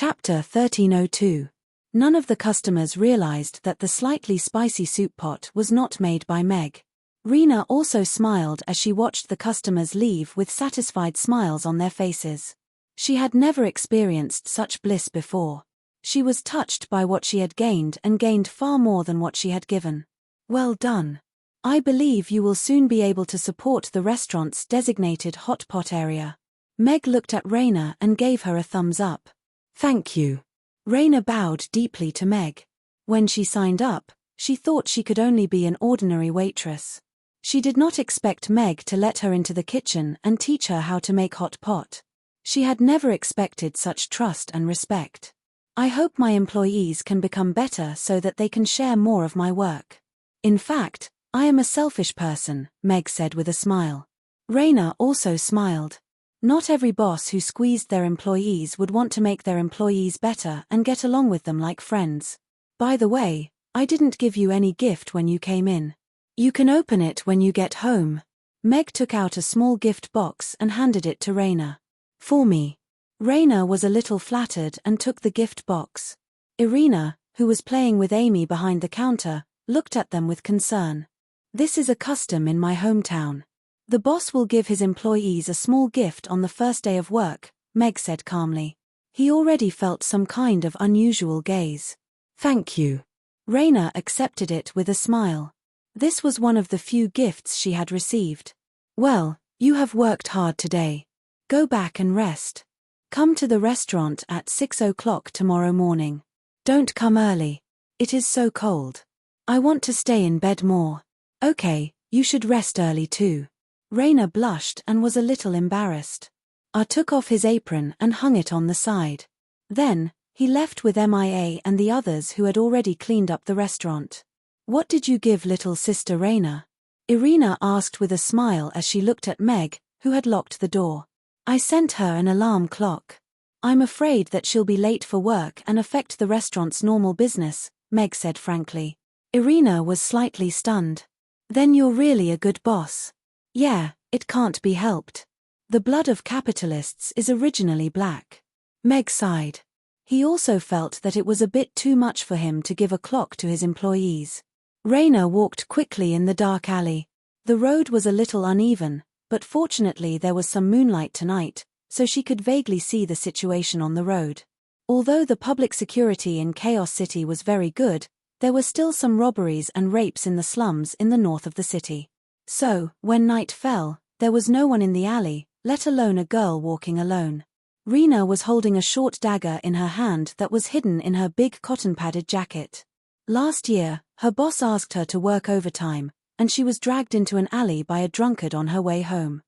Chapter 1302. None of the customers realized that the slightly spicy soup pot was not made by Meg. Rena also smiled as she watched the customers leave with satisfied smiles on their faces. She had never experienced such bliss before. She was touched by what she had gained and gained far more than what she had given. Well done. I believe you will soon be able to support the restaurant's designated hot pot area. Meg looked at Rena and gave her a thumbs up. Thank you. Rena bowed deeply to Meg. When she signed up, she thought she could only be an ordinary waitress. She did not expect Meg to let her into the kitchen and teach her how to make hot pot. She had never expected such trust and respect. I hope my employees can become better so that they can share more of my work. In fact, I am a selfish person, Meg said with a smile. Rena also smiled. Not every boss who squeezed their employees would want to make their employees better and get along with them like friends. By the way, I didn't give you any gift when you came in. You can open it when you get home. Meg took out a small gift box and handed it to Rena. For me. Rena was a little flattered and took the gift box. Irina, who was playing with Amy behind the counter, looked at them with concern. This is a custom in my hometown. The boss will give his employees a small gift on the first day of work, Meg said calmly. He already felt some kind of unusual gaze. Thank you. Rena accepted it with a smile. This was one of the few gifts she had received. Well, you have worked hard today. Go back and rest. Come to the restaurant at 6 o'clock tomorrow morning. Don't come early. It is so cold. I want to stay in bed more. Okay, you should rest early too. Rena blushed and was a little embarrassed. R took off his apron and hung it on the side. Then, he left with Mia and the others who had already cleaned up the restaurant. What did you give little sister Rena? Irina asked with a smile as she looked at Meg, who had locked the door. I sent her an alarm clock. I'm afraid that she'll be late for work and affect the restaurant's normal business, Meg said frankly. Irina was slightly stunned. Then you're really a good boss. Yeah, it can't be helped. The blood of capitalists is originally black. Meg sighed. He also felt that it was a bit too much for him to give a clock to his employees. Rena walked quickly in the dark alley. The road was a little uneven, but fortunately there was some moonlight tonight, so she could vaguely see the situation on the road. Although the public security in Chaos City was very good, there were still some robberies and rapes in the slums in the north of the city. So, when night fell, there was no one in the alley, let alone a girl walking alone. Rena was holding a short dagger in her hand that was hidden in her big cotton-padded jacket. Last year, her boss asked her to work overtime, and she was dragged into an alley by a drunkard on her way home.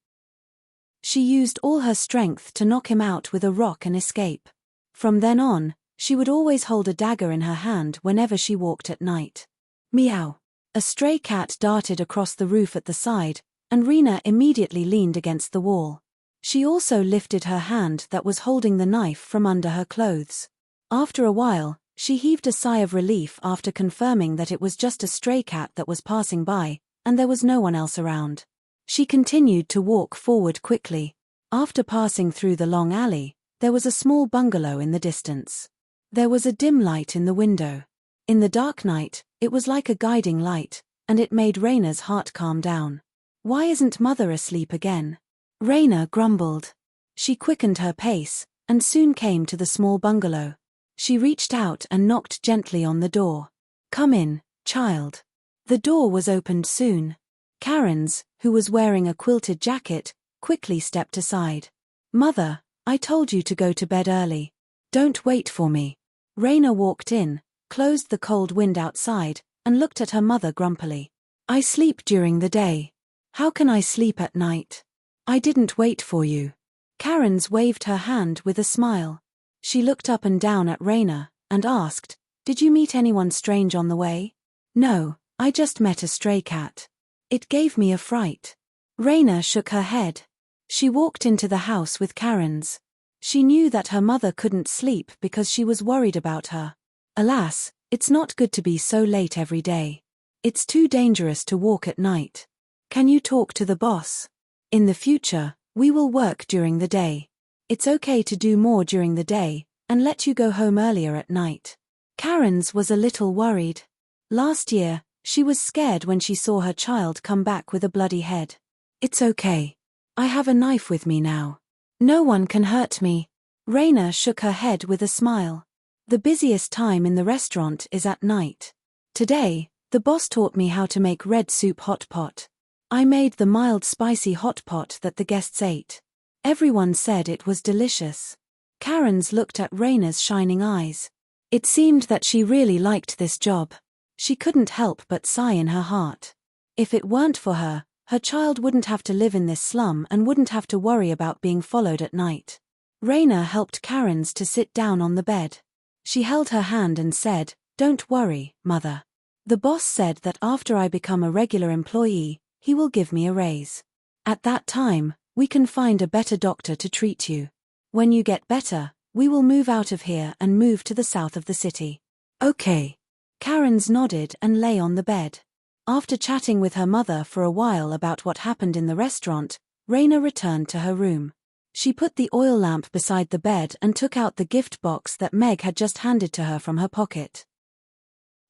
She used all her strength to knock him out with a rock and escape. From then on, she would always hold a dagger in her hand whenever she walked at night. Meow. A stray cat darted across the roof at the side, and Rena immediately leaned against the wall. She also lifted her hand that was holding the knife from under her clothes. After a while, she heaved a sigh of relief after confirming that it was just a stray cat that was passing by, and there was no one else around. She continued to walk forward quickly. After passing through the long alley, there was a small bungalow in the distance. There was a dim light in the window. In the dark night, it was like a guiding light, and it made Rena's heart calm down. Why isn't Mother asleep again? Rena grumbled. She quickened her pace, and soon came to the small bungalow. She reached out and knocked gently on the door. Come in, child. The door was opened soon. Karen's, who was wearing a quilted jacket, quickly stepped aside. Mother, I told you to go to bed early. Don't wait for me. Rena walked in, closed the cold wind outside, and looked at her mother grumpily. I sleep during the day. How can I sleep at night? I didn't wait for you. Karen's waved her hand with a smile. She looked up and down at Rena, and asked, Did you meet anyone strange on the way? No, I just met a stray cat. It gave me a fright. Rena shook her head. She walked into the house with Karen's. She knew that her mother couldn't sleep because she was worried about her. Alas, it's not good to be so late every day. It's too dangerous to walk at night. Can you talk to the boss? In the future, we will work during the day. It's okay to do more during the day, and let you go home earlier at night. Karen's was a little worried. Last year, she was scared when she saw her child come back with a bloody head. It's okay. I have a knife with me now. No one can hurt me. Raina shook her head with a smile. The busiest time in the restaurant is at night. Today, the boss taught me how to make red soup hot pot. I made the mild spicy hot pot that the guests ate. Everyone said it was delicious. Karen's looked at Raina's shining eyes. It seemed that she really liked this job. She couldn't help but sigh in her heart. If it weren't for her, her child wouldn't have to live in this slum and wouldn't have to worry about being followed at night. Raina helped Karen's to sit down on the bed. She held her hand and said, "Don't worry, mother. The boss said that after I become a regular employee, he will give me a raise. At that time, we can find a better doctor to treat you. When you get better, we will move out of here and move to the south of the city." Okay. Karen's nodded and lay on the bed. After chatting with her mother for a while about what happened in the restaurant, Raina returned to her room. She put the oil lamp beside the bed and took out the gift box that Meg had just handed to her from her pocket.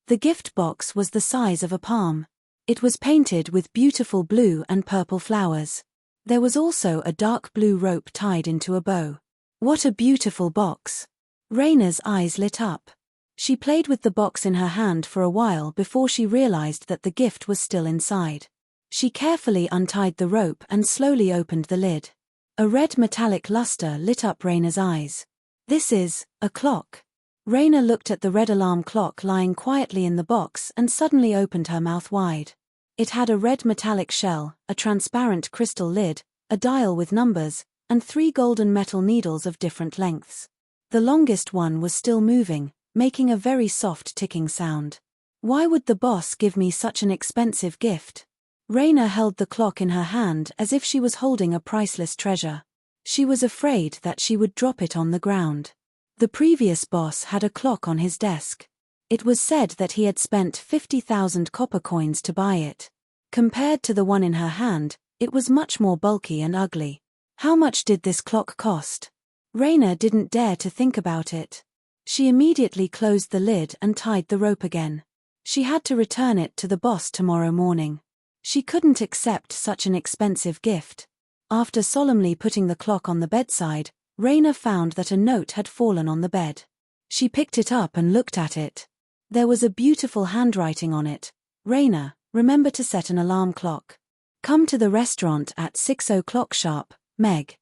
The gift box was the size of a palm. It was painted with beautiful blue and purple flowers. There was also a dark blue rope tied into a bow. What a beautiful box! Raina's eyes lit up. She played with the box in her hand for a while before she realized that the gift was still inside. She carefully untied the rope and slowly opened the lid. A red metallic luster lit up Raina's eyes. This is a clock. Raina looked at the red alarm clock lying quietly in the box and suddenly opened her mouth wide. It had a red metallic shell, a transparent crystal lid, a dial with numbers, and 3 golden metal needles of different lengths. The longest one was still moving, making a very soft ticking sound. Why would the boss give me such an expensive gift? Raina held the clock in her hand as if she was holding a priceless treasure. She was afraid that she would drop it on the ground. The previous boss had a clock on his desk. It was said that he had spent 50,000 copper coins to buy it. Compared to the one in her hand, it was much more bulky and ugly. How much did this clock cost? Raina didn't dare to think about it. She immediately closed the lid and tied the rope again. She had to return it to the boss tomorrow morning. She couldn't accept such an expensive gift. After solemnly putting the clock on the bedside, Raina found that a note had fallen on the bed. She picked it up and looked at it. There was a beautiful handwriting on it. "Raina, remember to set an alarm clock. Come to the restaurant at 6 o'clock sharp, Meg."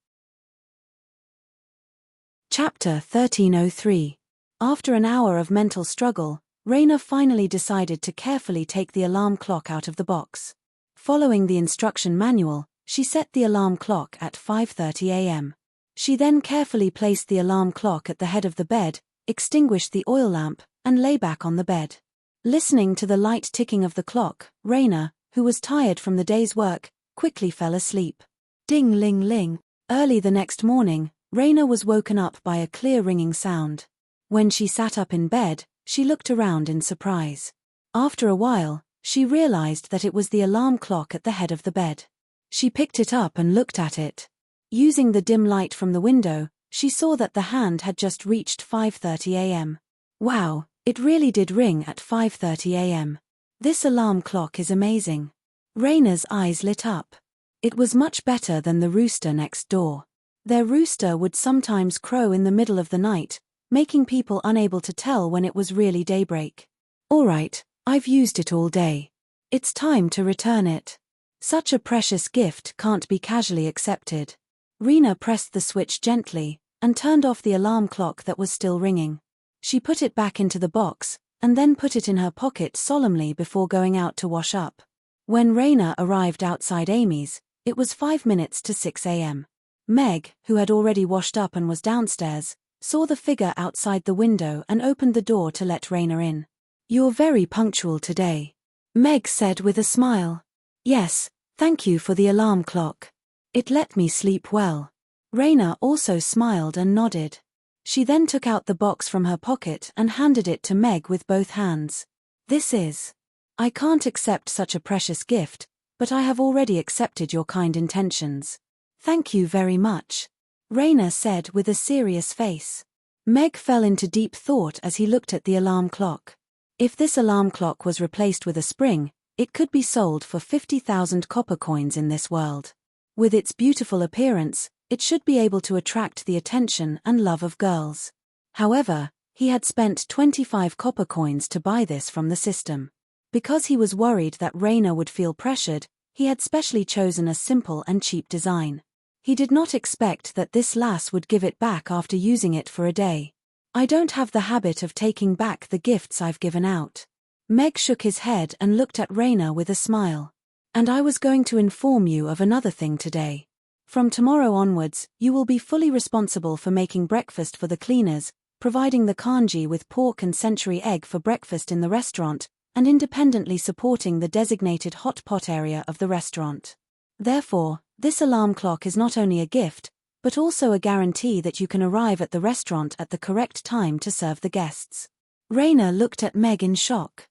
Chapter 1303. After an hour of mental struggle, Raina finally decided to carefully take the alarm clock out of the box. Following the instruction manual, she set the alarm clock at 5:30 a.m. She then carefully placed the alarm clock at the head of the bed, extinguished the oil lamp, and lay back on the bed. Listening to the light ticking of the clock, Raina, who was tired from the day's work, quickly fell asleep. Ding-ling-ling. Early the next morning, Raina was woken up by a clear ringing sound. When she sat up in bed, she looked around in surprise. After a while, she realized that it was the alarm clock at the head of the bed. She picked it up and looked at it. Using the dim light from the window, she saw that the hand had just reached 5:30 a.m. Wow, it really did ring at 5:30 a.m. This alarm clock is amazing. Raina's eyes lit up. It was much better than the rooster next door. Their rooster would sometimes crow in the middle of the night, making people unable to tell when it was really daybreak. All right, I've used it all day. It's time to return it. Such a precious gift can't be casually accepted. Raina pressed the switch gently and turned off the alarm clock that was still ringing. She put it back into the box and then put it in her pocket solemnly before going out to wash up. When Raina arrived outside Amy's, it was 5 minutes to 6 a.m. Meg, who had already washed up and was downstairs, saw the figure outside the window and opened the door to let Raina in. "You're very punctual today," Meg said with a smile. "Yes, thank you for the alarm clock. It let me sleep well." Raina also smiled and nodded. She then took out the box from her pocket and handed it to Meg with both hands. "This is. I can't accept such a precious gift, but I have already accepted your kind intentions. Thank you very much," Raina said with a serious face. Meg fell into deep thought as he looked at the alarm clock. If this alarm clock was replaced with a spring, it could be sold for 50,000 copper coins in this world. With its beautiful appearance, it should be able to attract the attention and love of girls. However, he had spent 25 copper coins to buy this from the system. Because he was worried that Raina would feel pressured, he had specially chosen a simple and cheap design. He did not expect that this lass would give it back after using it for a day. I don't have the habit of taking back the gifts I've given out. Meg shook his head and looked at Raina with a smile. And I was going to inform you of another thing today. From tomorrow onwards, you will be fully responsible for making breakfast for the cleaners, providing the kanji with pork and century egg for breakfast in the restaurant, and independently supporting the designated hot pot area of the restaurant. Therefore, this alarm clock is not only a gift, but also a guarantee that you can arrive at the restaurant at the correct time to serve the guests. Raina looked at Meg in shock.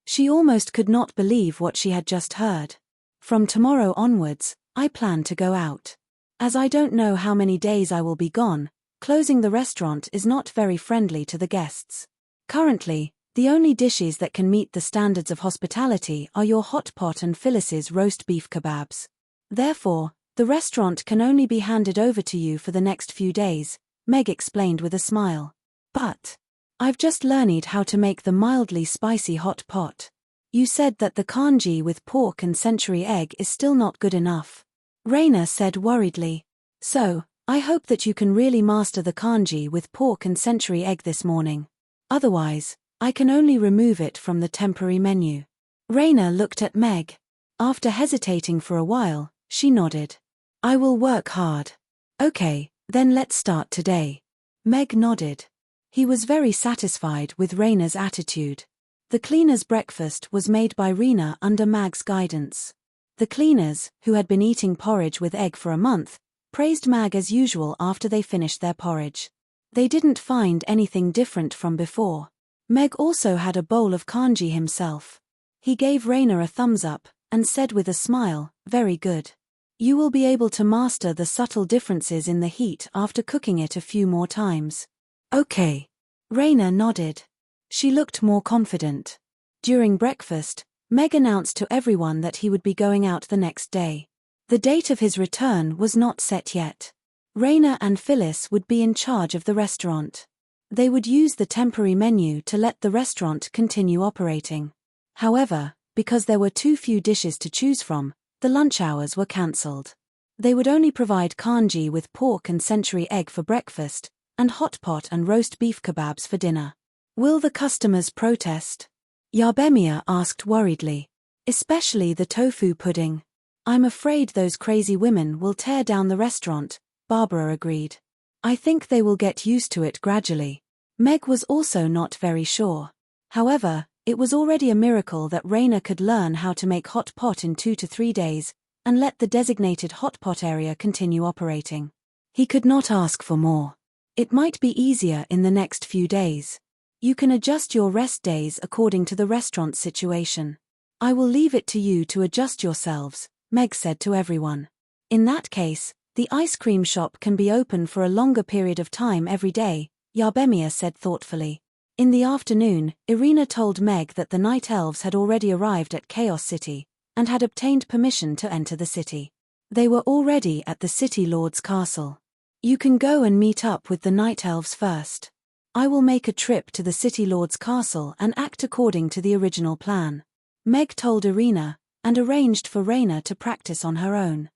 She almost could not believe what she had just heard. From tomorrow onwards, I plan to go out. As I don't know how many days I will be gone, closing the restaurant is not very friendly to the guests. Currently, the only dishes that can meet the standards of hospitality are your hot pot and Phyllis's roast beef kebabs. Therefore, the restaurant can only be handed over to you for the next few days, Meg explained with a smile. But I've just learned how to make the mildly spicy hot pot. You said that the kanji with pork and century egg is still not good enough. Raina said worriedly. So, I hope that you can really master the kanji with pork and century egg this morning. Otherwise, I can only remove it from the temporary menu. Raina looked at Meg. After hesitating for a while, she nodded. I will work hard. Okay, then let's start today. Meg nodded. He was very satisfied with Raina's attitude. The cleaners' breakfast was made by Raina under Mag's guidance. The cleaners, who had been eating porridge with egg for a month, praised Mag as usual after they finished their porridge. They didn't find anything different from before. Meg also had a bowl of kanji himself. He gave Raina a thumbs up, and said with a smile, very good. You will be able to master the subtle differences in the heat after cooking it a few more times. Okay. Raina nodded. She looked more confident. During breakfast, Meg announced to everyone that he would be going out the next day. The date of his return was not set yet. Raina and Phyllis would be in charge of the restaurant. They would use the temporary menu to let the restaurant continue operating. However, because there were too few dishes to choose from, the lunch hours were cancelled. They would only provide kanji with pork and century egg for breakfast, and hot pot and roast beef kebabs for dinner. Will the customers protest? Yarbemia asked worriedly. Especially the tofu pudding. I'm afraid those crazy women will tear down the restaurant, Barbara agreed. I think they will get used to it gradually. Meg was also not very sure. However, it was already a miracle that Raina could learn how to make hot pot in 2 to 3 days, and let the designated hot pot area continue operating. He could not ask for more. It might be easier in the next few days. You can adjust your rest days according to the restaurant situation. I will leave it to you to adjust yourselves, Meg said to everyone. In that case, the ice cream shop can be open for a longer period of time every day, Yarbemia said thoughtfully. In the afternoon, Irina told Meg that the night elves had already arrived at Chaos City, and had obtained permission to enter the city. They were already at the City Lord's castle. You can go and meet up with the night elves first. I will make a trip to the City Lord's castle and act according to the original plan. Meg told Irina, and arranged for Raina to practice on her own.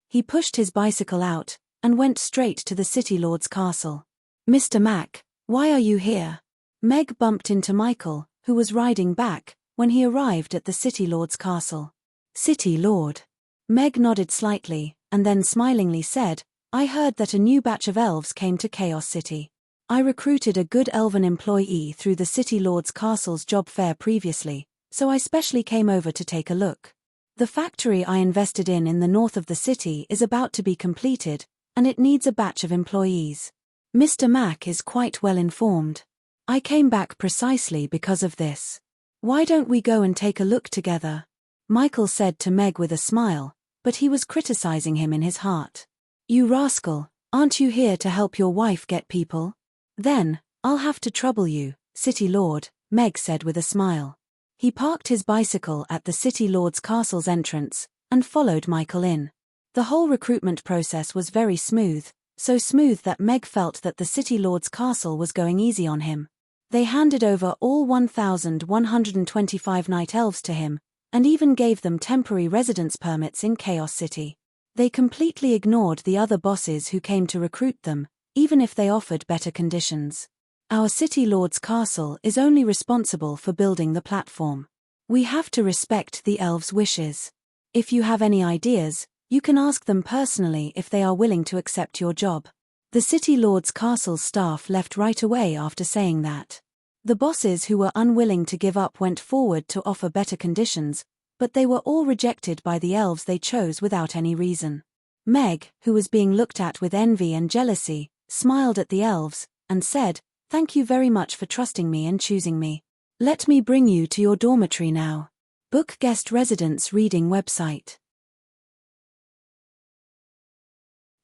He pushed his bicycle out, and went straight to the City Lord's castle. Mr. Mac, why are you here? Meg bumped into Michael, who was riding back, when he arrived at the City Lord's castle. City Lord. Meg nodded slightly, and then smilingly said, I heard that a new batch of elves came to Chaos City. I recruited a good elven employee through the City Lord's castle's job fair previously, so I specially came over to take a look. The factory I invested in the north of the city is about to be completed, and it needs a batch of employees. Mr. Mac is quite well informed. I came back precisely because of this. Why don't we go and take a look together? Michael said to Meg with a smile, but he was criticizing him in his heart. You rascal, Aren't you here to help your wife get people? Then, I'll have to trouble you, City Lord, Meg said with a smile. He parked his bicycle at the City Lord's castle's entrance, and followed Michael in. The whole recruitment process was very smooth, so smooth that Meg felt that the City Lord's castle was going easy on him. They handed over all 1,125 night elves to him, and even gave them temporary residence permits in Chaos City. They completely ignored the other bosses who came to recruit them, even if they offered better conditions. Our City Lord's castle is only responsible for building the platform. We have to respect the elves' wishes. If you have any ideas, you can ask them personally if they are willing to accept your job. The City Lord's castle's staff left right away after saying that. The bosses who were unwilling to give up went forward to offer better conditions, but they were all rejected by the elves they chose without any reason. Meg, who was being looked at with envy and jealousy, smiled at the elves, and said, "Thank you very much for trusting me and choosing me. Let me bring you to your dormitory now." Book Guest Residence Reading Website.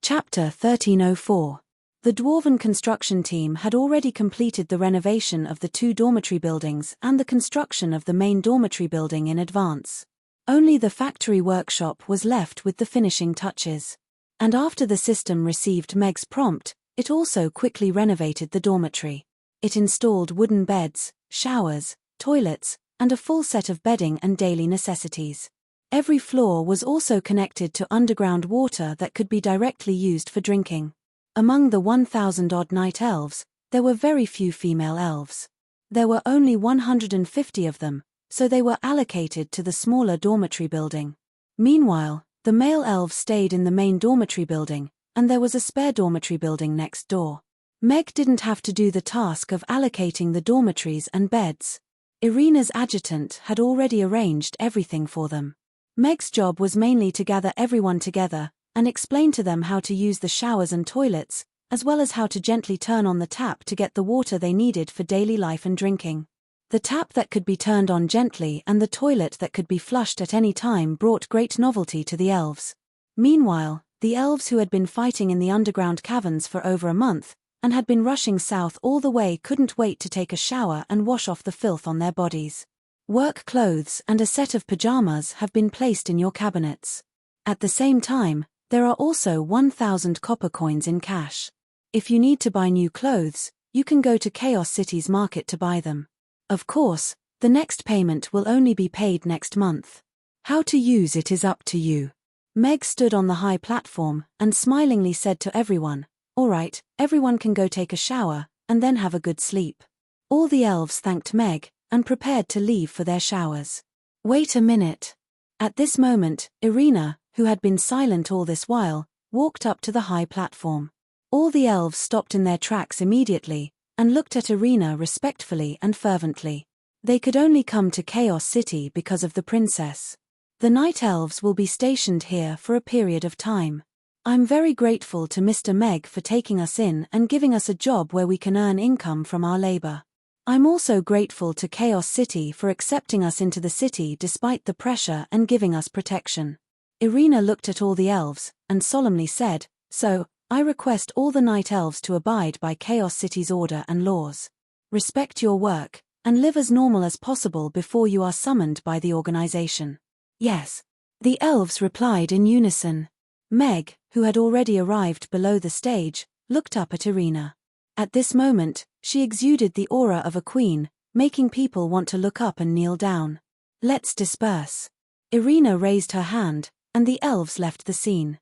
Chapter 1304. The Dwarven construction team had already completed the renovation of the 2 dormitory buildings and the construction of the main dormitory building in advance. Only the factory workshop was left with the finishing touches. And after the system received Meg's prompt, it also quickly renovated the dormitory. It installed wooden beds, showers, toilets, and a full set of bedding and daily necessities. Every floor was also connected to underground water that could be directly used for drinking. Among the 1,000-odd night elves, there were very few female elves. There were only 150 of them, so they were allocated to the smaller dormitory building. Meanwhile, the male elves stayed in the main dormitory building, and there was a spare dormitory building next door. Meg didn't have to do the task of allocating the dormitories and beds. Irina's adjutant had already arranged everything for them. Meg's job was mainly to gather everyone together and explain to them how to use the showers and toilets, as well as how to gently turn on the tap to get the water they needed for daily life and drinking. The tap that could be turned on gently and the toilet that could be flushed at any time brought great novelty to the elves. Meanwhile, the elves who had been fighting in the underground caverns for over a month, and had been rushing south all the way, couldn't wait to take a shower and wash off the filth on their bodies. Work clothes and a set of pajamas have been placed in your cabinets. At the same time, there are also 1,000 copper coins in cash. If you need to buy new clothes, you can go to Chaos City's market to buy them. Of course, the next payment will only be paid next month. How to use it is up to you. Meg stood on the high platform and smilingly said to everyone, "All right, everyone can go take a shower, and then have a good sleep." All the elves thanked Meg, and prepared to leave for their showers. Wait a minute. At this moment, Irina, who had been silent all this while, walked up to the high platform. All the elves stopped in their tracks immediately, and looked at Irina respectfully and fervently. They could only come to Chaos City because of the princess. The night elves will be stationed here for a period of time. I'm very grateful to Mr. Meg for taking us in and giving us a job where we can earn income from our labor. I'm also grateful to Chaos City for accepting us into the city despite the pressure and giving us protection. Irina looked at all the elves, and solemnly said, "So, I request all the night elves to abide by Chaos City's order and laws. Respect your work, and live as normal as possible before you are summoned by the organization." "Yes." The elves replied in unison. Meg, who had already arrived below the stage, looked up at Irina. At this moment, she exuded the aura of a queen, making people want to look up and kneel down. "Let's disperse." Irina raised her hand, and the elves left the scene.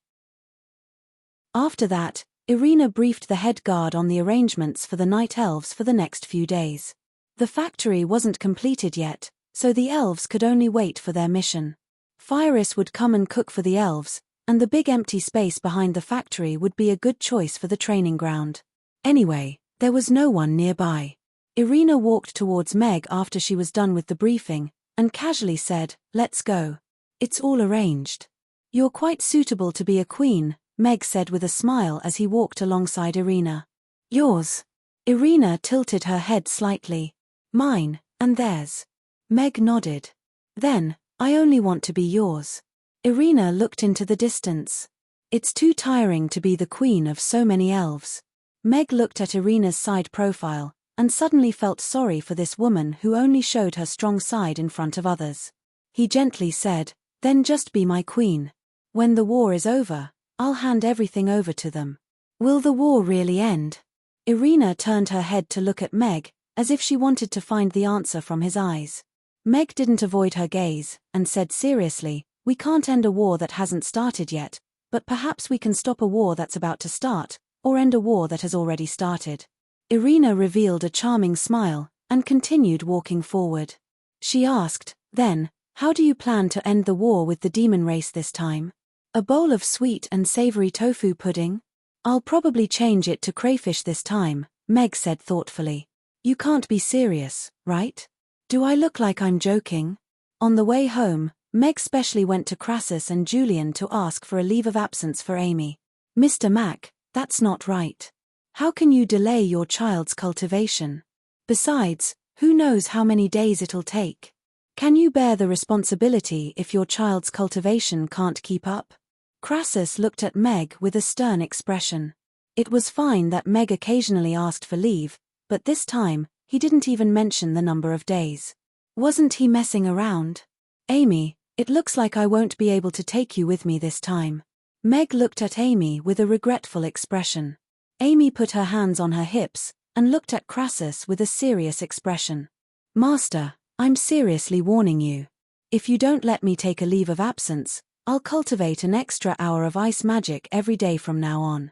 After that, Irina briefed the head guard on the arrangements for the night elves for the next few days. The factory wasn't completed yet, so the elves could only wait for their mission. Firis would come and cook for the elves, and the big empty space behind the factory would be a good choice for the training ground. Anyway, there was no one nearby. Irina walked towards Meg after she was done with the briefing, and casually said, "Let's go. It's all arranged." "You're quite suitable to be a queen," Meg said with a smile as he walked alongside Irina. "Yours?" Irina tilted her head slightly. "Mine, and theirs." Meg nodded. "Then, I only want to be yours." Irina looked into the distance. It's too tiring to be the queen of so many elves. Meg looked at Irina's side profile, and suddenly felt sorry for this woman who only showed her strong side in front of others. He gently said, "Then just be my queen. When the war is over, I'll hand everything over to them." Will the war really end? Irina turned her head to look at Meg, as if she wanted to find the answer from his eyes. Meg didn't avoid her gaze, and said seriously, "We can't end a war that hasn't started yet, but perhaps we can stop a war that's about to start, or end a war that has already started." Irina revealed a charming smile, and continued walking forward. She asked, "Then, how do you plan to end the war with the demon race this time? A bowl of sweet and savory tofu pudding? I'll probably change it to crayfish this time," Meg said thoughtfully. "You can't be serious, right? Do I look like I'm joking?" On the way home, Meg specially went to Crassus and Julian to ask for a leave of absence for Amy. "Mr. Mac, that's not right. How can you delay your child's cultivation? Besides, who knows how many days it'll take? Can you bear the responsibility if your child's cultivation can't keep up?" Crassus looked at Meg with a stern expression. It was fine that Meg occasionally asked for leave, but this time, he didn't even mention the number of days. Wasn't he messing around? "Amy, it looks like I won't be able to take you with me this time." Meg looked at Amy with a regretful expression. Amy put her hands on her hips, and looked at Crassus with a serious expression. "Master, I'm seriously warning you. If you don't let me take a leave of absence, I'll cultivate an extra hour of ice magic every day from now on."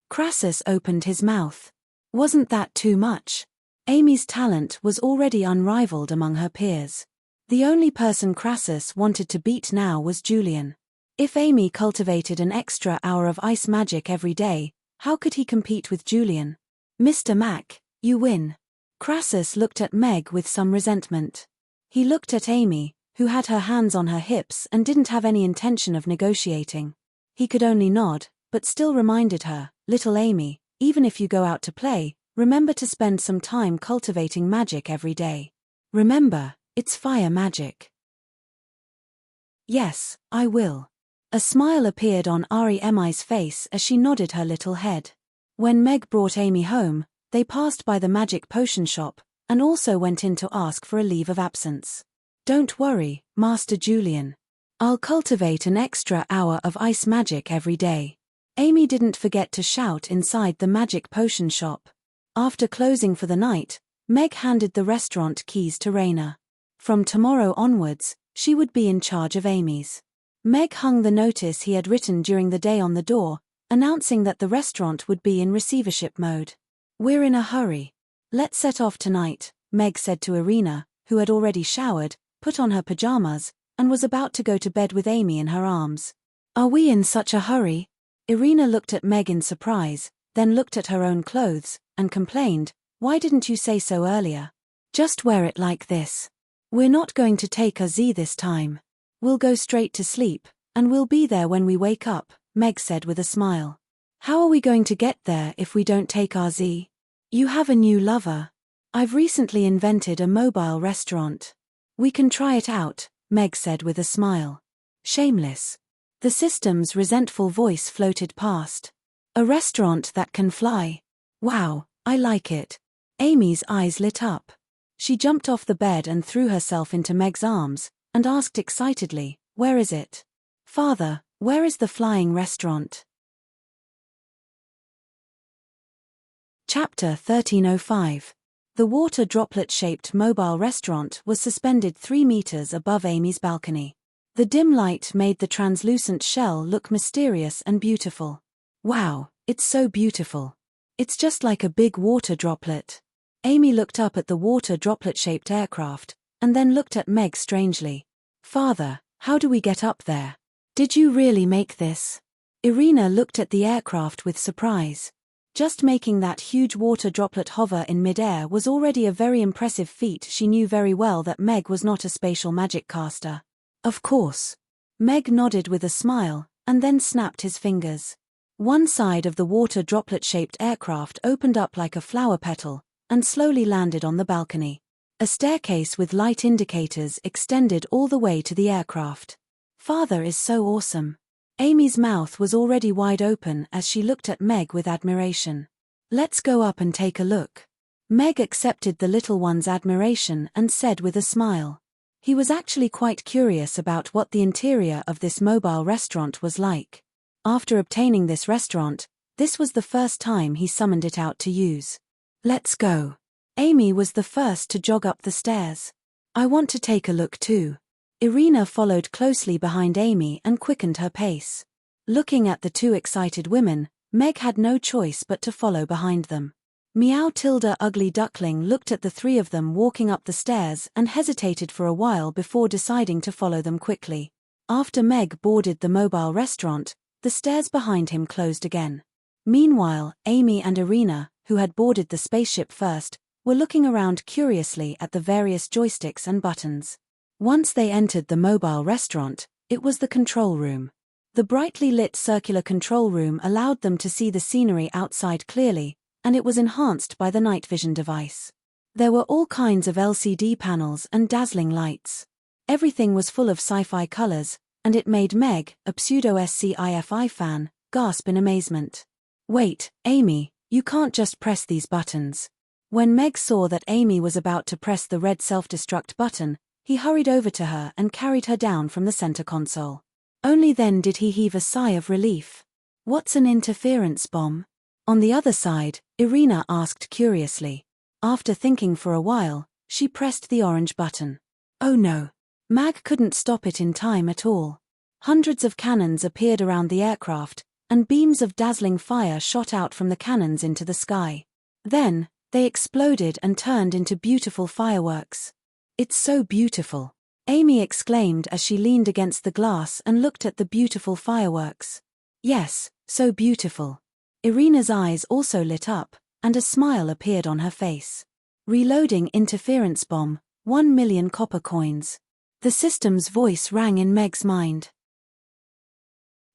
Crassus opened his mouth. Wasn't that too much? Amy's talent was already unrivaled among her peers. The only person Crassus wanted to beat now was Julian. If Amy cultivated an extra hour of ice magic every day, how could he compete with Julian? "Mr. Mac, you win." Crassus looked at Meg with some resentment. He looked at Amy, who had her hands on her hips and didn't have any intention of negotiating. He could only nod, but still reminded her, "Little Amy, even if you go out to play, remember to spend some time cultivating magic every day. Remember, it's fire magic." "Yes, I will." A smile appeared on Emi's face as she nodded her little head. When Meg brought Amy home, they passed by the magic potion shop, and also went in to ask for a leave of absence. "Don't worry, Master Julian. I'll cultivate an extra hour of ice magic every day." Amy didn't forget to shout inside the magic potion shop. After closing for the night, Meg handed the restaurant keys to Raina. From tomorrow onwards, she would be in charge of Amy's. Meg hung the notice he had written during the day on the door, announcing that the restaurant would be in receivership mode. "We're in a hurry. Let's set off tonight," Meg said to Irina, who had already showered, put on her pajamas, and was about to go to bed with Amy in her arms. "Are we in such a hurry?" Irina looked at Meg in surprise, then looked at her own clothes, and complained, "Why didn't you say so earlier? Just wear it like this. We're not going to take our Z this time. We'll go straight to sleep, and we'll be there when we wake up," Meg said with a smile. "How are we going to get there if we don't take our Z? You have a new lover. I've recently invented a mobile restaurant. We can try it out," Meg said with a smile. "Shameless." The system's resentful voice floated past. "A restaurant that can fly. Wow, I like it." Amy's eyes lit up. She jumped off the bed and threw herself into Meg's arms, and asked excitedly, "Where is it? Father, where is the flying restaurant?" Chapter 1305. The water droplet-shaped mobile restaurant was suspended 3 meters above Amy's balcony. The dim light made the translucent shell look mysterious and beautiful. "Wow, it's so beautiful. It's just like a big water droplet." Amy looked up at the water droplet-shaped aircraft, and then looked at Meg strangely. "Father, how do we get up there? Did you really make this?" Irina looked at the aircraft with surprise. Just making that huge water droplet hover in midair was already a very impressive feat. She knew very well that Meg was not a spatial magic caster. "Of course." Meg nodded with a smile, and then snapped his fingers. One side of the water droplet-shaped aircraft opened up like a flower petal, and slowly landed on the balcony. A staircase with light indicators extended all the way to the aircraft. "Father is so awesome. Amy's mouth was already wide open as she looked at Meg with admiration. "Let's go up and take a look." Meg accepted the little one's admiration and said with a smile. He was actually quite curious about what the interior of this mobile restaurant was like. After obtaining this restaurant, this was the first time he summoned it out to use. "Let's go." Amy was the first to jog up the stairs. "I want to take a look too." Irina followed closely behind Amy and quickened her pace. Looking at the two excited women, Meg had no choice but to follow behind them. Meow Tilda Ugly Duckling looked at the three of them walking up the stairs and hesitated for a while before deciding to follow them quickly. After Meg boarded the mobile restaurant, the stairs behind him closed again. Meanwhile, Amy and Irina, who had boarded the spaceship first, were looking around curiously at the various joysticks and buttons. Once they entered the mobile restaurant, it was the control room. The brightly lit circular control room allowed them to see the scenery outside clearly, and it was enhanced by the night vision device. There were all kinds of LCD panels and dazzling lights. Everything was full of sci-fi colors, and it made Meg, a pseudo-sci-fi fan, gasp in amazement. "Wait, Amy, you can't just press these buttons." When Meg saw that Amy was about to press the red self-destruct button, he hurried over to her and carried her down from the center console. Only then did he heave a sigh of relief. "What's an interference bomb?" On the other side, Irina asked curiously. After thinking for a while, she pressed the orange button. Oh no. Mag couldn't stop it in time at all. Hundreds of cannons appeared around the aircraft, and beams of dazzling fire shot out from the cannons into the sky. Then, they exploded and turned into beautiful fireworks. "It's so beautiful," Amy exclaimed as she leaned against the glass and looked at the beautiful fireworks. "Yes, so beautiful." Irina's eyes also lit up, and a smile appeared on her face. "Reloading interference bomb, 1 million copper coins." The system's voice rang in Meg's mind.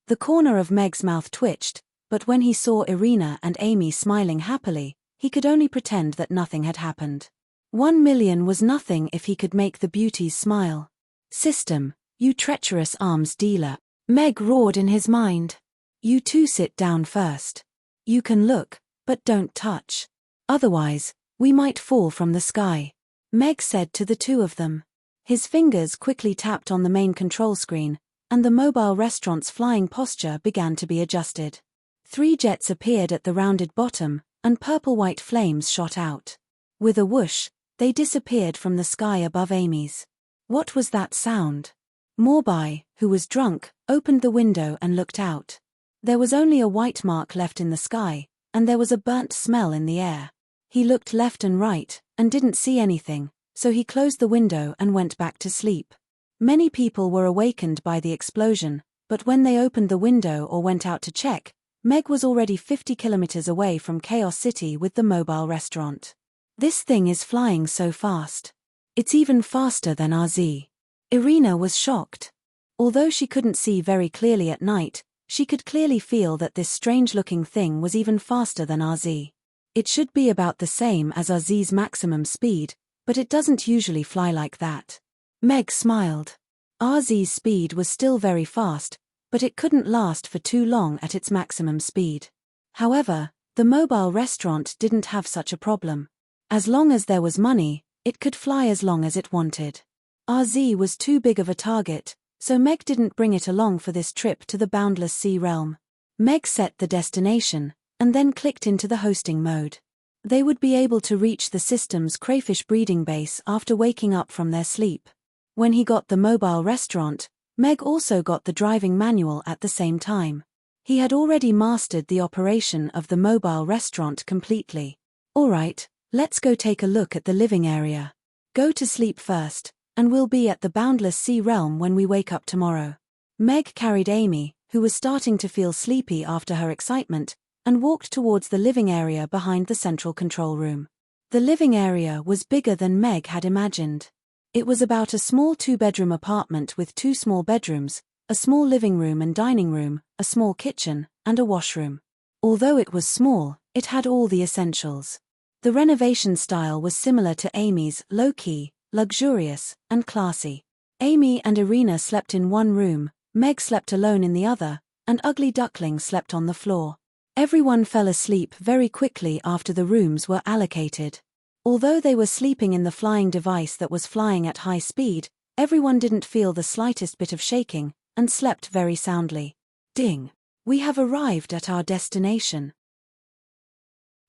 The corner of Meg's mouth twitched, but when he saw Irina and Amy smiling happily, he could only pretend that nothing had happened. 1 million was nothing if he could make the beauties smile. "System, you treacherous arms dealer," Meg roared in his mind. "You two sit down first. You can look, but don't touch. Otherwise, we might fall from the sky," Meg said to the two of them. His fingers quickly tapped on the main control screen, and the mobile restaurant's flying posture began to be adjusted. 3 jets appeared at the rounded bottom, and purple-white flames shot out. With a whoosh, they disappeared from the sky above Amy's. What was that sound? Morbai, who was drunk, opened the window and looked out. There was only a white mark left in the sky, and there was a burnt smell in the air. He looked left and right, and didn't see anything, so he closed the window and went back to sleep. Many people were awakened by the explosion, but when they opened the window or went out to check, Meg was already 50 kilometers away from Chaos City with the mobile restaurant. "This thing is flying so fast. It's even faster than RZ." Irina was shocked. Although she couldn't see very clearly at night, she could clearly feel that this strange-looking thing was even faster than RZ. It should be about the same as RZ's maximum speed, but it doesn't usually fly like that. Meg smiled. RZ's speed was still very fast, but it couldn't last for too long at its maximum speed. However, the mobile restaurant didn't have such a problem. As long as there was money, it could fly as long as it wanted. RZ was too big of a target, so Meg didn't bring it along for this trip to the boundless sea realm. Meg set the destination, and then clicked into the hosting mode. They would be able to reach the system's crayfish breeding base after waking up from their sleep. When he got the mobile restaurant, Meg also got the driving manual at the same time. He had already mastered the operation of the mobile restaurant completely. "All right, let's go take a look at the living area. Go to sleep first, and we'll be at the boundless sea realm when we wake up tomorrow." Meg carried Amy, who was starting to feel sleepy after her excitement, and walked towards the living area behind the central control room. The living area was bigger than Meg had imagined. It was about a small 2-bedroom apartment with 2 small bedrooms, a small living room and dining room, a small kitchen, and a washroom. Although it was small, it had all the essentials. The renovation style was similar to Amy's, low-key, luxurious, and classy. Amy and Irina slept in one room, Meg slept alone in the other, and Ugly Duckling slept on the floor. Everyone fell asleep very quickly after the rooms were allocated. Although they were sleeping in the flying device that was flying at high speed, everyone didn't feel the slightest bit of shaking, and slept very soundly. Ding! We have arrived at our destination.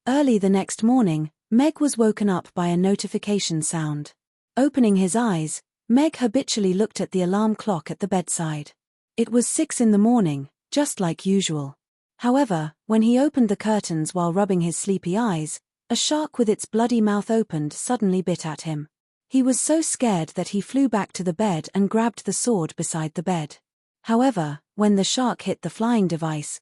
Early the next morning, Meg was woken up by a notification sound. Opening his eyes, Meg habitually looked at the alarm clock at the bedside. It was 6 in the morning, just like usual. However, when he opened the curtains while rubbing his sleepy eyes, a shark with its bloody mouth opened suddenly bit at him. He was so scared that he flew back to the bed and grabbed the sword beside the bed. However, when the shark hit the flying device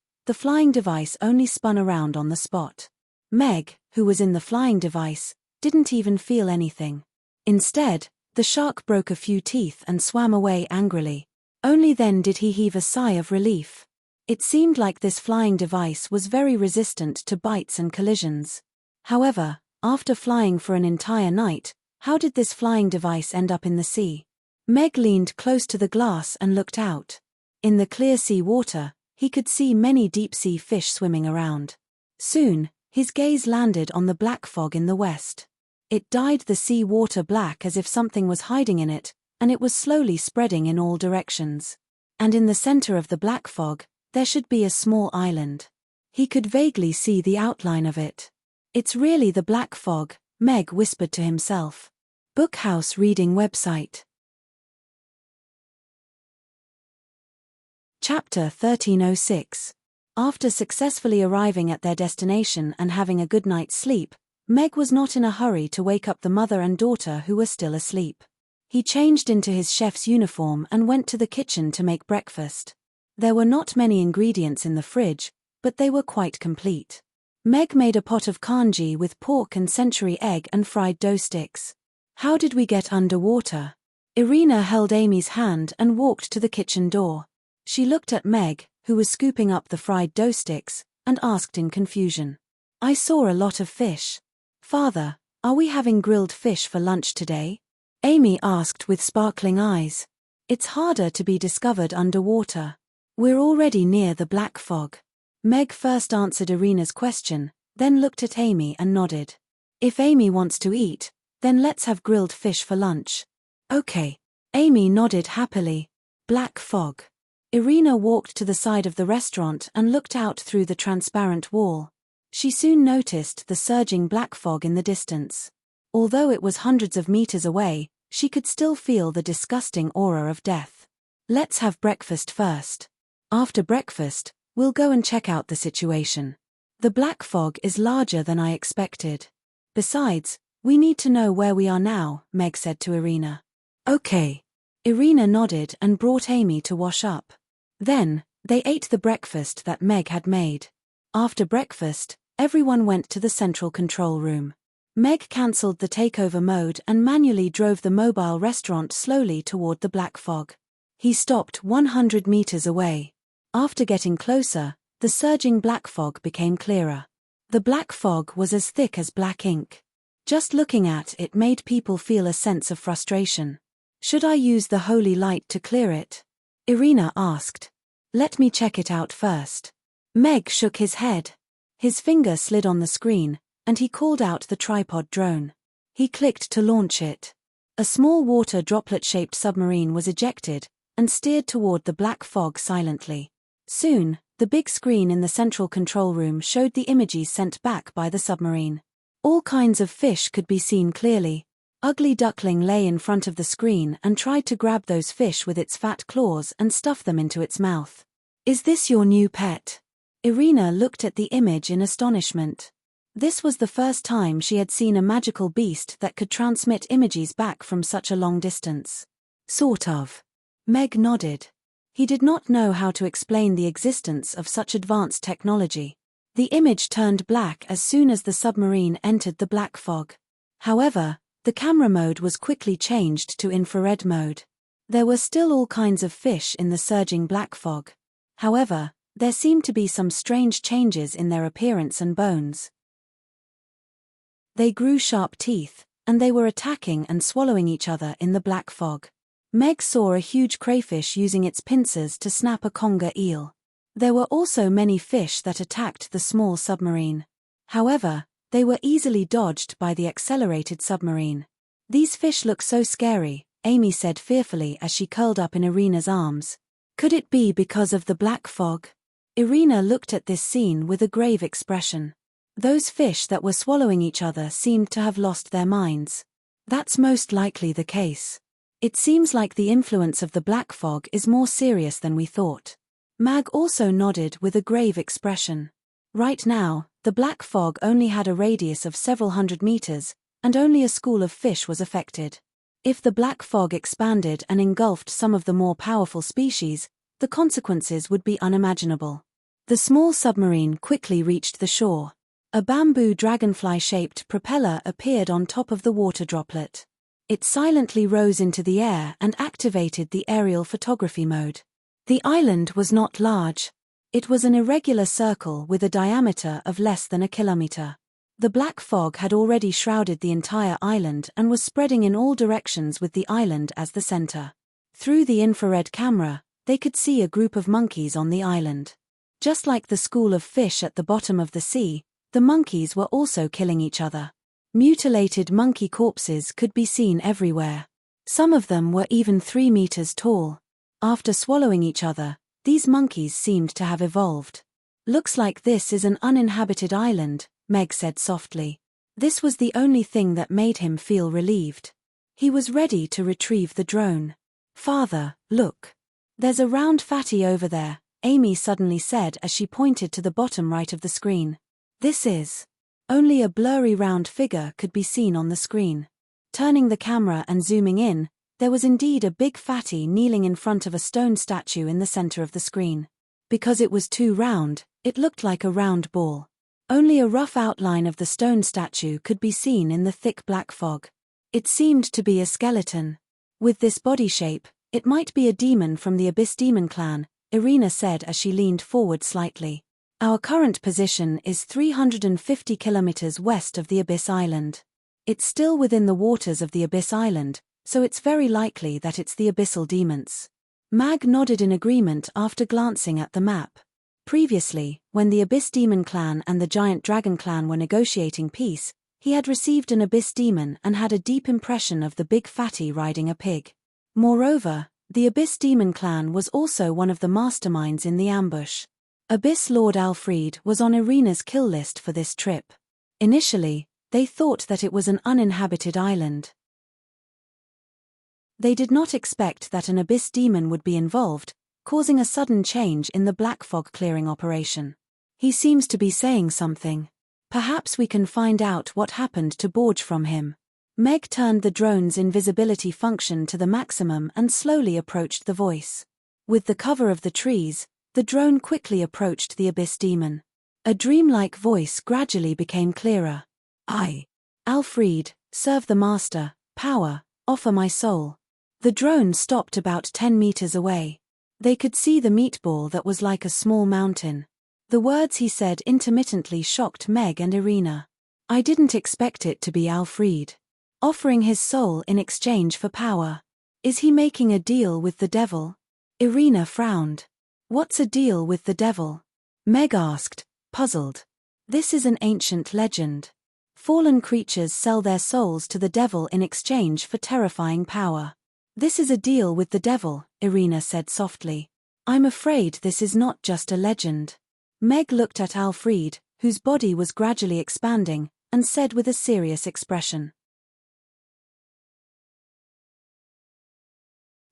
only spun around on the spot. Meg, who was in the flying device, didn't even feel anything. Instead, the shark broke a few teeth and swam away angrily. Only then did he heave a sigh of relief. It seemed like this flying device was very resistant to bites and collisions. However, after flying for an entire night, how did this flying device end up in the sea? Meg leaned close to the glass and looked out. In the clear sea water, he could see many deep-sea fish swimming around. Soon, his gaze landed on the black fog in the west. It dyed the sea water black as if something was hiding in it, and it was slowly spreading in all directions. And in the center of the black fog, there should be a small island. He could vaguely see the outline of it. It's really the black fog, Meg whispered to himself. Bookhouse reading website. Chapter 1306. After successfully arriving at their destination and having a good night's sleep, Meg was not in a hurry to wake up the mother and daughter who were still asleep. He changed into his chef's uniform and went to the kitchen to make breakfast. There were not many ingredients in the fridge, but they were quite complete. Meg made a pot of congee with pork and century egg and fried dough sticks. How did we get underwater? Irina held Amy's hand and walked to the kitchen door. She looked at Meg, who was scooping up the fried dough sticks, and asked in confusion. I saw a lot of fish. Father, are we having grilled fish for lunch today? Amy asked with sparkling eyes. It's harder to be discovered underwater. We're already near the black fog. Meg first answered Irina's question, then looked at Amy and nodded. If Amy wants to eat, then let's have grilled fish for lunch. Okay. Amy nodded happily. Black fog. Irina walked to the side of the restaurant and looked out through the transparent wall. She soon noticed the surging black fog in the distance. Although it was hundreds of meters away, she could still feel the disgusting aura of death. Let's have breakfast first. After breakfast, we'll go and check out the situation. The black fog is larger than I expected. Besides, we need to know where we are now, Meg said to Irina. Okay. Irina nodded and brought Amy to wash up. Then, they ate the breakfast that Meg had made. After breakfast, everyone went to the central control room. Meg cancelled the takeover mode and manually drove the mobile restaurant slowly toward the black fog. He stopped 100 meters away. After getting closer, the surging black fog became clearer. The black fog was as thick as black ink. Just looking at it made people feel a sense of frustration. Should I use the holy light to clear it? Irina asked. Let me check it out first. Meg shook his head. His finger slid on the screen, and he called out the tripod drone. He clicked to launch it. A small water droplet-shaped submarine was ejected, and steered toward the black fog silently. Soon, the big screen in the central control room showed the images sent back by the submarine. All kinds of fish could be seen clearly. Ugly Duckling lay in front of the screen and tried to grab those fish with its fat claws and stuff them into its mouth. Is this your new pet? Irina looked at the image in astonishment. This was the first time she had seen a magical beast that could transmit images back from such a long distance. Sort of. Meg nodded. He did not know how to explain the existence of such advanced technology. The image turned black as soon as the submarine entered the black fog. However, the camera mode was quickly changed to infrared mode. There were still all kinds of fish in the surging black fog. However, there seemed to be some strange changes in their appearance and bones. They grew sharp teeth, and they were attacking and swallowing each other in the black fog. Meg saw a huge crayfish using its pincers to snap a conger eel. There were also many fish that attacked the small submarine. However, they were easily dodged by the accelerated submarine. "These fish look so scary," Amy said fearfully as she curled up in Irina's arms. "Could it be because of the black fog?" Irina looked at this scene with a grave expression. Those fish that were swallowing each other seemed to have lost their minds. "That's most likely the case. It seems like the influence of the black fog is more serious than we thought." Mag also nodded with a grave expression. Right now, the black fog only had a radius of several hundred meters, and only a school of fish was affected. If the black fog expanded and engulfed some of the more powerful species, the consequences would be unimaginable. The small submarine quickly reached the shore. A bamboo dragonfly-shaped propeller appeared on top of the water droplet. It silently rose into the air and activated the aerial photography mode. The island was not large. It was an irregular circle with a diameter of less than a kilometer. The black fog had already shrouded the entire island and was spreading in all directions with the island as the center. Through the infrared camera, they could see a group of monkeys on the island. Just like the school of fish at the bottom of the sea, the monkeys were also killing each other. Mutilated monkey corpses could be seen everywhere. Some of them were even 3 meters tall. After swallowing each other, these monkeys seemed to have evolved. "Looks like this is an uninhabited island," Meg said softly. This was the only thing that made him feel relieved. He was ready to retrieve the drone. "Father, look. There's a round fatty over there," Amy suddenly said as she pointed to the bottom right of the screen. "This is." Only a blurry round figure could be seen on the screen. Turning the camera and zooming in, there was indeed a big fatty kneeling in front of a stone statue in the center of the screen. Because it was too round, it looked like a round ball. Only a rough outline of the stone statue could be seen in the thick black fog. It seemed to be a skeleton. "With this body shape, it might be a demon from the Abyss Demon clan," Irina said as she leaned forward slightly. "Our current position is 350 kilometers west of the Abyss Island. It's still within the waters of the Abyss Island, so it's very likely that it's the abyssal demons." Mag nodded in agreement after glancing at the map. Previously, when the Abyss Demon clan and the Giant Dragon clan were negotiating peace, he had received an Abyss Demon and had a deep impression of the big fatty riding a pig. Moreover, the Abyss Demon clan was also one of the masterminds in the ambush. Abyss Lord Alfred was on Irina's kill list for this trip. Initially, they thought that it was an uninhabited island. They did not expect that an Abyss Demon would be involved, causing a sudden change in the black fog clearing operation. "He seems to be saying something. Perhaps we can find out what happened to Borge from him." Meg turned the drone's invisibility function to the maximum and slowly approached the voice. With the cover of the trees, the drone quickly approached the Abyss Demon. A dreamlike voice gradually became clearer. "I, Alfred, serve the Master, power, offer my soul." The drone stopped about 10 meters away. They could see the meatball that was like a small mountain. The words he said intermittently shocked Meg and Irina. "I didn't expect it to be Alfred. Offering his soul in exchange for power. Is he making a deal with the devil?" Irina frowned. "What's a deal with the devil?" Meg asked, puzzled. "This is an ancient legend. Fallen creatures sell their souls to the devil in exchange for terrifying power." "This is a deal with the devil," Irina said softly. "I'm afraid this is not just a legend." Meg looked at Alfred, whose body was gradually expanding, and said with a serious expression.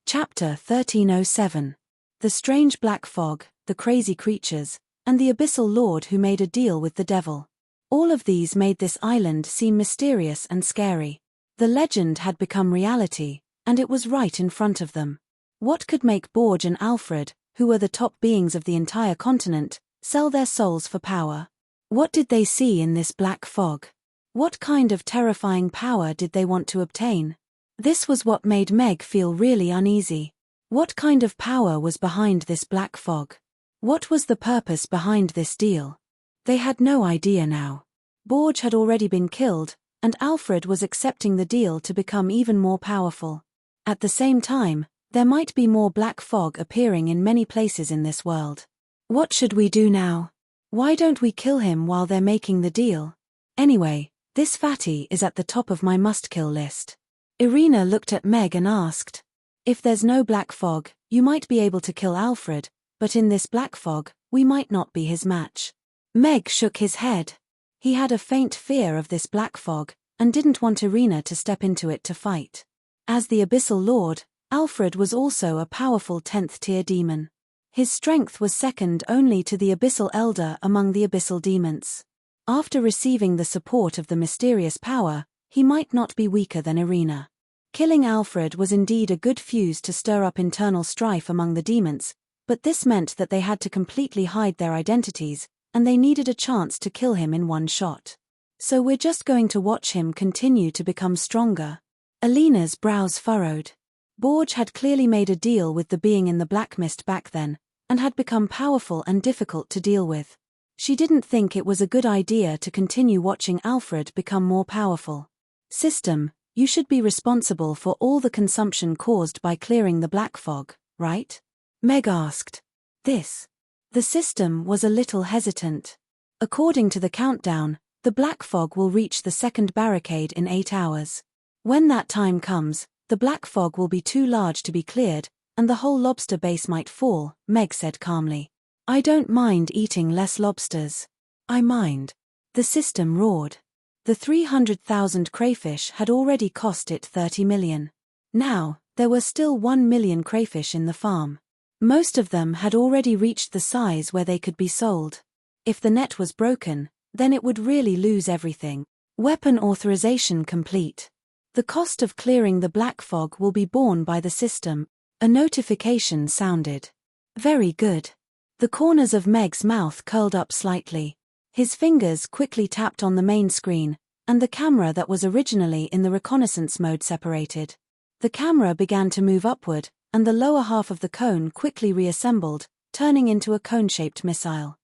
Chapter 1307. The Strange Black Fog, the Crazy Creatures, and the Abyssal Lord who made a deal with the devil. All of these made this island seem mysterious and scary. The legend had become reality, and it was right in front of them. What could make Borge and Alfred, who were the top beings of the entire continent, sell their souls for power? What did they see in this black fog? What kind of terrifying power did they want to obtain? This was what made Meg feel really uneasy. What kind of power was behind this black fog? What was the purpose behind this deal? They had no idea now. Borge had already been killed, and Alfred was accepting the deal to become even more powerful. At the same time, there might be more black fog appearing in many places in this world. What should we do now? Why don't we kill him while they're making the deal? Anyway, this fatty is at the top of my must-kill list. Irina looked at Meg and asked, if there's no black fog, you might be able to kill Alfred, but in this black fog, we might not be his match. Meg shook his head. He had a faint fear of this black fog, and didn't want Irina to step into it to fight. As the Abyssal Lord, Alfred was also a powerful 10th-tier demon. His strength was second only to the Abyssal Elder among the Abyssal demons. After receiving the support of the mysterious power, he might not be weaker than Irina. Killing Alfred was indeed a good fuse to stir up internal strife among the demons, but this meant that they had to completely hide their identities, and they needed a chance to kill him in one shot. So we're just going to watch him continue to become stronger. Alina's brows furrowed. Borge had clearly made a deal with the being in the black mist back then, and had become powerful and difficult to deal with. She didn't think it was a good idea to continue watching Alfred become more powerful. System, you should be responsible for all the consumption caused by clearing the black fog, right? Meg asked. This. The system was a little hesitant. According to the countdown, the black fog will reach the second barricade in 8 hours. When that time comes, the black fog will be too large to be cleared, and the whole lobster base might fall, Meg said calmly. I don't mind eating less lobsters. I mind. The system roared. The 300,000 crayfish had already cost it 30 million. Now, there were still 1 million crayfish in the farm. Most of them had already reached the size where they could be sold. If the net was broken, then it would really lose everything. Weapon authorization complete. The cost of clearing the black fog will be borne by the system. A notification sounded. Very good. The corners of Meg's mouth curled up slightly. His fingers quickly tapped on the main screen, and the camera that was originally in the reconnaissance mode separated. The camera began to move upward, and the lower half of the cone quickly reassembled, turning into a cone-shaped missile.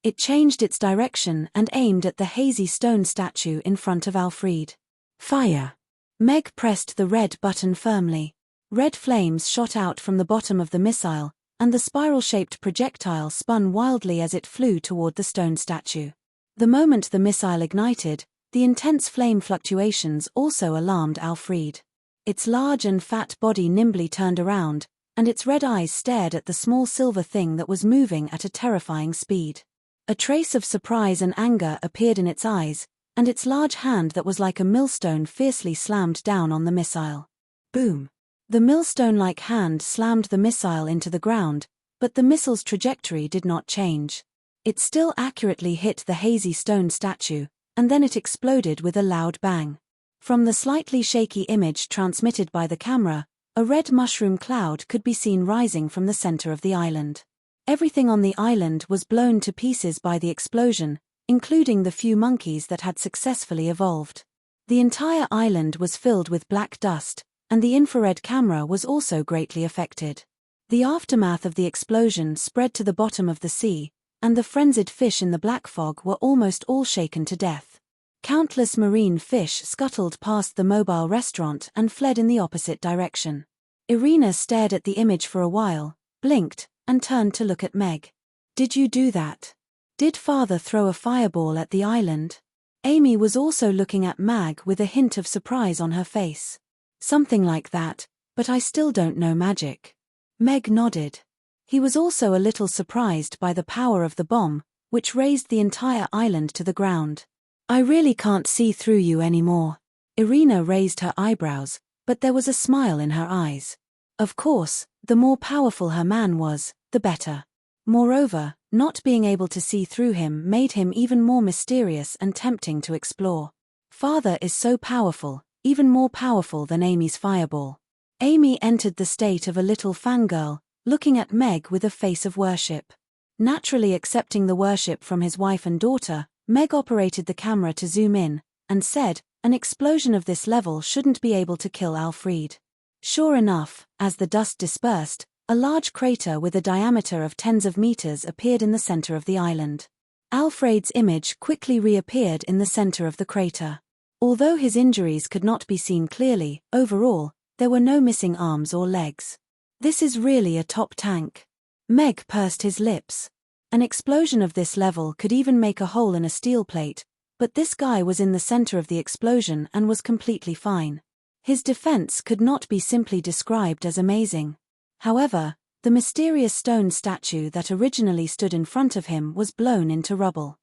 It changed its direction and aimed at the hazy stone statue in front of Alfred. Fire! Meg pressed the red button firmly. Red flames shot out from the bottom of the missile, and the spiral-shaped projectile spun wildly as it flew toward the stone statue. The moment the missile ignited, the intense flame fluctuations also alarmed Alfred. Its large and fat body nimbly turned around, and its red eyes stared at the small silver thing that was moving at a terrifying speed. A trace of surprise and anger appeared in its eyes, and its large hand that was like a millstone fiercely slammed down on the missile. Boom! The millstone-like hand slammed the missile into the ground, but the missile's trajectory did not change. It still accurately hit the hazy stone statue, and then it exploded with a loud bang. From the slightly shaky image transmitted by the camera, a red mushroom cloud could be seen rising from the center of the island. Everything on the island was blown to pieces by the explosion, including the few monkeys that had successfully evolved. The entire island was filled with black dust, and the infrared camera was also greatly affected. The aftermath of the explosion spread to the bottom of the sea, and the frenzied fish in the black fog were almost all shaken to death. Countless marine fish scuttled past the mobile restaurant and fled in the opposite direction. Irina stared at the image for a while, blinked, and turned to look at Meg. Did you do that? Did Father throw a fireball at the island? Amy was also looking at Mag with a hint of surprise on her face. Something like that, but I still don't know magic. Meg nodded. He was also a little surprised by the power of the bomb, which raised the entire island to the ground. I really can't see through you anymore. Irina raised her eyebrows, but there was a smile in her eyes. Of course, the more powerful her man was, the better. Moreover, not being able to see through him made him even more mysterious and tempting to explore. Father is so powerful, even more powerful than Amy's fireball. Amy entered the state of a little fangirl, looking at Meg with a face of worship. Naturally accepting the worship from his wife and daughter, Meg operated the camera to zoom in, and said, an explosion of this level shouldn't be able to kill Alfred. Sure enough, as the dust dispersed, a large crater with a diameter of tens of meters appeared in the center of the island. Alfred's image quickly reappeared in the center of the crater. Although his injuries could not be seen clearly, overall, there were no missing arms or legs. This is really a top tank. Meg pursed his lips. An explosion of this level could even make a hole in a steel plate, but this guy was in the center of the explosion and was completely fine. His defense could not be simply described as amazing. However, the mysterious stone statue that originally stood in front of him was blown into rubble.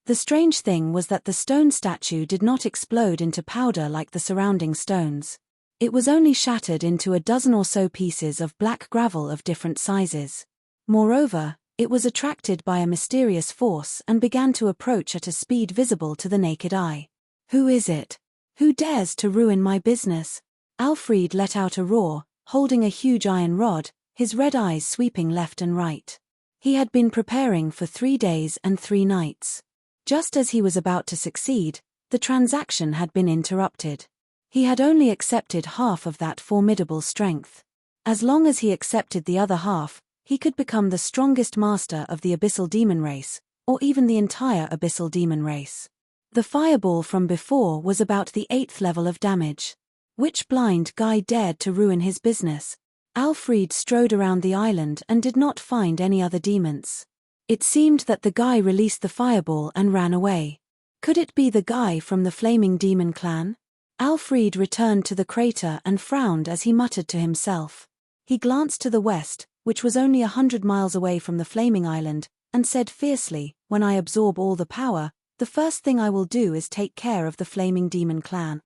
The strange thing was that the stone statue did not explode into powder like the surrounding stones. It was only shattered into a dozen or so pieces of black gravel of different sizes. Moreover, it was attracted by a mysterious force and began to approach at a speed visible to the naked eye. "Who is it? Who dares to ruin my business?" Alfred let out a roar, holding a huge iron rod, his red eyes sweeping left and right. He had been preparing for 3 days and 3 nights. Just as he was about to succeed, the transaction had been interrupted. He had only accepted half of that formidable strength. As long as he accepted the other half, he could become the strongest master of the Abyssal Demon race, or even the entire Abyssal Demon race. The fireball from before was about the 8th level of damage. Which blind guy dared to ruin his business? Alfred strode around the island and did not find any other demons. It seemed that the guy released the fireball and ran away. Could it be the guy from the Flaming Demon clan? Alfred returned to the crater and frowned as he muttered to himself. He glanced to the west, which was only 100 miles away from the Flaming Island, and said fiercely, "When I absorb all the power, the first thing I will do is take care of the Flaming Demon clan."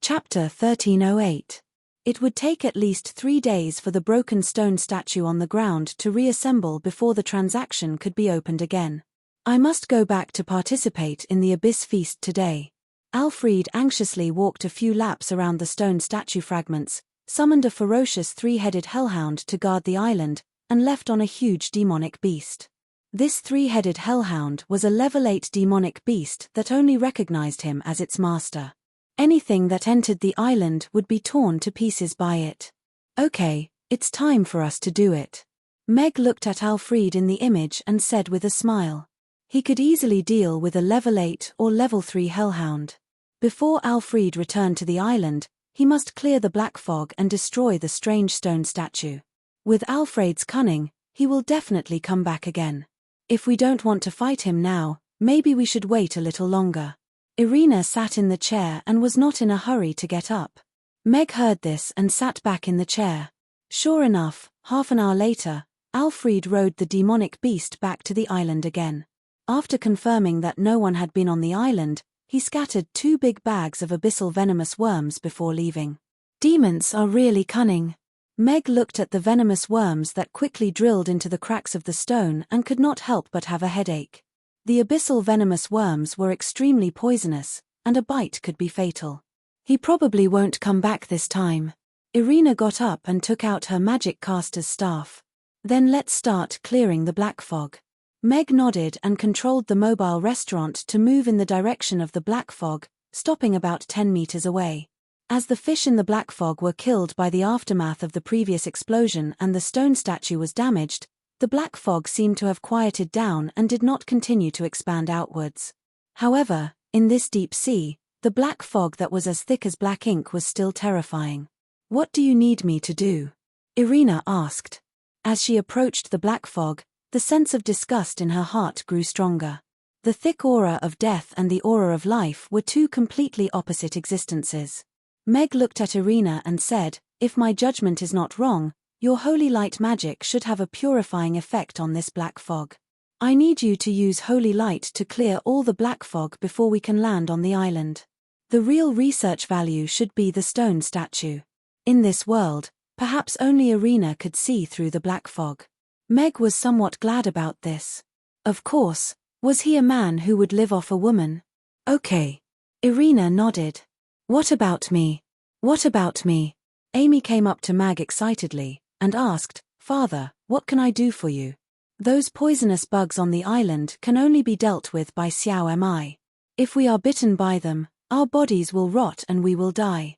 Chapter 1308. It would take at least 3 days for the broken stone statue on the ground to reassemble before the transaction could be opened again. "I must go back to participate in the Abyss Feast today." Alfred anxiously walked a few laps around the stone statue fragments, summoned a ferocious 3-headed hellhound to guard the island, and left on a huge demonic beast. This 3-headed hellhound was a level 8 demonic beast that only recognized him as its master. Anything that entered the island would be torn to pieces by it. "Okay, it's time for us to do it." Meg looked at Alfred in the image and said with a smile. He could easily deal with a level 8 or level 3 hellhound. Before Alfred returned to the island, he must clear the black fog and destroy the strange stone statue. With Alfred's cunning, he will definitely come back again. If we don't want to fight him now, maybe we should wait a little longer. Irina sat in the chair and was not in a hurry to get up. Meg heard this and sat back in the chair. Sure enough, half an hour later, Alfred rode the demonic beast back to the island again. After confirming that no one had been on the island, he scattered 2 big bags of abyssal venomous worms before leaving. Demons are really cunning. Meg looked at the venomous worms that quickly drilled into the cracks of the stone and could not help but have a headache. The abyssal venomous worms were extremely poisonous, and a bite could be fatal. He probably won't come back this time. Irina got up and took out her magic caster's staff. "Then let's start clearing the black fog." Meg nodded and controlled the mobile restaurant to move in the direction of the black fog, stopping about 10 meters away. As the fish in the black fog were killed by the aftermath of the previous explosion and the stone statue was damaged, the black fog seemed to have quieted down and did not continue to expand outwards. However, in this deep sea, the black fog that was as thick as black ink was still terrifying. "What do you need me to do?" Irina asked. As she approached the black fog, the sense of disgust in her heart grew stronger. The thick aura of death and the aura of life were 2 completely opposite existences. Meg looked at Irina and said, "If my judgment is not wrong, your holy light magic should have a purifying effect on this black fog. I need you to use holy light to clear all the black fog before we can land on the island. The real research value should be the stone statue. In this world, perhaps only Irina could see through the black fog." Meg was somewhat glad about this. Of course, was he a man who would live off a woman? "Okay." Irina nodded. "What about me? What about me?" Amy came up to Mag excitedly and asked, "Father, what can I do for you?" "Those poisonous bugs on the island can only be dealt with by Xiao Mi. If we are bitten by them, our bodies will rot and we will die."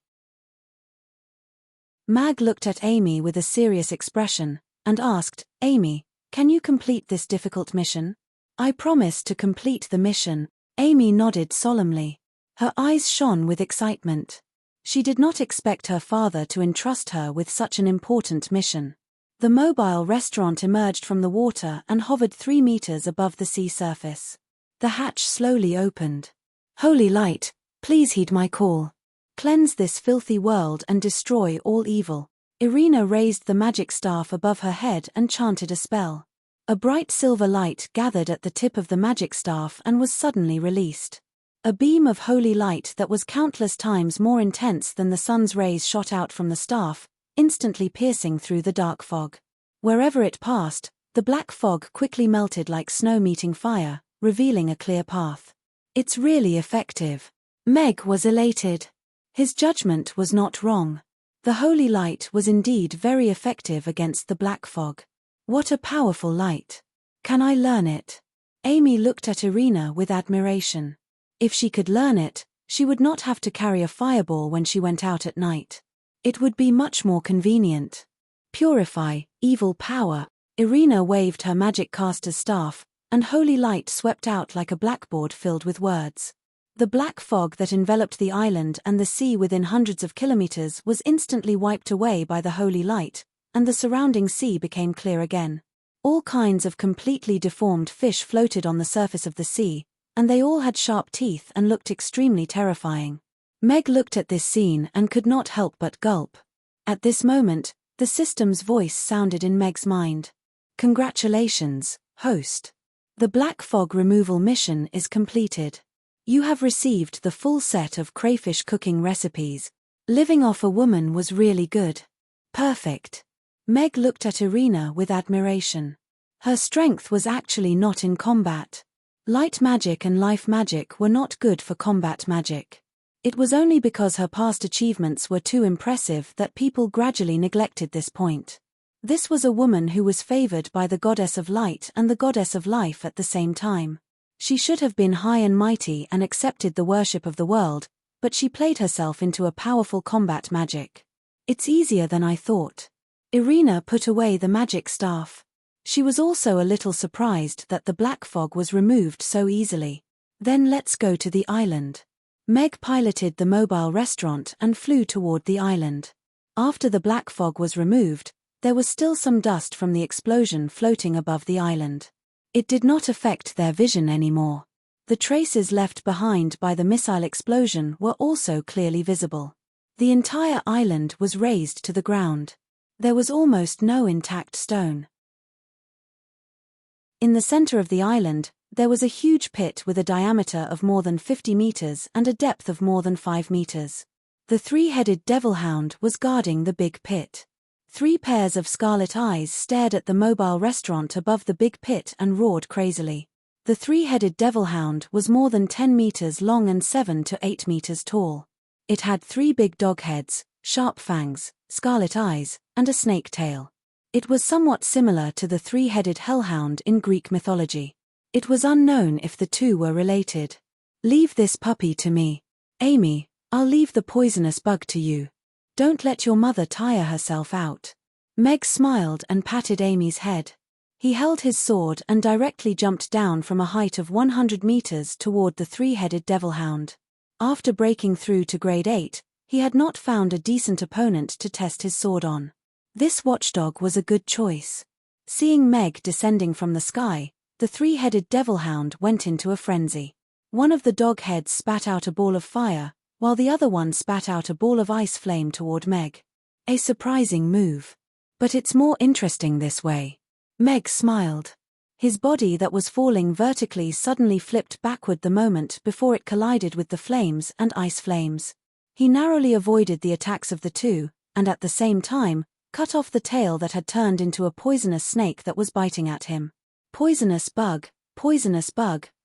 Mag looked at Amy with a serious expression and asked, "Amy, can you complete this difficult mission?" "I promise to complete the mission." Amy nodded solemnly. Her eyes shone with excitement. She did not expect her father to entrust her with such an important mission. The mobile restaurant emerged from the water and hovered 3 meters above the sea surface. The hatch slowly opened. "Holy light, please heed my call. Cleanse this filthy world and destroy all evil." Irina raised the magic staff above her head and chanted a spell. A bright silver light gathered at the tip of the magic staff and was suddenly released. A beam of holy light that was countless times more intense than the sun's rays shot out from the staff, instantly piercing through the dark fog. Wherever it passed, the black fog quickly melted like snow meeting fire, revealing a clear path. "It's really effective." Meg was elated. His judgment was not wrong. The holy light was indeed very effective against the black fog. "What a powerful light. Can I learn it?" Amy looked at Irina with admiration. If she could learn it, she would not have to carry a fireball when she went out at night. It would be much more convenient. "Purify, evil power." Irina waved her magic caster's staff, and holy light swept out like a blackboard filled with words. The black fog that enveloped the island and the sea within hundreds of kilometers was instantly wiped away by the holy light, and the surrounding sea became clear again. All kinds of completely deformed fish floated on the surface of the sea, and they all had sharp teeth and looked extremely terrifying. Meg looked at this scene and could not help but gulp. At this moment, the system's voice sounded in Meg's mind. "Congratulations, host. The black fog removal mission is completed. You have received the full set of crayfish cooking recipes. Living off a woman was really good." "Perfect." Meg looked at Irina with admiration. Her strength was actually not in combat. Light magic and life magic were not good for combat magic. It was only because her past achievements were too impressive that people gradually neglected this point. This was a woman who was favored by the goddess of light and the goddess of life at the same time. She should have been high and mighty and accepted the worship of the world, but she played herself into a powerful combat magic. "It's easier than I thought." Irina put away the magic staff. She was also a little surprised that the black fog was removed so easily. "Then let's go to the island." Meg piloted the mobile restaurant and flew toward the island. After the black fog was removed, there was still some dust from the explosion floating above the island. It did not affect their vision anymore. The traces left behind by the missile explosion were also clearly visible. The entire island was razed to the ground. There was almost no intact stone. In the center of the island, there was a huge pit with a diameter of more than 50 meters and a depth of more than 5 meters. The 3-headed devil hound was guarding the big pit. 3 pairs of scarlet eyes stared at the mobile restaurant above the big pit and roared crazily. The 3-headed devil hound was more than 10 meters long and 7 to 8 meters tall. It had 3 big dog heads, sharp fangs, scarlet eyes, and a snake tail. It was somewhat similar to the 3-headed hellhound in Greek mythology. It was unknown if the two were related. "Leave this puppy to me. Amy, I'll leave the poisonous bug to you. Don't let your mother tire herself out." Meg smiled and patted Amy's head. He held his sword and directly jumped down from a height of 100 meters toward the 3-headed devil hound. After breaking through to grade 8, he had not found a decent opponent to test his sword on. This watchdog was a good choice. Seeing Meg descending from the sky, the 3-headed devil hound went into a frenzy. One of the dog heads spat out a ball of fire, while the other one spat out a ball of ice flame toward Meg. A surprising move. But it's more interesting this way. Meg smiled. His body that was falling vertically suddenly flipped backward the moment before it collided with the flames and ice flames. He narrowly avoided the attacks of the two, and at the same time, cut off the tail that had turned into a poisonous snake that was biting at him. Poisonous bug,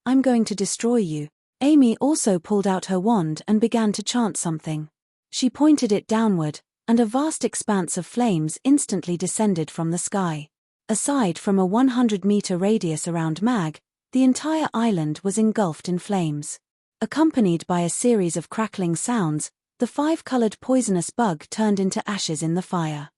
I'm going to destroy you." Amy also pulled out her wand and began to chant something. She pointed it downward, and a vast expanse of flames instantly descended from the sky. Aside from a 100-meter radius around Mag, the entire island was engulfed in flames. Accompanied by a series of crackling sounds, the 5-colored poisonous bug turned into ashes in the fire.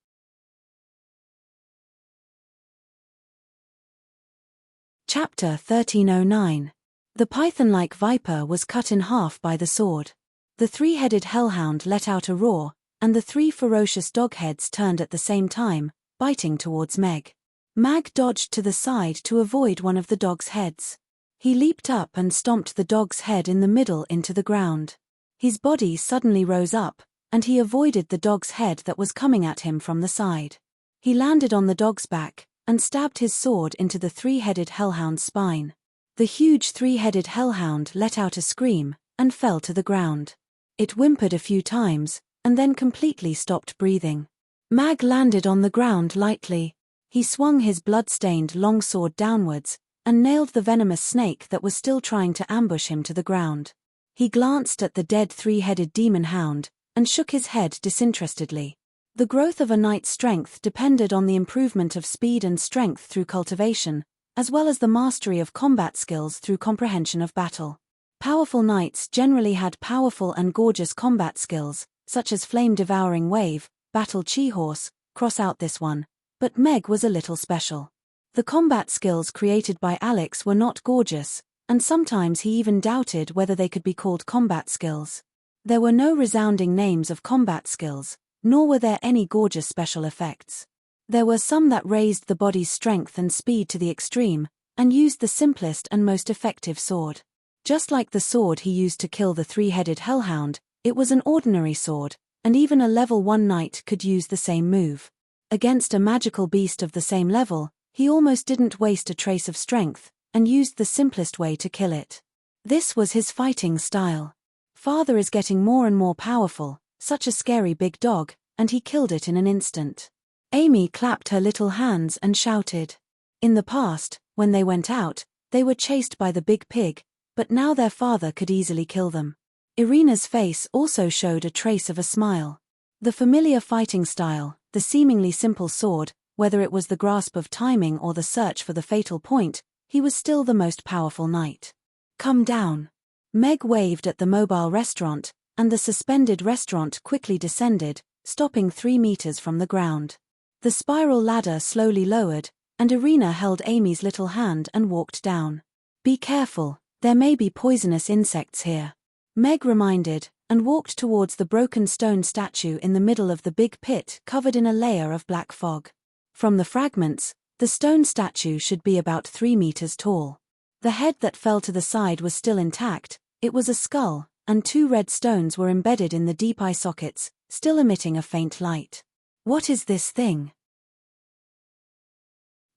Chapter 1309. The python-like viper was cut in half by the sword. The three-headed hellhound let out a roar, and the three ferocious dog heads turned at the same time, biting towards Meg. Mag dodged to the side to avoid one of the dog's heads. He leaped up and stomped the dog's head in the middle into the ground. His body suddenly rose up, and he avoided the dog's head that was coming at him from the side. He landed on the dog's back, and stabbed his sword into the three-headed hellhound's spine. The huge three-headed hellhound let out a scream, and fell to the ground. It whimpered a few times, and then completely stopped breathing. Mag landed on the ground lightly. He swung his blood-stained longsword downwards, and nailed the venomous snake that was still trying to ambush him to the ground. He glanced at the dead three-headed demon hound, and shook his head disinterestedly. The growth of a knight's strength depended on the improvement of speed and strength through cultivation, as well as the mastery of combat skills through comprehension of battle. Powerful knights generally had powerful and gorgeous combat skills, such as flame-devouring wave, battle chi-horse, cross out this one, but Meg was a little special. The combat skills created by Alex were not gorgeous, and sometimes he even doubted whether they could be called combat skills. There were no resounding names of combat skills, nor were there any gorgeous special effects. There were some that raised the body's strength and speed to the extreme, and used the simplest and most effective sword. Just like the sword he used to kill the three-headed hellhound, it was an ordinary sword, and even a level 1 knight could use the same move. Against a magical beast of the same level, he almost didn't waste a trace of strength, and used the simplest way to kill it. This was his fighting style. Father is getting more and more powerful, such a scary big dog, and he killed it in an instant. Amy clapped her little hands and shouted. In the past, when they went out, they were chased by the big pig, but now their father could easily kill them. Irina's face also showed a trace of a smile. The familiar fighting style, the seemingly simple sword, whether it was the grasp of timing or the search for the fatal point, he was still the most powerful knight. Come down. Meg waved at the mobile restaurant, and the suspended restaurant quickly descended, stopping 3 meters from the ground. The spiral ladder slowly lowered, and Irina held Amy's little hand and walked down. Be careful, there may be poisonous insects here. Meg reminded, and walked towards the broken stone statue in the middle of the big pit covered in a layer of black fog. From the fragments, the stone statue should be about 3 meters tall. The head that fell to the side was still intact, it was a skull, and 2 red stones were embedded in the deep eye sockets, still emitting a faint light. What is this thing?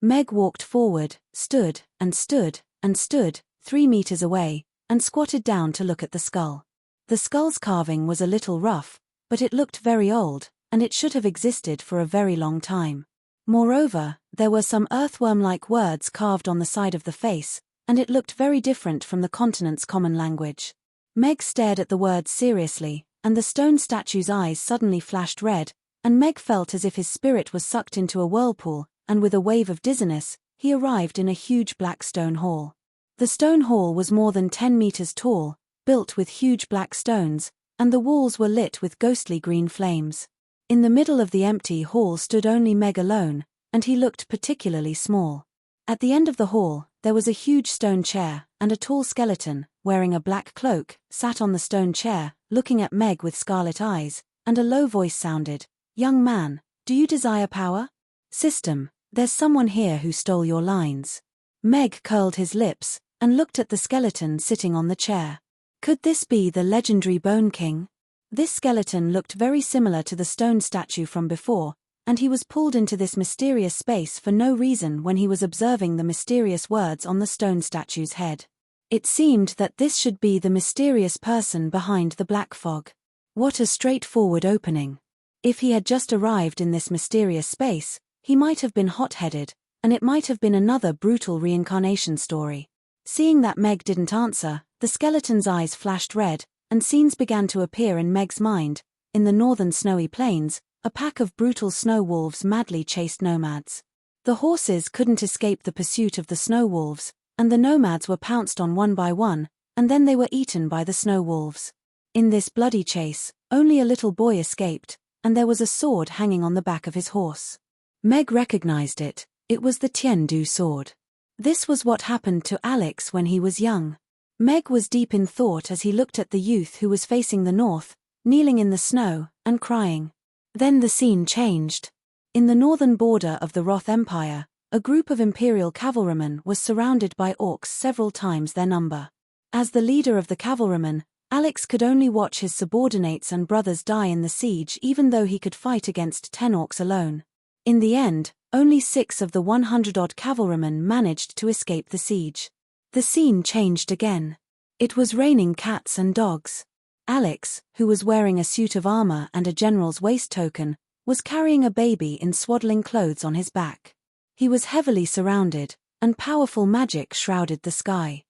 Meg walked forward, stood, and stood, and stood, 3 meters away, and squatted down to look at the skull. The skull's carving was a little rough, but it looked very old, and it should have existed for a very long time. Moreover, there were some earthworm-like words carved on the side of the face, and it looked very different from the continent's common language. Meg stared at the words seriously, and the stone statue's eyes suddenly flashed red, and Meg felt as if his spirit was sucked into a whirlpool, and with a wave of dizziness, he arrived in a huge black stone hall. The stone hall was more than 10 meters tall, built with huge black stones, and the walls were lit with ghostly green flames. In the middle of the empty hall stood only Meg alone, and he looked particularly small. At the end of the hall, there was a huge stone chair, and a tall skeleton, wearing a black cloak, sat on the stone chair, looking at Meg with scarlet eyes, and a low voice sounded, "Young man, do you desire power? System, there's someone here who stole your lines." Meg curled his lips, and looked at the skeleton sitting on the chair. Could this be the legendary Bone King? This skeleton looked very similar to the stone statue from before, and he was pulled into this mysterious space for no reason when he was observing the mysterious words on the stone statue's head. It seemed that this should be the mysterious person behind the black fog. What a straightforward opening. If he had just arrived in this mysterious space, he might have been hot-headed, and it might have been another brutal reincarnation story. Seeing that Meg didn't answer, the skeleton's eyes flashed red, and scenes began to appear in Meg's mind. In the northern snowy plains, a pack of brutal snow wolves madly chased nomads. The horses couldn't escape the pursuit of the snow wolves, and the nomads were pounced on one by one, and then they were eaten by the snow wolves. In this bloody chase, only a little boy escaped, and there was a sword hanging on the back of his horse. Meg recognized it. It was the Tiendu sword. This was what happened to Alex when he was young. Meg was deep in thought as he looked at the youth who was facing the north, kneeling in the snow, and crying. Then the scene changed. In the northern border of the Roth Empire, a group of Imperial cavalrymen was surrounded by orcs several times their number. As the leader of the cavalrymen, Alex could only watch his subordinates and brothers die in the siege even though he could fight against 10 orcs alone. In the end, only 6 of the 100-odd cavalrymen managed to escape the siege. The scene changed again. It was raining cats and dogs. Alex, who was wearing a suit of armor and a general's waist token, was carrying a baby in swaddling clothes on his back. He was heavily surrounded, and powerful magic shrouded the sky.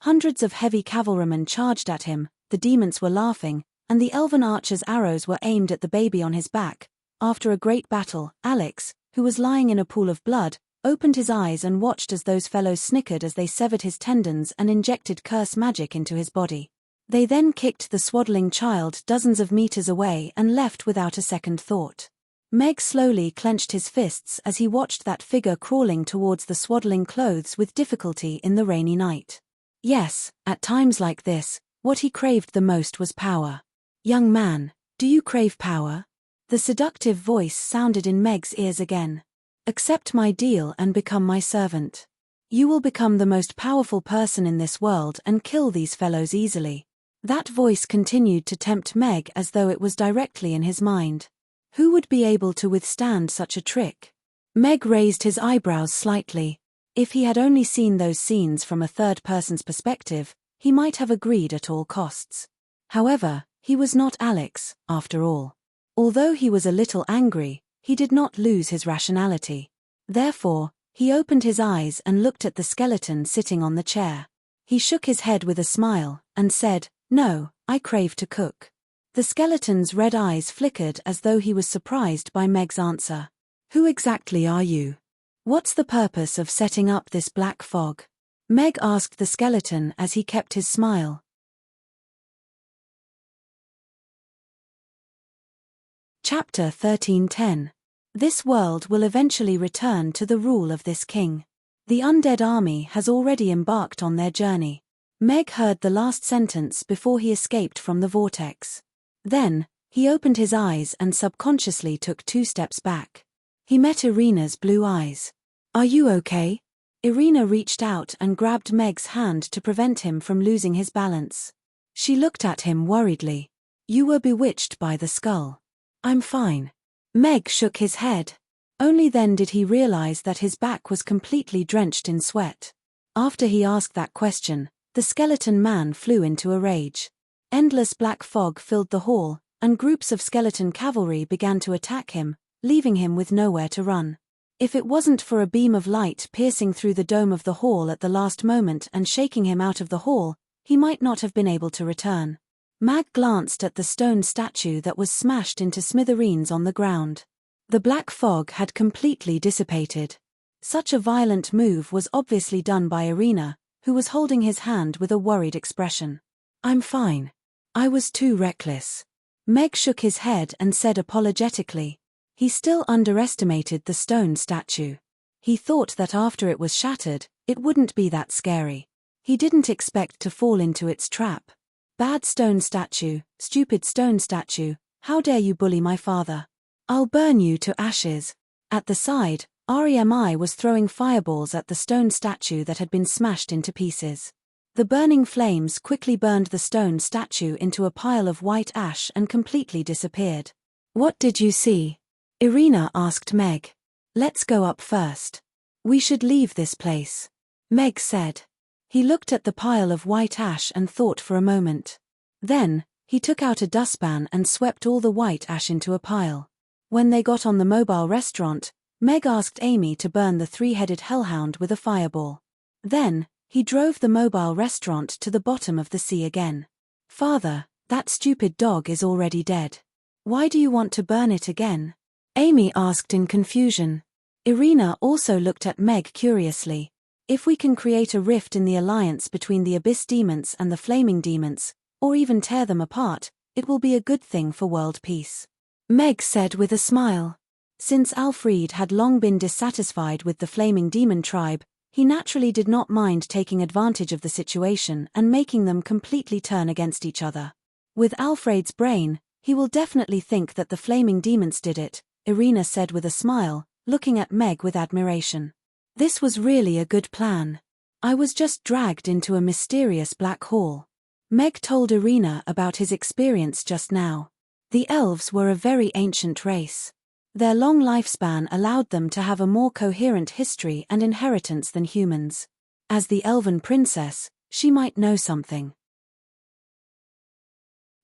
Hundreds of heavy cavalrymen charged at him, the demons were laughing, and the elven archer's arrows were aimed at the baby on his back. After a great battle, Alex, who was lying in a pool of blood, opened his eyes and watched as those fellows snickered as they severed his tendons and injected curse magic into his body. They then kicked the swaddling child dozens of meters away and left without a second thought. Meg slowly clenched his fists as he watched that figure crawling towards the swaddling clothes with difficulty in the rainy night. Yes, at times like this, what he craved the most was power. "Young man, do you crave power?" The seductive voice sounded in Meg's ears again. "Accept my deal and become my servant. You will become the most powerful person in this world and kill these fellows easily." That voice continued to tempt Meg as though it was directly in his mind. Who would be able to withstand such a trick? Meg raised his eyebrows slightly. If he had only seen those scenes from a third person's perspective, he might have agreed at all costs. However, he was not Alex, after all. Although he was a little angry, he did not lose his rationality. Therefore, he opened his eyes and looked at the skeleton sitting on the chair. He shook his head with a smile, and said, "No, I crave to cook." The skeleton's red eyes flickered as though he was surprised by Meg's answer. "Who exactly are you? What's the purpose of setting up this black fog?" Meg asked the skeleton as he kept his smile. Chapter 13:10. This world will eventually return to the rule of this king. The undead army has already embarked on their journey. Meg heard the last sentence before he escaped from the vortex. Then, he opened his eyes and subconsciously took 2 steps back. He met Irina's blue eyes. "Are you okay?" Irina reached out and grabbed Meg's hand to prevent him from losing his balance. She looked at him worriedly. "You were bewitched by the skull." "I'm fine." Meg shook his head. Only then did he realize that his back was completely drenched in sweat. After he asked that question, the skeleton man flew into a rage. Endless black fog filled the hall, and groups of skeleton cavalry began to attack him, leaving him with nowhere to run. If it wasn't for a beam of light piercing through the dome of the hall at the last moment and shaking him out of the hall, he might not have been able to return. Mag glanced at the stone statue that was smashed into smithereens on the ground. The black fog had completely dissipated. Such a violent move was obviously done by Irina, who was holding his hand with a worried expression. "I'm fine. I was too reckless." Meg shook his head and said apologetically. He still underestimated the stone statue. He thought that after it was shattered, it wouldn't be that scary. He didn't expect to fall into its trap. "Bad stone statue, stupid stone statue, how dare you bully my father? I'll burn you to ashes." At the side, Remi was throwing fireballs at the stone statue that had been smashed into pieces. The burning flames quickly burned the stone statue into a pile of white ash and completely disappeared. "What did you see?" Irina asked Meg. "Let's go up first. We should leave this place," Meg said. He looked at the pile of white ash and thought for a moment. Then, he took out a dustpan and swept all the white ash into a pile. When they got on the mobile restaurant, Meg asked Amy to burn the 3-headed hellhound with a fireball. Then, he drove the mobile restaurant to the bottom of the sea again. "Father, that stupid dog is already dead. Why do you want to burn it again?" Amy asked in confusion. Irina also looked at Meg curiously. "If we can create a rift in the alliance between the Abyss Demons and the Flaming Demons, or even tear them apart, it will be a good thing for world peace," Meg said with a smile. Since Alfred had long been dissatisfied with the Flaming Demon tribe, He naturally did not mind taking advantage of the situation and making them completely turn against each other. With Alfred's brain, he will definitely think that the flaming demons did it, Irina said with a smile, looking at Meg with admiration. This was really a good plan. I was just dragged into a mysterious black hall. Meg told Irina about his experience just now. The elves were a very ancient race. Their long lifespan allowed them to have a more coherent history and inheritance than humans. As the elven princess, she might know something.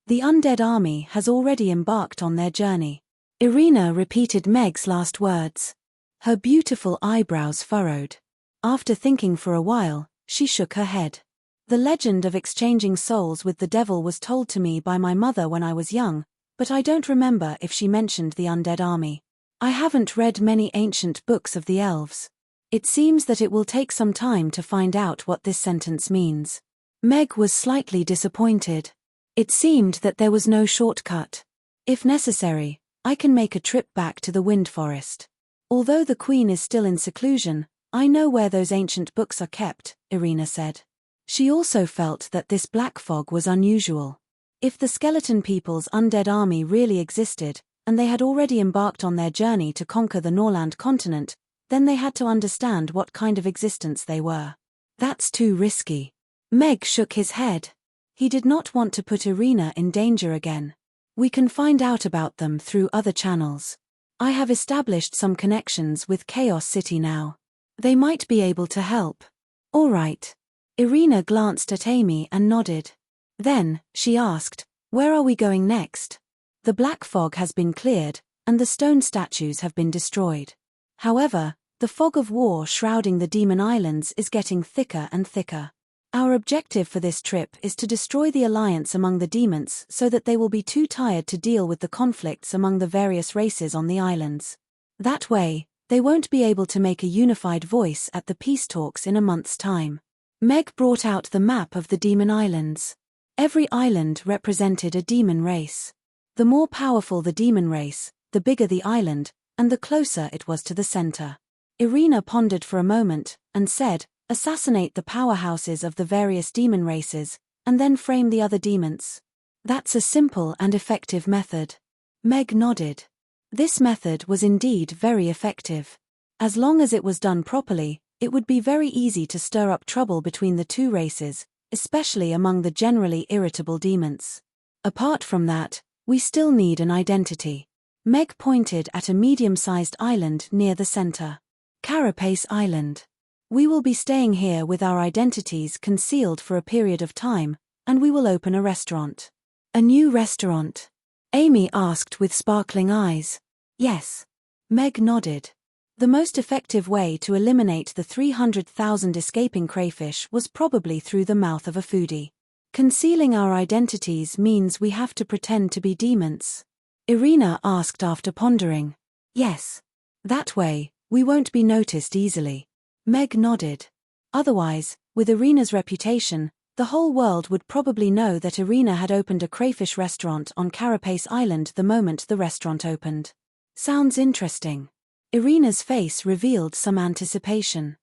The undead army has already embarked on their journey. Irina repeated Meg's last words. Her beautiful eyebrows furrowed. After thinking for a while, she shook her head. The legend of exchanging souls with the devil was told to me by my mother when I was young, but I don't remember if she mentioned the undead army. I haven't read many ancient books of the elves. It seems that it will take some time to find out what this sentence means. Meg was slightly disappointed. It seemed that there was no shortcut. If necessary, I can make a trip back to the Wind Forest. Although the Queen is still in seclusion, I know where those ancient books are kept, Irina said. She also felt that this black fog was unusual. If the skeleton people's undead army really existed, and they had already embarked on their journey to conquer the Norland continent, then they had to understand what kind of existence they were. That's too risky. Meg shook his head. He did not want to put Irina in danger again. We can find out about them through other channels. I have established some connections with Chaos City now. They might be able to help. All right. Irina glanced at Amy and nodded. Then, she asked, where are we going next? The black fog has been cleared, and the stone statues have been destroyed. However, the fog of war shrouding the Demon Islands is getting thicker and thicker. Our objective for this trip is to destroy the alliance among the demons so that they will be too tired to deal with the conflicts among the various races on the islands. That way, they won't be able to make a unified voice at the peace talks in a month's time. Meg brought out the map of the Demon Islands. Every island represented a demon race. The more powerful the demon race, the bigger the island, and the closer it was to the center. Irina pondered for a moment, and said, assassinate the powerhouses of the various demon races, and then frame the other demons. That's a simple and effective method. Meg nodded. This method was indeed very effective. As long as it was done properly, it would be very easy to stir up trouble between the two races, especially among the generally irritable demons. Apart from that, we still need an identity. Meg pointed at a medium-sized island near the center. Carapace Island. We will be staying here with our identities concealed for a period of time, and we will open a restaurant. A new restaurant? Amy asked with sparkling eyes. Yes. Meg nodded. The most effective way to eliminate the 300,000 escaping crayfish was probably through the mouth of a foodie. Concealing our identities means we have to pretend to be demons. Irina asked after pondering. Yes. That way, we won't be noticed easily. Meg nodded. Otherwise, with Irina's reputation, the whole world would probably know that Irina had opened a crayfish restaurant on Carapace Island the moment the restaurant opened. Sounds interesting. Irina's face revealed some anticipation.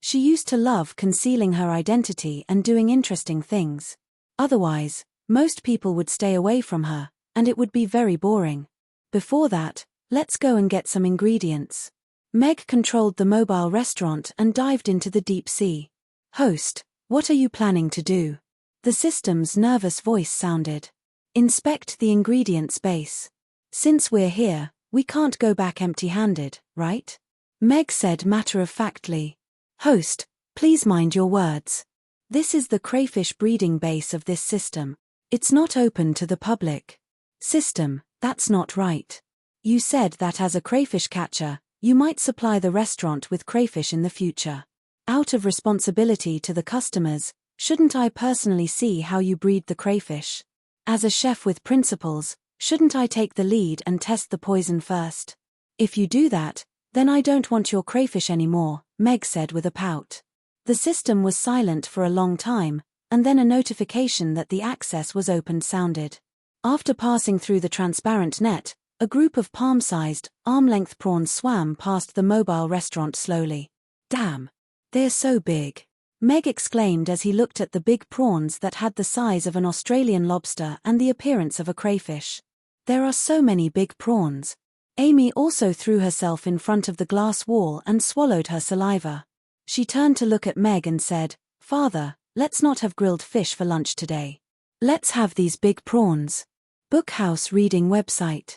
She used to love concealing her identity and doing interesting things. Otherwise, most people would stay away from her, and it would be very boring. Before that, let's go and get some ingredients. Meg controlled the mobile restaurant and dived into the deep sea. Host, what are you planning to do? The system's nervous voice sounded. Inspect the ingredients base. Since we're here, we can't go back empty-handed, right? Meg said matter-of-factly. Host, please mind your words. This is the crayfish breeding base of this system. It's not open to the public. System, that's not right. You said that as a crayfish catcher, you might supply the restaurant with crayfish in the future. Out of responsibility to the customers, shouldn't I personally see how you breed the crayfish? As a chef with principles, shouldn't I take the lead and test the poison first? If you do that, then I don't want your crayfish anymore, Meg said with a pout. The system was silent for a long time, and then a notification that the access was opened sounded. After passing through the transparent net, A group of palm-sized, arm-length prawns swam past the mobile restaurant slowly. Damn! They're so big. Meg exclaimed as he looked at the big prawns that had the size of an Australian lobster and the appearance of a crayfish. There are so many big prawns. Amy also threw herself in front of the glass wall and swallowed her saliva. She turned to look at Meg and said, "Father, let's not have grilled fish for lunch today. Let's have these big prawns." Bookhouse reading website.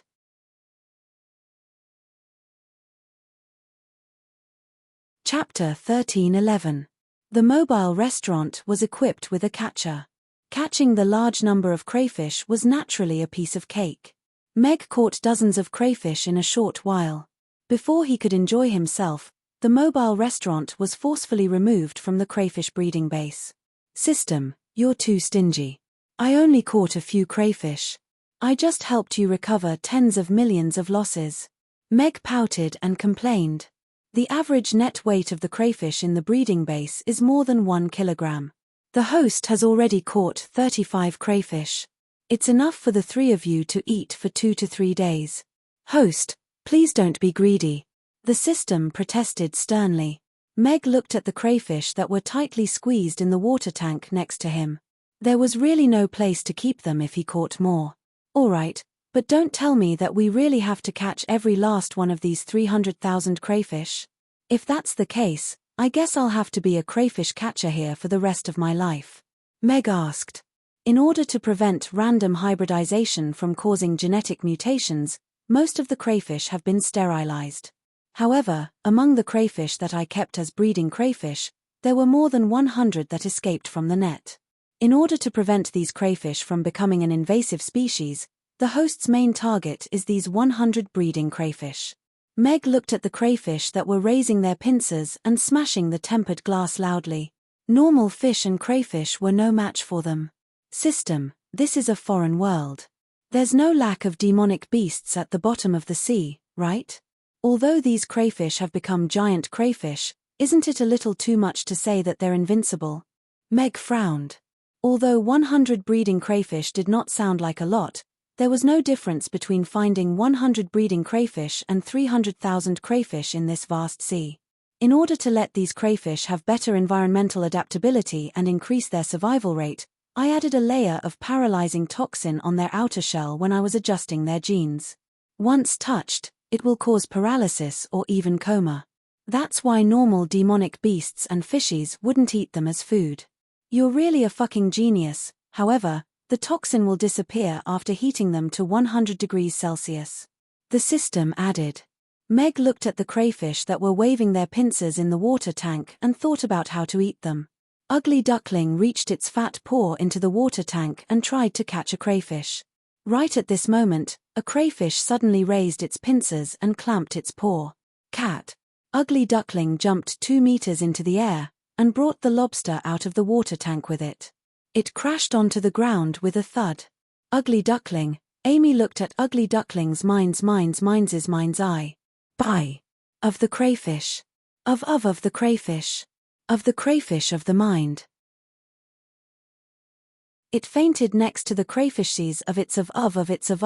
Chapter 13:11. The mobile restaurant was equipped with a catcher. Catching the large number of crayfish was naturally a piece of cake. Meg caught dozens of crayfish in a short while. Before he could enjoy himself, the mobile restaurant was forcefully removed from the crayfish breeding base. "System, you're too stingy. I only caught a few crayfish. I just helped you recover tens of millions of losses." Meg pouted and complained. The average net weight of the crayfish in the breeding base is more than 1 kilogram. The host has already caught 35 crayfish. It's enough for the three of you to eat for 2 to 3 days. "Host, please don't be greedy." The system protested sternly. Meg looked at the crayfish that were tightly squeezed in the water tank next to him. There was really no place to keep them if he caught more. "All right, but don't tell me that we really have to catch every last one of these 300,000 crayfish. If that's the case, I guess I'll have to be a crayfish catcher here for the rest of my life," Meg asked. In order to prevent random hybridization from causing genetic mutations, most of the crayfish have been sterilized. However, among the crayfish that I kept as breeding crayfish, there were more than 100 that escaped from the net. In order to prevent these crayfish from becoming an invasive species, the host's main target is these 100 breeding crayfish. Meg looked at the crayfish that were raising their pincers and smashing the tempered glass loudly. Normal fish and crayfish were no match for them. "System, this is a foreign world. There's no lack of demonic beasts at the bottom of the sea, right? Although these crayfish have become giant crayfish, isn't it a little too much to say that they're invincible?" Meg frowned. Although 100 breeding crayfish did not sound like a lot, there was no difference between finding 100 breeding crayfish and 300,000 crayfish in this vast sea. In order to let these crayfish have better environmental adaptability and increase their survival rate, I added a layer of paralyzing toxin on their outer shell when I was adjusting their genes. Once touched, it will cause paralysis or even coma. That's why normal demonic beasts and fishies wouldn't eat them as food. You're really a fucking genius. However, the toxin will disappear after heating them to 100 degrees Celsius. The system added. Meg looked at the crayfish that were waving their pincers in the water tank and thought about how to eat them. Ugly Duckling reached its fat paw into the water tank and tried to catch a crayfish. Right at this moment, a crayfish suddenly raised its pincers and clamped its paw. Cat. Ugly Duckling jumped 2 meters into the air and brought the lobster out of the water tank with it. It crashed onto the ground with a thud. Ugly Duckling. Amy looked at Ugly Duckling's mind's eye. Bye. Of the crayfish. Of the crayfish. Of the crayfish of the mind. It fainted next to the crayfishes of its of its of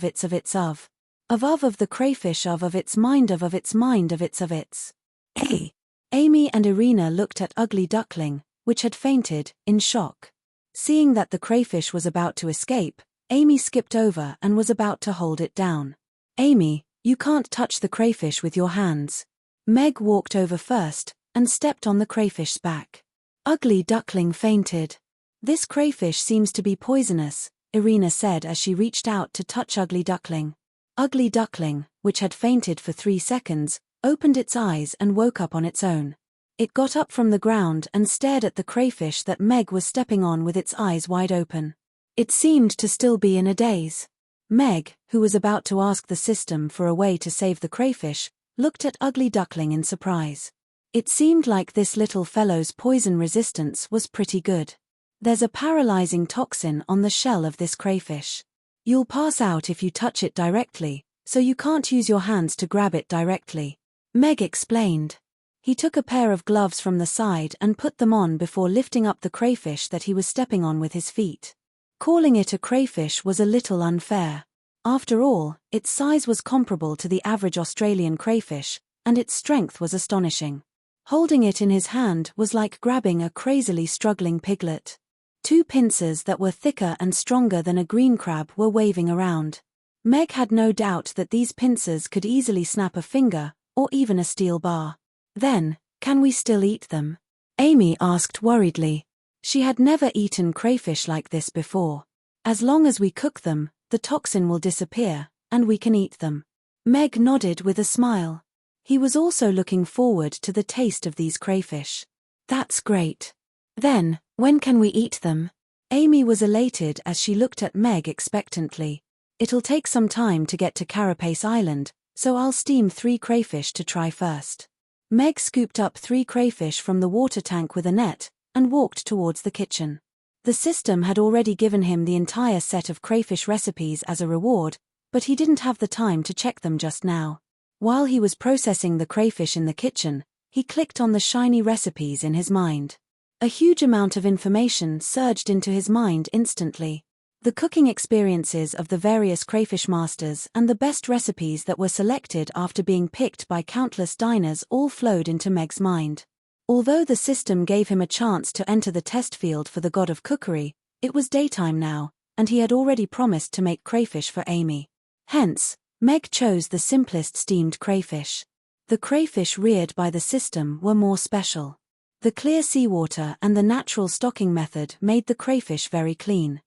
its of its of the crayfish of its mind of its mind of its. Hey. Amy and Irina looked at Ugly Duckling, which had fainted, in shock. Seeing that the crayfish was about to escape, Amy skipped over and was about to hold it down. "Amy, you can't touch the crayfish with your hands." Meg walked over first and stepped on the crayfish's back. Ugly Duckling fainted. "This crayfish seems to be poisonous," Irina said as she reached out to touch Ugly Duckling. Ugly Duckling, which had fainted for 3 seconds, opened its eyes and woke up on its own. It got up from the ground and stared at the crayfish that Meg was stepping on with its eyes wide open. It seemed to still be in a daze. Meg, who was about to ask the system for a way to save the crayfish, looked at Ugly Duckling in surprise. It seemed like this little fellow's poison resistance was pretty good. "There's a paralyzing toxin on the shell of this crayfish. You'll pass out if you touch it directly, so you can't use your hands to grab it directly," Meg explained. He took a pair of gloves from the side and put them on before lifting up the crayfish that he was stepping on with his feet. Calling it a crayfish was a little unfair. After all, its size was comparable to the average Australian crayfish, and its strength was astonishing. Holding it in his hand was like grabbing a crazily struggling piglet. Two pincers that were thicker and stronger than a green crab were waving around. Meg had no doubt that these pincers could easily snap a finger, or even a steel bar. Then, can we still eat them? Amy asked worriedly. She had never eaten crayfish like this before. As long as we cook them, the toxin will disappear, and we can eat them. Meg nodded with a smile. He was also looking forward to the taste of these crayfish. That's great. Then, when can we eat them? Amy was elated as she looked at Meg expectantly. It'll take some time to get to Carapace Island, so I'll steam 3 crayfish to try first. Meg scooped up 3 crayfish from the water tank with a net, and walked towards the kitchen. The system had already given him the entire set of crayfish recipes as a reward, but he didn't have the time to check them just now. While he was processing the crayfish in the kitchen, he clicked on the shiny recipes in his mind. A huge amount of information surged into his mind instantly. The cooking experiences of the various crayfish masters and the best recipes that were selected after being picked by countless diners all flowed into Meg's mind. Although the system gave him a chance to enter the test field for the god of cookery, it was daytime now, and he had already promised to make crayfish for Amy. Hence, Meg chose the simplest steamed crayfish. The crayfish reared by the system were more special. The clear seawater and the natural stocking method made the crayfish very clean.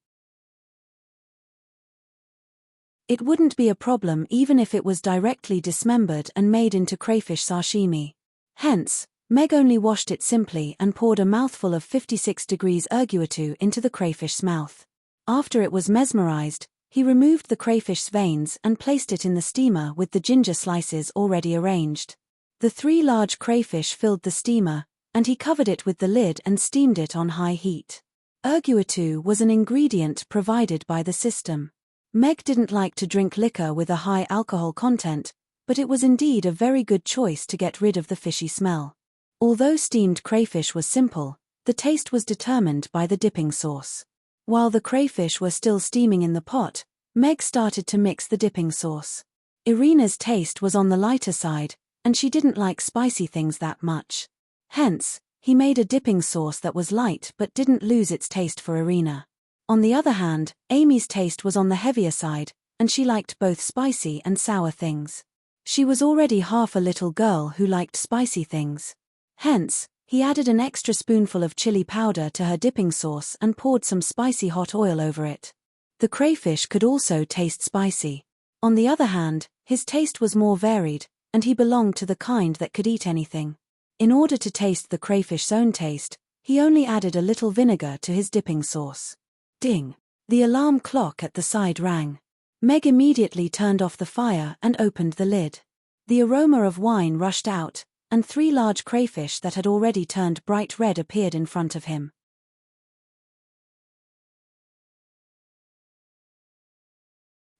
It wouldn't be a problem even if it was directly dismembered and made into crayfish sashimi. Hence, Meg only washed it simply and poured a mouthful of 56 degrees erguatu into the crayfish's mouth. After it was mesmerized, he removed the crayfish's veins and placed it in the steamer with the ginger slices already arranged. The 3 large crayfish filled the steamer, and he covered it with the lid and steamed it on high heat. Erguatu was an ingredient provided by the system. Meg didn't like to drink liquor with a high alcohol content, but it was indeed a very good choice to get rid of the fishy smell. Although steamed crayfish was simple, the taste was determined by the dipping sauce. While the crayfish were still steaming in the pot, Meg started to mix the dipping sauce. Irina's taste was on the lighter side, and she didn't like spicy things that much. Hence, he made a dipping sauce that was light but didn't lose its taste for Irina. On the other hand, Amy's taste was on the heavier side, and she liked both spicy and sour things. She was already half a little girl who liked spicy things. Hence, he added an extra spoonful of chili powder to her dipping sauce and poured some spicy hot oil over it. The crayfish could also taste spicy. On the other hand, his taste was more varied, and he belonged to the kind that could eat anything. In order to taste the crayfish's own taste, he only added a little vinegar to his dipping sauce. Ding! The alarm clock at the side rang. Meg immediately turned off the fire and opened the lid. The aroma of wine rushed out, and 3 large crayfish that had already turned bright red appeared in front of him.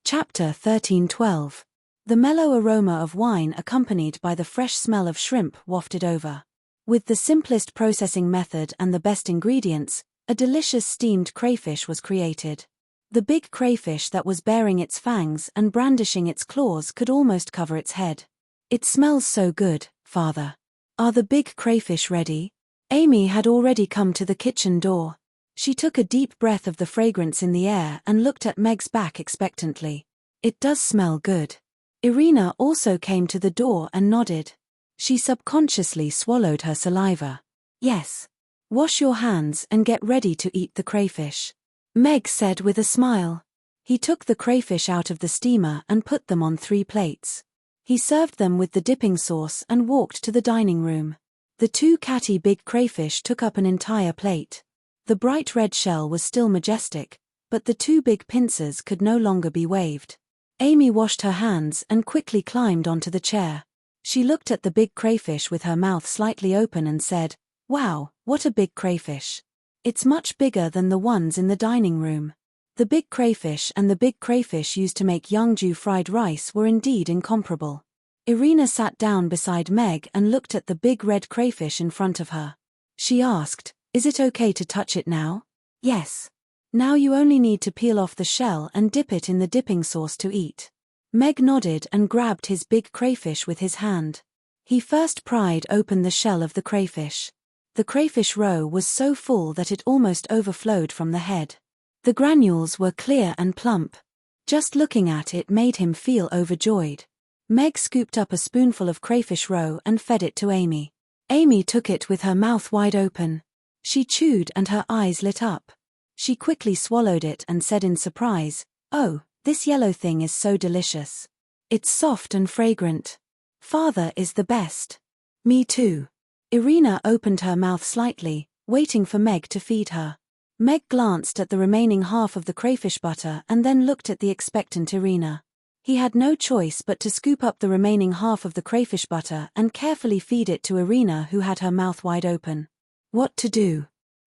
Chapter 13:12. The mellow aroma of wine accompanied by the fresh smell of shrimp wafted over. With the simplest processing method and the best ingredients, a delicious steamed crayfish was created. The big crayfish that was baring its fangs and brandishing its claws could almost cover its head. "It smells so good, Father. Are the big crayfish ready?" Amy had already come to the kitchen door. She took a deep breath of the fragrance in the air and looked at Meg's back expectantly. "It does smell good." Irina also came to the door and nodded. She subconsciously swallowed her saliva. "Yes. Wash your hands and get ready to eat the crayfish," Meg said with a smile. He took the crayfish out of the steamer and put them on 3 plates. He served them with the dipping sauce and walked to the dining room. The 2 catty big crayfish took up an entire plate. The bright red shell was still majestic, but the 2 big pincers could no longer be waved. Amy washed her hands and quickly climbed onto the chair. She looked at the big crayfish with her mouth slightly open and said, "Wow, what a big crayfish. It's much bigger than the ones in the dining room." The big crayfish and the big crayfish used to make Yeongju fried rice were indeed incomparable. Irina sat down beside Meg and looked at the big red crayfish in front of her. She asked, "Is it okay to touch it now?" "Yes." Now you only need to peel off the shell and dip it in the dipping sauce to eat. Meg nodded and grabbed his big crayfish with his hand. He first pried open the shell of the crayfish. The crayfish roe was so full that it almost overflowed from the head. The granules were clear and plump. Just looking at it made him feel overjoyed. Meg scooped up a spoonful of crayfish roe and fed it to Amy. Amy took it with her mouth wide open. She chewed and her eyes lit up. She quickly swallowed it and said in surprise, "Oh, this yellow thing is so delicious. It's soft and fragrant. Father is the best." "Me too." Irina opened her mouth slightly, waiting for Meg to feed her. Meg glanced at the remaining half of the crayfish butter and then looked at the expectant Irina. He had no choice but to scoop up the remaining half of the crayfish butter and carefully feed it to Irina, who had her mouth wide open. What to do?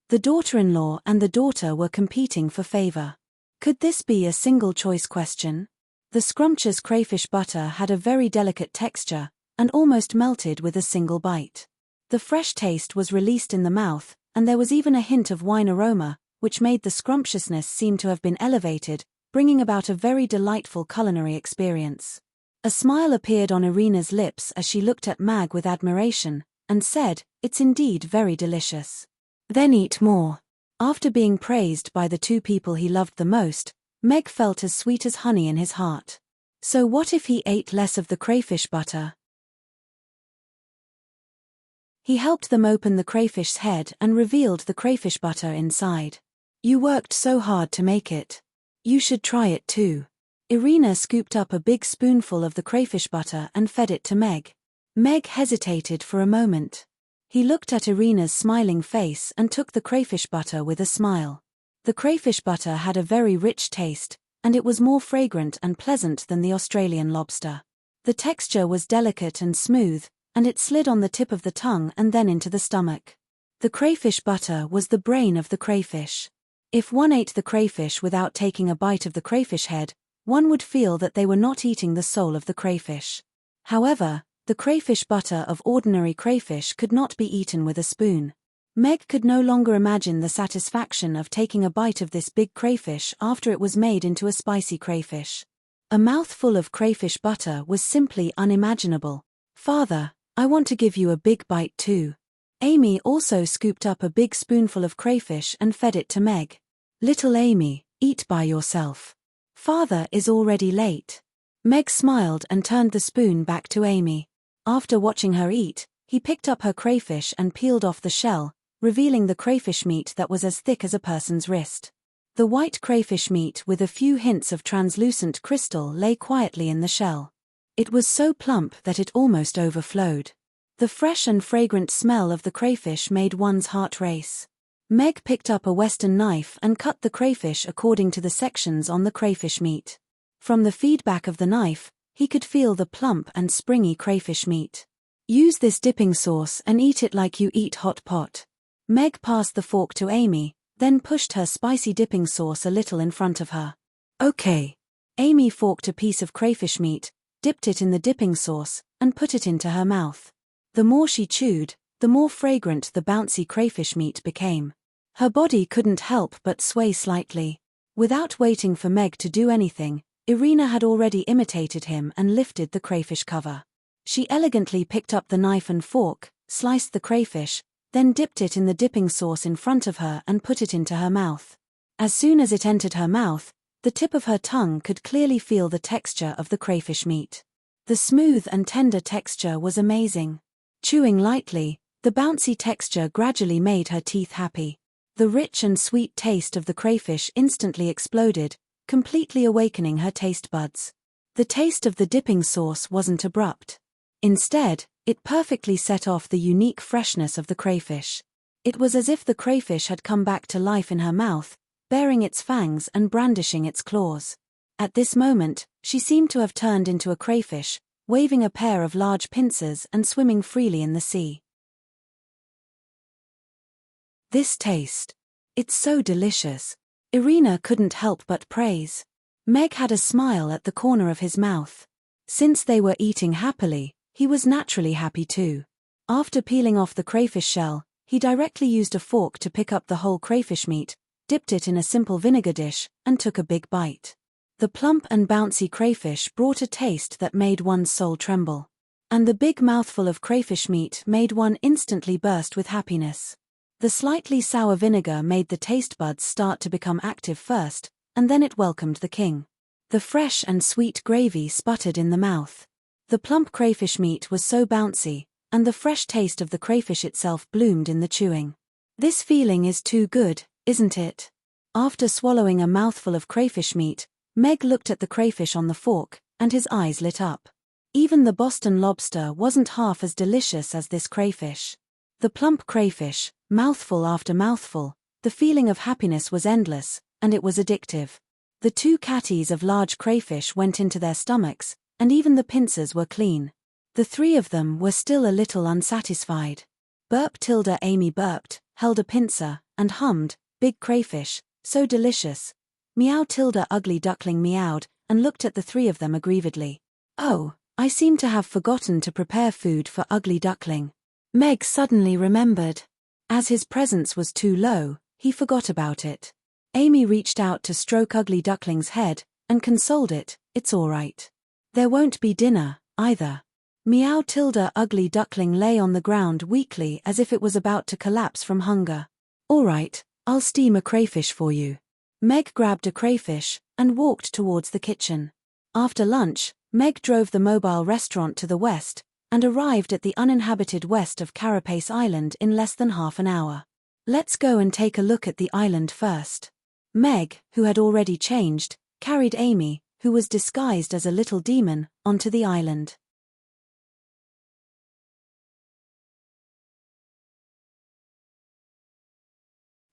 The daughter-in-law and the daughter were competing for favor. Could this be a single-choice question? The scrumptious crayfish butter had a very delicate texture, and almost melted with a single bite. The fresh taste was released in the mouth, and there was even a hint of wine aroma, which made the scrumptiousness seem to have been elevated, bringing about a very delightful culinary experience. A smile appeared on Irina's lips as she looked at Mag with admiration, and said, "It's indeed very delicious." "Then eat more." After being praised by the two people he loved the most, Meg felt as sweet as honey in his heart. So what if he ate less of the crayfish butter? He helped them open the crayfish's head and revealed the crayfish butter inside. "You worked so hard to make it. You should try it too." Irina scooped up a big spoonful of the crayfish butter and fed it to Meg. Meg hesitated for a moment. He looked at Irina's smiling face and took the crayfish butter with a smile. The crayfish butter had a very rich taste, and it was more fragrant and pleasant than the Australian lobster. The texture was delicate and smooth, and it slid on the tip of the tongue and then into the stomach. The crayfish butter was the brain of the crayfish. If one ate the crayfish without taking a bite of the crayfish head, one would feel that they were not eating the soul of the crayfish. However, the crayfish butter of ordinary crayfish could not be eaten with a spoon. Meg could no longer imagine the satisfaction of taking a bite of this big crayfish after it was made into a spicy crayfish. A mouthful of crayfish butter was simply unimaginable. "Father, I want to give you a big bite too." Amy also scooped up a big spoonful of crayfish and fed it to Meg. "Little Amy, eat by yourself. Father is already late." Meg smiled and turned the spoon back to Amy. After watching her eat, he picked up her crayfish and peeled off the shell, revealing the crayfish meat that was as thick as a person's wrist. The white crayfish meat with a few hints of translucent crystal lay quietly in the shell. It was so plump that it almost overflowed. The fresh and fragrant smell of the crayfish made one's heart race. Meg picked up a Western knife and cut the crayfish according to the sections on the crayfish meat. From the feedback of the knife, he could feel the plump and springy crayfish meat. "Use this dipping sauce and eat it like you eat hot pot." Meg passed the fork to Amy, then pushed her spicy dipping sauce a little in front of her. "Okay." Amy forked a piece of crayfish meat, dipped it in the dipping sauce, and put it into her mouth. The more she chewed, the more fragrant the bouncy crayfish meat became. Her body couldn't help but sway slightly. Without waiting for Meg to do anything, Irina had already imitated him and lifted the crayfish cover. She elegantly picked up the knife and fork, sliced the crayfish, then dipped it in the dipping sauce in front of her and put it into her mouth. As soon as it entered her mouth, the tip of her tongue could clearly feel the texture of the crayfish meat. The smooth and tender texture was amazing. Chewing lightly, the bouncy texture gradually made her teeth happy. The rich and sweet taste of the crayfish instantly exploded, completely awakening her taste buds. The taste of the dipping sauce wasn't abrupt. Instead, it perfectly set off the unique freshness of the crayfish. It was as if the crayfish had come back to life in her mouth, baring its fangs and brandishing its claws. At this moment, she seemed to have turned into a crayfish, waving a pair of large pincers and swimming freely in the sea. "This taste. It's so delicious." Irina couldn't help but praise. Meg had a smile at the corner of his mouth. Since they were eating happily, he was naturally happy too. After peeling off the crayfish shell, he directly used a fork to pick up the whole crayfish meat, dipped it in a simple vinegar dish, and took a big bite. The plump and bouncy crayfish brought a taste that made one's soul tremble. And the big mouthful of crayfish meat made one instantly burst with happiness. The slightly sour vinegar made the taste buds start to become active first, and then it welcomed the king. The fresh and sweet gravy sputtered in the mouth. The plump crayfish meat was so bouncy, and the fresh taste of the crayfish itself bloomed in the chewing. This feeling is too good, isn't it? After swallowing a mouthful of crayfish meat, Meg looked at the crayfish on the fork, and his eyes lit up. Even the Boston lobster wasn't half as delicious as this crayfish. The plump crayfish, mouthful after mouthful, the feeling of happiness was endless, and it was addictive. The 2 catties of large crayfish went into their stomachs, and even the pincers were clean. The 3 of them were still a little unsatisfied. Amy burped, held a pincer, and hummed, "Big crayfish, so delicious." Ugly duckling meowed, and looked at the 3 of them aggrievedly. "Oh, I seem to have forgotten to prepare food for Ugly Duckling." Meg suddenly remembered. As his presence was too low, he forgot about it. Amy reached out to stroke Ugly Duckling's head, and consoled it, "It's all right. There won't be dinner, either." Ugly Duckling lay on the ground weakly as if it was about to collapse from hunger. "All right, I'll steam a crayfish for you." Meg grabbed a crayfish, and walked towards the kitchen. After lunch, Meg drove the mobile restaurant to the west, and arrived at the uninhabited west of Carapace Island in less than half an hour. "Let's go and take a look at the island first." Meg, who had already changed, carried Amy, who was disguised as a little demon, onto the island.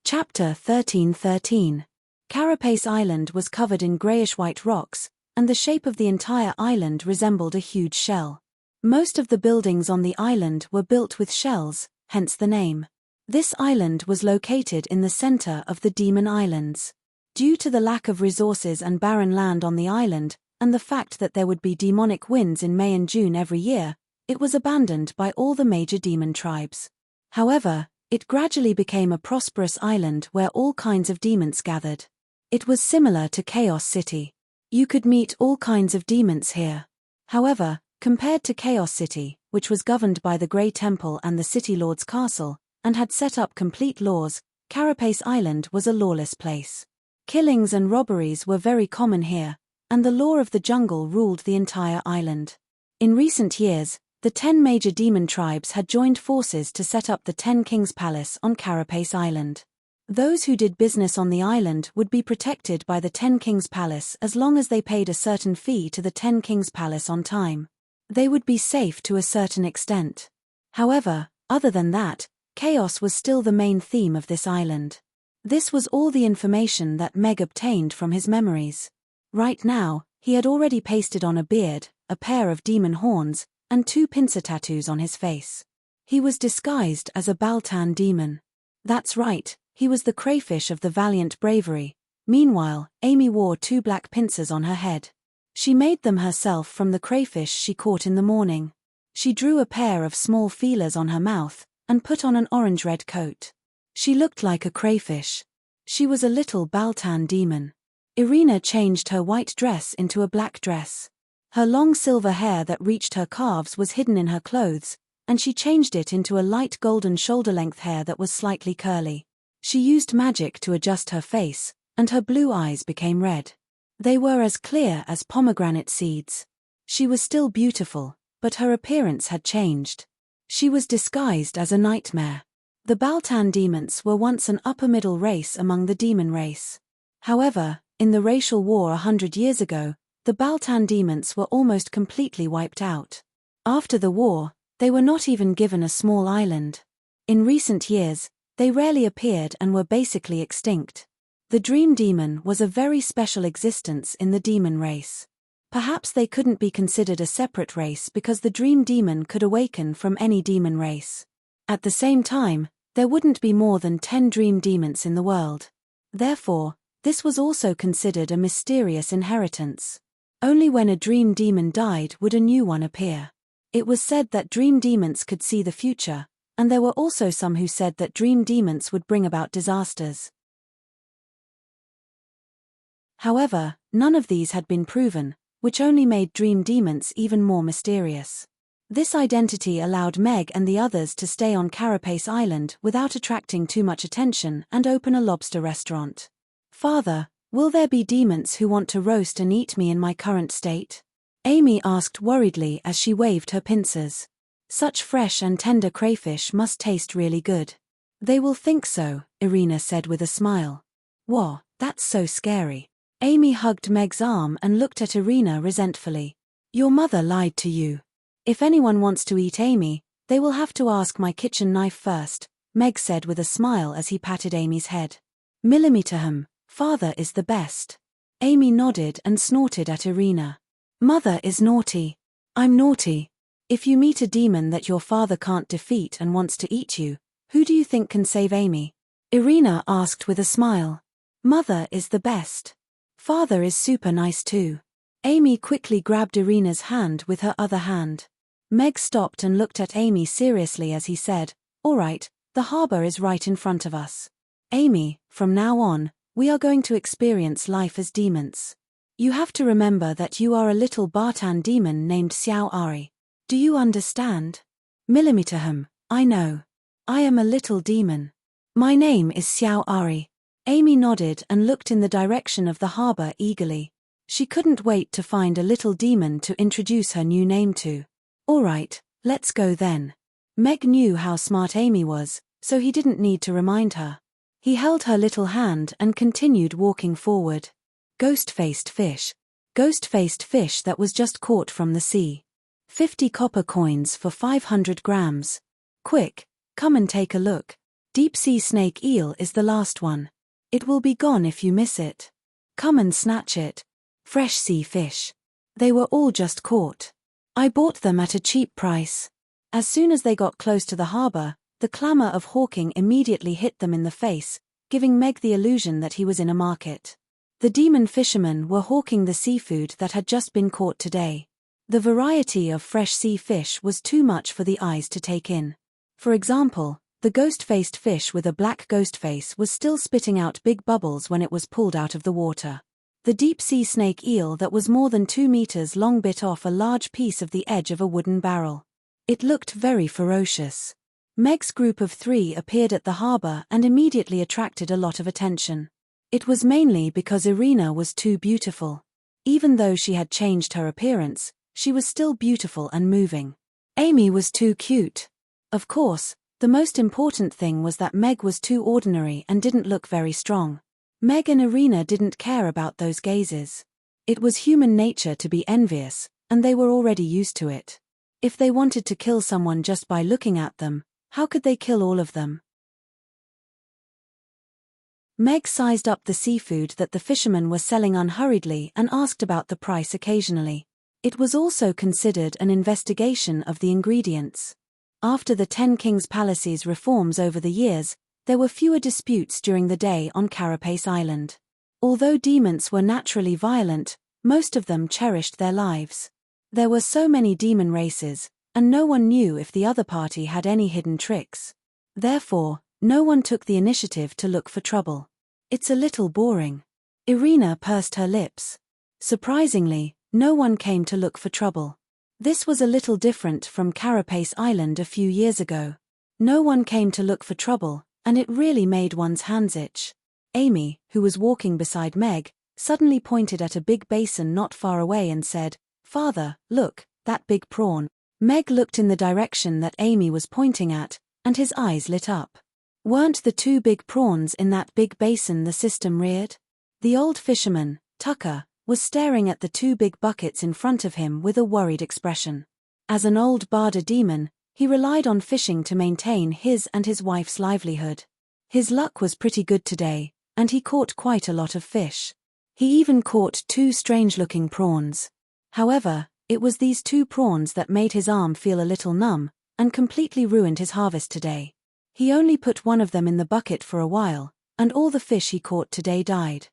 Chapter 13:13. Carapace Island was covered in greyish-white rocks, and the shape of the entire island resembled a huge shell. Most of the buildings on the island were built with shells, hence the name. This island was located in the center of the Demon Islands. Due to the lack of resources and barren land on the island, and the fact that there would be demonic winds in May and June every year, it was abandoned by all the major demon tribes. However, it gradually became a prosperous island where all kinds of demons gathered. It was similar to Chaos City. You could meet all kinds of demons here. However, compared to Chaos City, which was governed by the Grey Temple and the City Lord's Castle, and had set up complete laws, Carapace Island was a lawless place. Killings and robberies were very common here, and the law of the jungle ruled the entire island. In recent years, the 10 major demon tribes had joined forces to set up the 10 Kings Palace on Carapace Island. Those who did business on the island would be protected by the 10 Kings Palace as long as they paid a certain fee to the 10 Kings Palace on time. They would be safe to a certain extent. However, other than that, chaos was still the main theme of this island. This was all the information that Meg obtained from his memories. Right now, he had already pasted on a beard, a pair of demon horns, and 2 pincer tattoos on his face. He was disguised as a Baltan demon. That's right, he was the crayfish of the valiant bravery. Meanwhile, Amy wore 2 black pincers on her head. She made them herself from the crayfish she caught in the morning. She drew a pair of small feelers on her mouth, and put on an orange-red coat. She looked like a crayfish. She was a little Baltan demon. Irina changed her white dress into a black dress. Her long silver hair that reached her calves was hidden in her clothes, and she changed it into a light golden shoulder-length hair that was slightly curly. She used magic to adjust her face, and her blue eyes became red. They were as clear as pomegranate seeds. She was still beautiful, but her appearance had changed. She was disguised as a nightmare. The Baltan demons were once an upper-middle race among the demon race. However, in the racial war 100 years ago, the Baltan demons were almost completely wiped out. After the war, they were not even given a small island. In recent years, they rarely appeared and were basically extinct. The Dream Demon was a very special existence in the demon race. Perhaps they couldn't be considered a separate race because the Dream Demon could awaken from any demon race. At the same time, there wouldn't be more than 10 Dream Demons in the world. Therefore, this was also considered a mysterious inheritance. Only when a Dream Demon died would a new one appear. It was said that Dream Demons could see the future, and there were also some who said that Dream Demons would bring about disasters. However, none of these had been proven, which only made dream demons even more mysterious. This identity allowed Meg and the others to stay on Carapace Island without attracting too much attention and open a lobster restaurant. "Father, will there be demons who want to roast and eat me in my current state?" Amy asked worriedly as she waved her pincers. "Such fresh and tender crayfish must taste really good." "They will think so," Irina said with a smile. "Whoa, that's so scary." Amy hugged Meg's arm and looked at Irina resentfully. "Your mother lied to you. If anyone wants to eat Amy, they will have to ask my kitchen knife first," Meg said with a smile as he patted Amy's head. "Millimeter, father is the best." Amy nodded and snorted at Irina. "Mother is naughty. I'm naughty. If you meet a demon that your father can't defeat and wants to eat you, who do you think can save Amy?" Irina asked with a smile. "Mother is the best. Father is super nice too." Amy quickly grabbed Irina's hand with her other hand. Meg stopped and looked at Amy seriously as he said, "All right, the harbor is right in front of us. Amy, from now on, we are going to experience life as demons. You have to remember that you are a little Bartan demon named Xiao Ari. Do you understand?" "Millimeter, I know. I am a little demon. My name is Xiao Ari." Amy nodded and looked in the direction of the harbor eagerly. She couldn't wait to find a little demon to introduce her new name to. "All right, let's go then." Meg knew how smart Amy was, so he didn't need to remind her. He held her little hand and continued walking forward. Ghost-faced fish. Ghost-faced fish that was just caught from the sea. 50 copper coins for 500 grams. Quick, come and take a look. Deep-sea snake eel is the last one. It will be gone if you miss it. Come and snatch it. Fresh sea fish. They were all just caught. I bought them at a cheap price. As soon as they got close to the harbor, the clamor of hawking immediately hit them in the face, giving Meg the illusion that he was in a market. The demon fishermen were hawking the seafood that had just been caught today. The variety of fresh sea fish was too much for the eyes to take in. For example, the ghost-faced fish with a black ghost face was still spitting out big bubbles when it was pulled out of the water. The deep-sea snake eel that was more than 2 meters long bit off a large piece of the edge of a wooden barrel. It looked very ferocious. Meg's group of 3 appeared at the harbor and immediately attracted a lot of attention. It was mainly because Irina was too beautiful. Even though she had changed her appearance, she was still beautiful and moving. Amy was too cute. Of course, the most important thing was that Meg was too ordinary and didn't look very strong. Meg and Irina didn't care about those gazes. It was human nature to be envious, and they were already used to it. If they wanted to kill someone just by looking at them, how could they kill all of them? Meg sized up the seafood that the fishermen were selling unhurriedly and asked about the price occasionally. It was also considered an investigation of the ingredients. After the 10 Kings Palace's reforms over the years, there were fewer disputes during the day on Carapace Island. Although demons were naturally violent, most of them cherished their lives. There were so many demon races, and no one knew if the other party had any hidden tricks. Therefore, no one took the initiative to look for trouble. It's a little boring. Irina pursed her lips. Surprisingly, no one came to look for trouble. This was a little different from Carapace Island a few years ago. No one came to look for trouble, and it really made one's hands itch. Amy, who was walking beside Meg, suddenly pointed at a big basin not far away and said, "Father, look, that big prawn." Meg looked in the direction that Amy was pointing at, and his eyes lit up. Weren't the 2 big prawns in that big basin the system reared? The old fisherman, Tucker, was staring at the 2 big buckets in front of him with a worried expression. As an old Barda demon, he relied on fishing to maintain his and his wife's livelihood. His luck was pretty good today, and he caught quite a lot of fish. He even caught 2 strange-looking prawns. However, it was these 2 prawns that made his arm feel a little numb, and completely ruined his harvest today. He only put one of them in the bucket for a while, and all the fish he caught today died.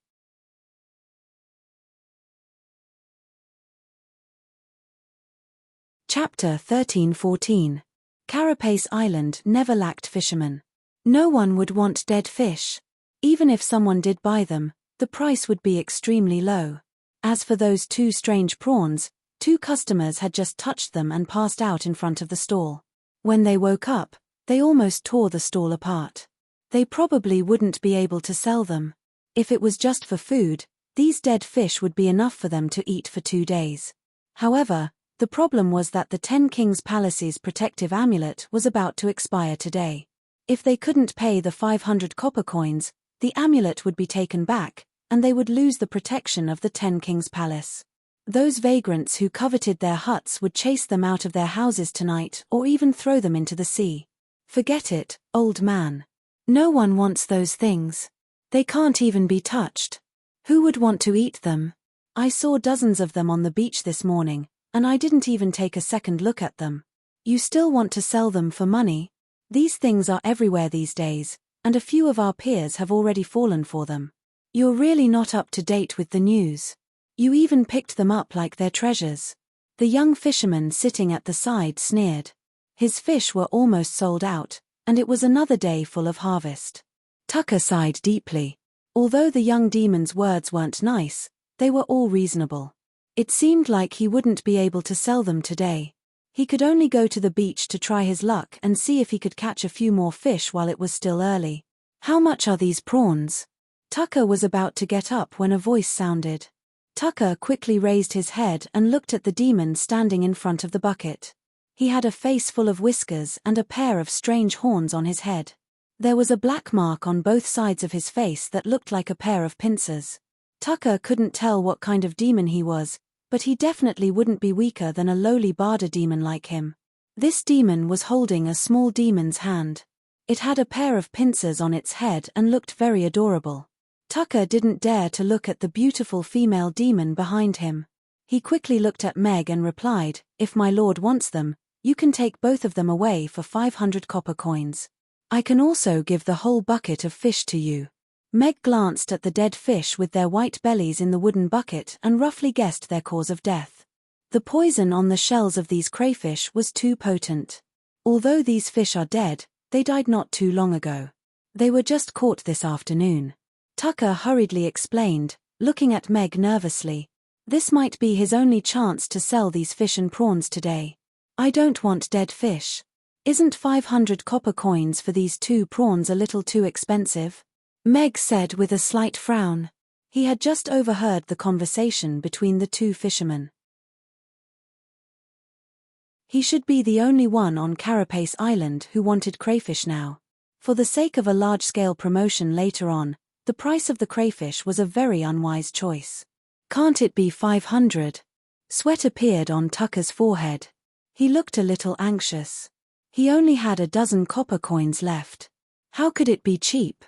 Chapter 13-14. Carapace Island never lacked fishermen. No one would want dead fish. Even if someone did buy them, the price would be extremely low. As for those two strange prawns, two customers had just touched them and passed out in front of the stall. When they woke up, they almost tore the stall apart. They probably wouldn't be able to sell them. If it was just for food, these dead fish would be enough for them to eat for 2 days. However, the problem was that the 10 Kings Palace's protective amulet was about to expire today. If they couldn't pay the 500 copper coins, the amulet would be taken back, and they would lose the protection of the 10 Kings Palace. Those vagrants who coveted their huts would chase them out of their houses tonight or even throw them into the sea. Forget it, old man. No one wants those things. They can't even be touched. Who would want to eat them? I saw dozens of them on the beach this morning, and I didn't even take a second look at them. You still want to sell them for money? These things are everywhere these days, and a few of our peers have already fallen for them. You're really not up to date with the news. You even picked them up like they're treasures. The young fisherman sitting at the side sneered. His fish were almost sold out, and it was another day full of harvest. Tucker sighed deeply. Although the young demon's words weren't nice, they were all reasonable. It seemed like he wouldn't be able to sell them today. He could only go to the beach to try his luck and see if he could catch a few more fish while it was still early. How much are these prawns? Tucker was about to get up when a voice sounded. Tucker quickly raised his head and looked at the demon standing in front of the bucket. He had a face full of whiskers and a pair of strange horns on his head. There was a black mark on both sides of his face that looked like a pair of pincers. Tucker couldn't tell what kind of demon he was, but he definitely wouldn't be weaker than a lowly barder demon like him. This demon was holding a small demon's hand. It had a pair of pincers on its head and looked very adorable. Tucker didn't dare to look at the beautiful female demon behind him. He quickly looked at Meg and replied, "If my lord wants them, you can take both of them away for 500 copper coins. I can also give the whole bucket of fish to you." Meg glanced at the dead fish with their white bellies in the wooden bucket and roughly guessed their cause of death. The poison on the shells of these crayfish was too potent. Although these fish are dead, they died not too long ago. They were just caught this afternoon. Tucker hurriedly explained, looking at Meg nervously. This might be his only chance to sell these fish and prawns today. I don't want dead fish. Isn't 500 copper coins for these 2 prawns a little too expensive? Meg said with a slight frown. He had just overheard the conversation between the 2 fishermen. He should be the only one on Carapace Island who wanted crayfish now. For the sake of a large-scale promotion later on, the price of the crayfish was a very unwise choice. Can't it be 500? Sweat appeared on Tucker's forehead. He looked a little anxious. He only had a dozen copper coins left. How could it be cheap?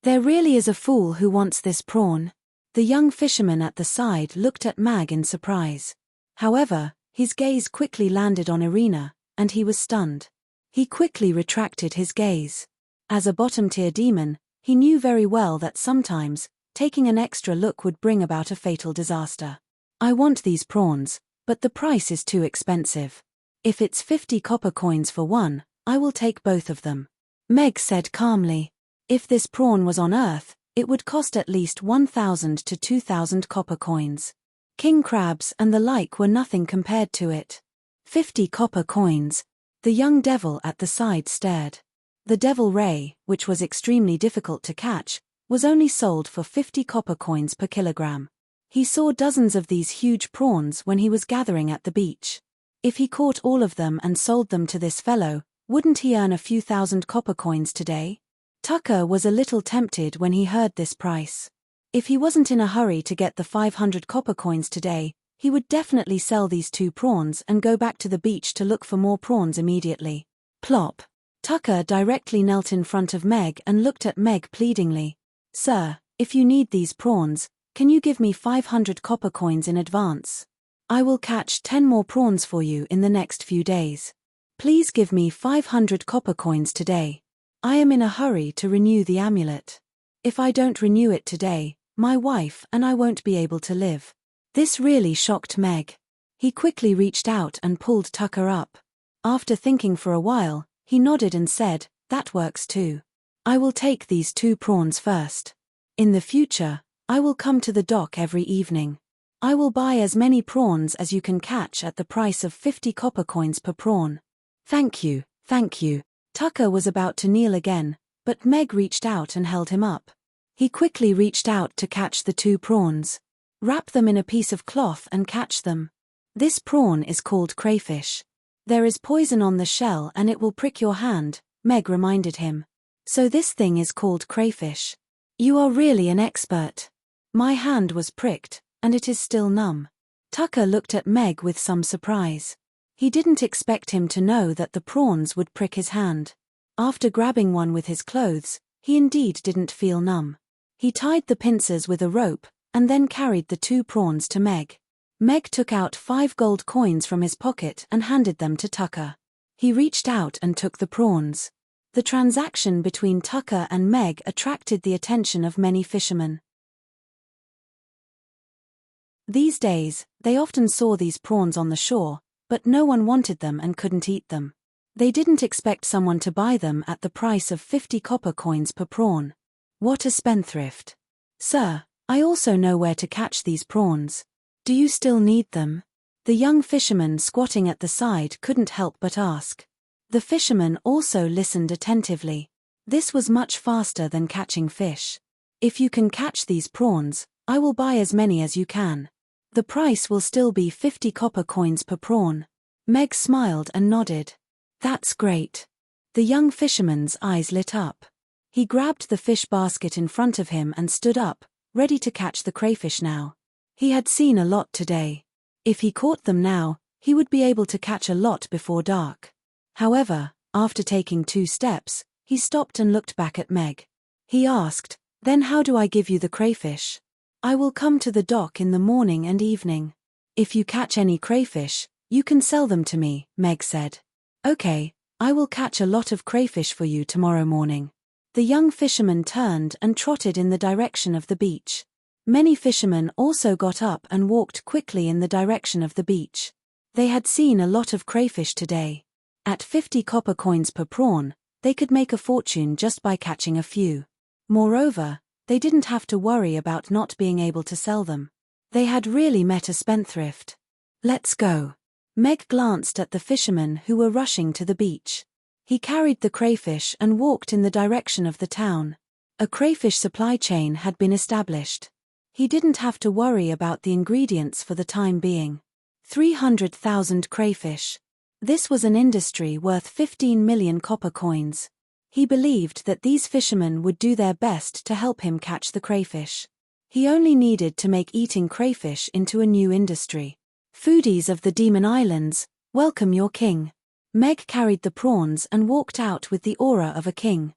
There really is a fool who wants this prawn. The young fisherman at the side looked at Mag in surprise. However, his gaze quickly landed on Irina, and he was stunned. He quickly retracted his gaze. As a bottom-tier demon, he knew very well that sometimes, taking an extra look would bring about a fatal disaster. I want these prawns, but the price is too expensive. If it's 50 copper coins for one, I will take both of them. Meg said calmly. If this prawn was on Earth, it would cost at least 1,000 to 2,000 copper coins. King crabs and the like were nothing compared to it. 50 copper coins. The young devil at the side stared. The devil ray, which was extremely difficult to catch, was only sold for 50 copper coins per kilogram. He saw dozens of these huge prawns when he was gathering at the beach. If he caught all of them and sold them to this fellow, wouldn't he earn a few thousand copper coins today? Tucker was a little tempted when he heard this price. If he wasn't in a hurry to get the 500 copper coins today, he would definitely sell these 2 prawns and go back to the beach to look for more prawns immediately. Plop. Tucker directly knelt in front of Meg and looked at Meg pleadingly. "Sir, if you need these prawns, can you give me 500 copper coins in advance? I will catch 10 more prawns for you in the next few days. Please give me 500 copper coins today. I am in a hurry to renew the amulet. If I don't renew it today, my wife and I won't be able to live." This really shocked Meg. He quickly reached out and pulled Tucker up. After thinking for a while, he nodded and said, "That works too. I will take these 2 prawns first. In the future, I will come to the dock every evening. I will buy as many prawns as you can catch at the price of 50 copper coins per prawn. Thank you, thank you. Tucker was about to kneel again, but Meg reached out and held him up. He quickly reached out to catch the 2 prawns. Wrap them in a piece of cloth and catch them. This prawn is called crayfish. There is poison on the shell and it will prick your hand, Meg reminded him. So this thing is called crayfish. You are really an expert. My hand was pricked, and it is still numb. Tucker looked at Meg with some surprise. He didn't expect him to know that the prawns would prick his hand. After grabbing one with his clothes, he indeed didn't feel numb. He tied the pincers with a rope, and then carried the 2 prawns to Meg. Meg took out 5 gold coins from his pocket and handed them to Tucker. He reached out and took the prawns. The transaction between Tucker and Meg attracted the attention of many fishermen. These days, they often saw these prawns on the shore, but no one wanted them and couldn't eat them. They didn't expect someone to buy them at the price of 50 copper coins per prawn. What a spendthrift. Sir, I also know where to catch these prawns. Do you still need them? The young fisherman squatting at the side couldn't help but ask. The fisherman also listened attentively. This was much faster than catching fish. If you can catch these prawns, I will buy as many as you can. The price will still be 50 copper coins per prawn. Meg smiled and nodded. That's great. The young fisherman's eyes lit up. He grabbed the fish basket in front of him and stood up, ready to catch the crayfish now. He had seen a lot today. If he caught them now, he would be able to catch a lot before dark. However, after taking 2 steps, he stopped and looked back at Meg. He asked, "Then how do I give you the crayfish?" "I will come to the dock in the morning and evening. If you catch any crayfish, you can sell them to me," Meg said. "Okay, I will catch a lot of crayfish for you tomorrow morning." The young fisherman turned and trotted in the direction of the beach. Many fishermen also got up and walked quickly in the direction of the beach. They had seen a lot of crayfish today. At 50 copper coins per prawn, they could make a fortune just by catching a few. Moreover, they didn't have to worry about not being able to sell them. They had really met a spendthrift. "Let's go." Meg glanced at the fishermen who were rushing to the beach. He carried the crayfish and walked in the direction of the town. A crayfish supply chain had been established. He didn't have to worry about the ingredients for the time being. 300,000 crayfish. This was an industry worth 15 million copper coins. He believed that these fishermen would do their best to help him catch the crayfish. He only needed to make eating crayfish into a new industry. Foodies of the Demon Islands, welcome your king. Meg carried the prawns and walked out with the aura of a king.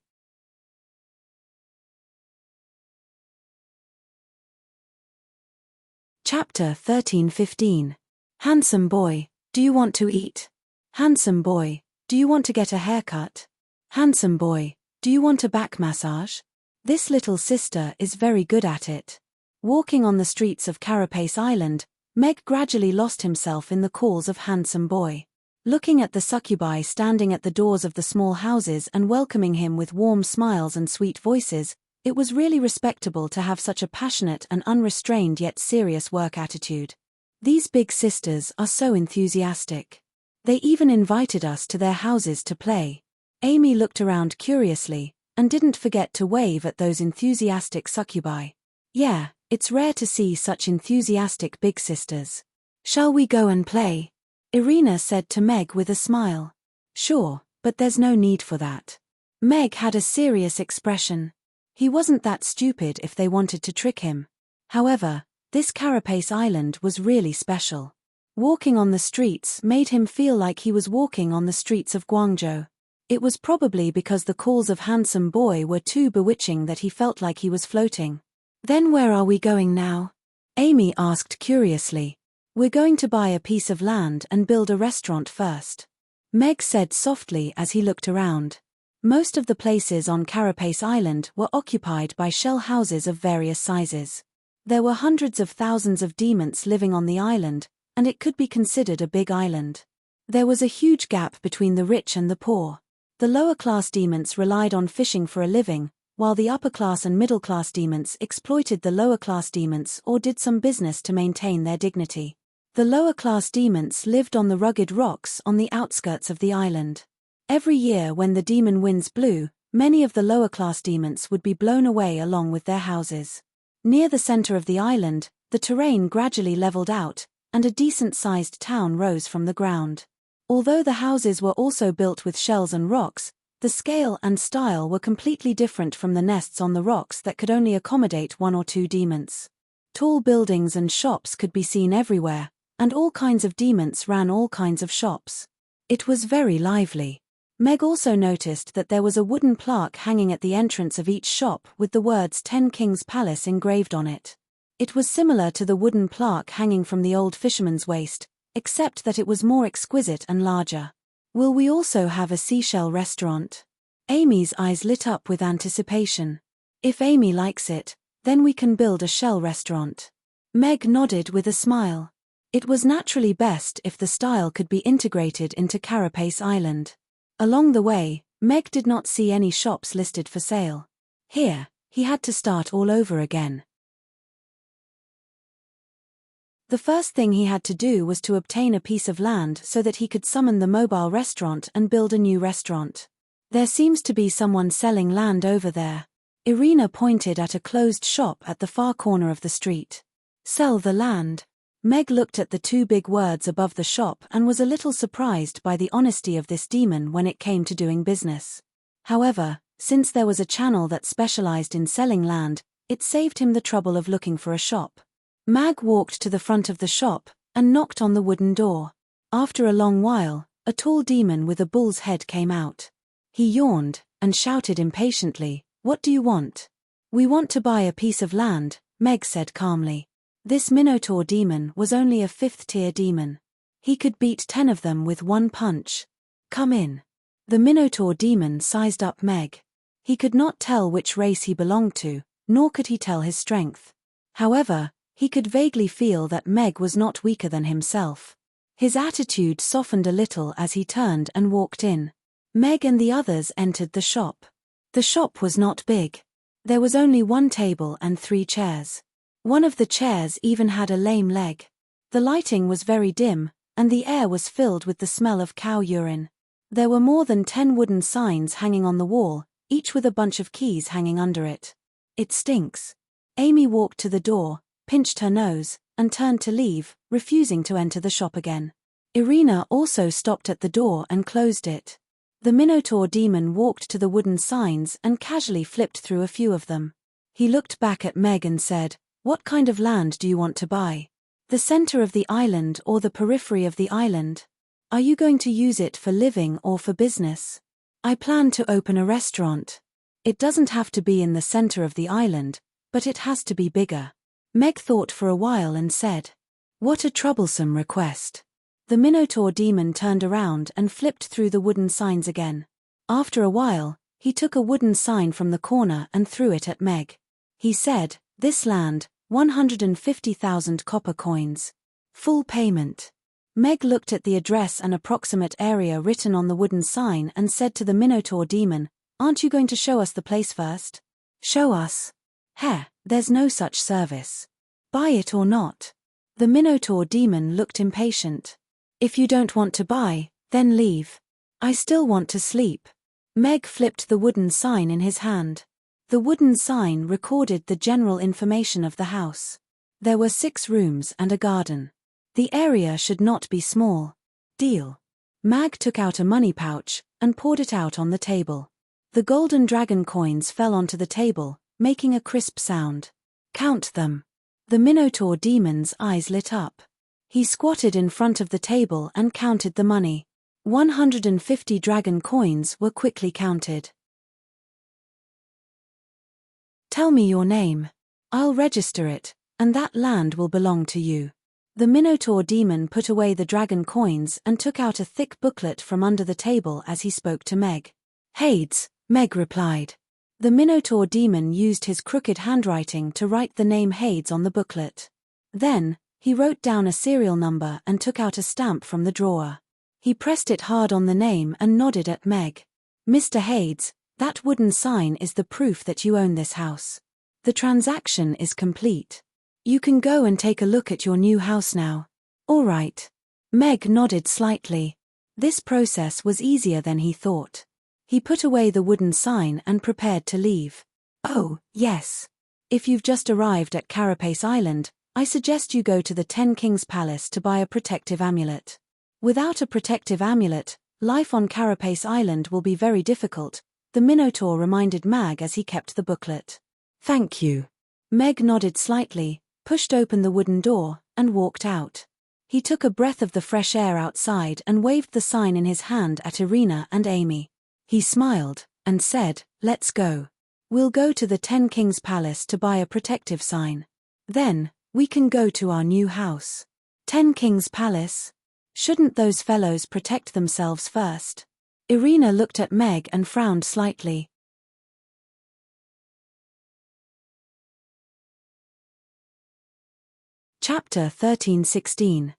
Chapter 13-15. Handsome boy, do you want to eat? Handsome boy, do you want to get a haircut? Handsome boy, do you want a back massage? This little sister is very good at it. Walking on the streets of Carapace Island, Meg gradually lost himself in the calls of handsome boy. Looking at the succubi standing at the doors of the small houses and welcoming him with warm smiles and sweet voices, it was really respectable to have such a passionate and unrestrained yet serious work attitude. These big sisters are so enthusiastic. They even invited us to their houses to play. Amy looked around curiously, and didn't forget to wave at those enthusiastic succubi. Yeah, it's rare to see such enthusiastic big sisters. Shall we go and play? Irina said to Meg with a smile. Sure, but there's no need for that. Meg had a serious expression. He wasn't that stupid if they wanted to trick him. However, this Carapace Island was really special. Walking on the streets made him feel like he was walking on the streets of Guangzhou. It was probably because the calls of handsome boy were too bewitching that he felt like he was floating. Then where are we going now? Amy asked curiously. We're going to buy a piece of land and build a restaurant first. Meg said softly as he looked around. Most of the places on Carapace Island were occupied by shell houses of various sizes. There were hundreds of thousands of demons living on the island, and it could be considered a big island. There was a huge gap between the rich and the poor. The lower-class demons relied on fishing for a living, while the upper-class and middle-class demons exploited the lower-class demons or did some business to maintain their dignity. The lower-class demons lived on the rugged rocks on the outskirts of the island. Every year when the demon winds blew, many of the lower-class demons would be blown away along with their houses. Near the center of the island, the terrain gradually leveled out, and a decent-sized town rose from the ground. Although the houses were also built with shells and rocks, the scale and style were completely different from the nests on the rocks that could only accommodate 1 or 2 demons. Tall buildings and shops could be seen everywhere, and all kinds of demons ran all kinds of shops. It was very lively. Meg also noticed that there was a wooden plaque hanging at the entrance of each shop with the words 10 Kings Palace engraved on it. It was similar to the wooden plaque hanging from the old fisherman's waist, except that it was more exquisite and larger. Will we also have a seashell restaurant? Amy's eyes lit up with anticipation. If Amy likes it, then we can build a shell restaurant. Meg nodded with a smile. It was naturally best if the style could be integrated into Carapace Island. Along the way, Meg did not see any shops listed for sale. Here, he had to start all over again. The first thing he had to do was to obtain a piece of land so that he could summon the mobile restaurant and build a new restaurant. There seems to be someone selling land over there. Irina pointed at a closed shop at the far corner of the street. Sell the land. Meg looked at the 2 big words above the shop and was a little surprised by the honesty of this demon when it came to doing business. However, since there was a channel that specialized in selling land, it saved him the trouble of looking for a shop. Mag walked to the front of the shop and knocked on the wooden door. After a long while, a tall demon with a bull's head came out. He yawned and shouted impatiently, "What do you want?" "We want to buy a piece of land," Meg said calmly. This Minotaur demon was only a 5th-tier demon. He could beat 10 of them with one punch. "Come in." The Minotaur demon sized up Meg. He could not tell which race he belonged to, nor could he tell his strength. However, he could vaguely feel that Meg was not weaker than himself. His attitude softened a little as he turned and walked in. Meg and the others entered the shop. The shop was not big. There was only 1 table and 3 chairs. One of the chairs even had a lame leg. The lighting was very dim, and the air was filled with the smell of cow urine. There were more than 10 wooden signs hanging on the wall, each with a bunch of keys hanging under it. "It stinks." Amy walked to the door, pinched her nose, and turned to leave, refusing to enter the shop again. Irina also stopped at the door and closed it. The Minotaur demon walked to the wooden signs and casually flipped through a few of them. He looked back at Meg and said, "What kind of land do you want to buy? The center of the island or the periphery of the island? Are you going to use it for living or for business?" "I plan to open a restaurant. It doesn't have to be in the center of the island, but it has to be bigger." Meg thought for a while and said, "What a troublesome request." The Minotaur demon turned around and flipped through the wooden signs again. After a while, he took a wooden sign from the corner and threw it at Meg. He said, "This land, 150,000 copper coins. Full payment." Meg looked at the address and approximate area written on the wooden sign and said to the Minotaur demon, "Aren't you going to show us the place first?" "Show us? Heh, there's no such service. Buy it or not." The Minotaur demon looked impatient. "If you don't want to buy, then leave. I still want to sleep." Meg flipped the wooden sign in his hand. The wooden sign recorded the general information of the house. There were 6 rooms and a garden. The area should not be small. Deal. Mag took out a money pouch and poured it out on the table. The golden dragon coins fell onto the table, making a crisp sound. "Count them." The Minotaur demon's eyes lit up. He squatted in front of the table and counted the money. 150 dragon coins were quickly counted. "Tell me your name. I'll register it, and that land will belong to you." The Minotaur demon put away the dragon coins and took out a thick booklet from under the table as he spoke to Meg. "Hades," Meg replied. The Minotaur demon used his crooked handwriting to write the name Hades on the booklet. Then, he wrote down a serial number and took out a stamp from the drawer. He pressed it hard on the name and nodded at Meg. "Mr. Hades, That wooden sign is the proof that you own this house. The transaction is complete. You can go and take a look at your new house now. All right. Meg nodded slightly. This process was easier than he thought. He put away the wooden sign and prepared to leave. Oh, yes. If you've just arrived at Carapace Island, I suggest you go to the Ten Kings Palace to buy a protective amulet. Without a protective amulet, life on Carapace Island will be very difficult, the Minotaur reminded Mag as he kept the booklet. Thank you. Meg nodded slightly, pushed open the wooden door, and walked out. He took a breath of the fresh air outside and waved the sign in his hand at Irina and Amy. He smiled, and said, "Let's go. We'll go to the Ten Kings Palace to buy a protective sign. Then, we can go to our new house." Ten Kings Palace? Shouldn't those fellows protect themselves first? Irina looked at Meg and frowned slightly. Chapter 13:16.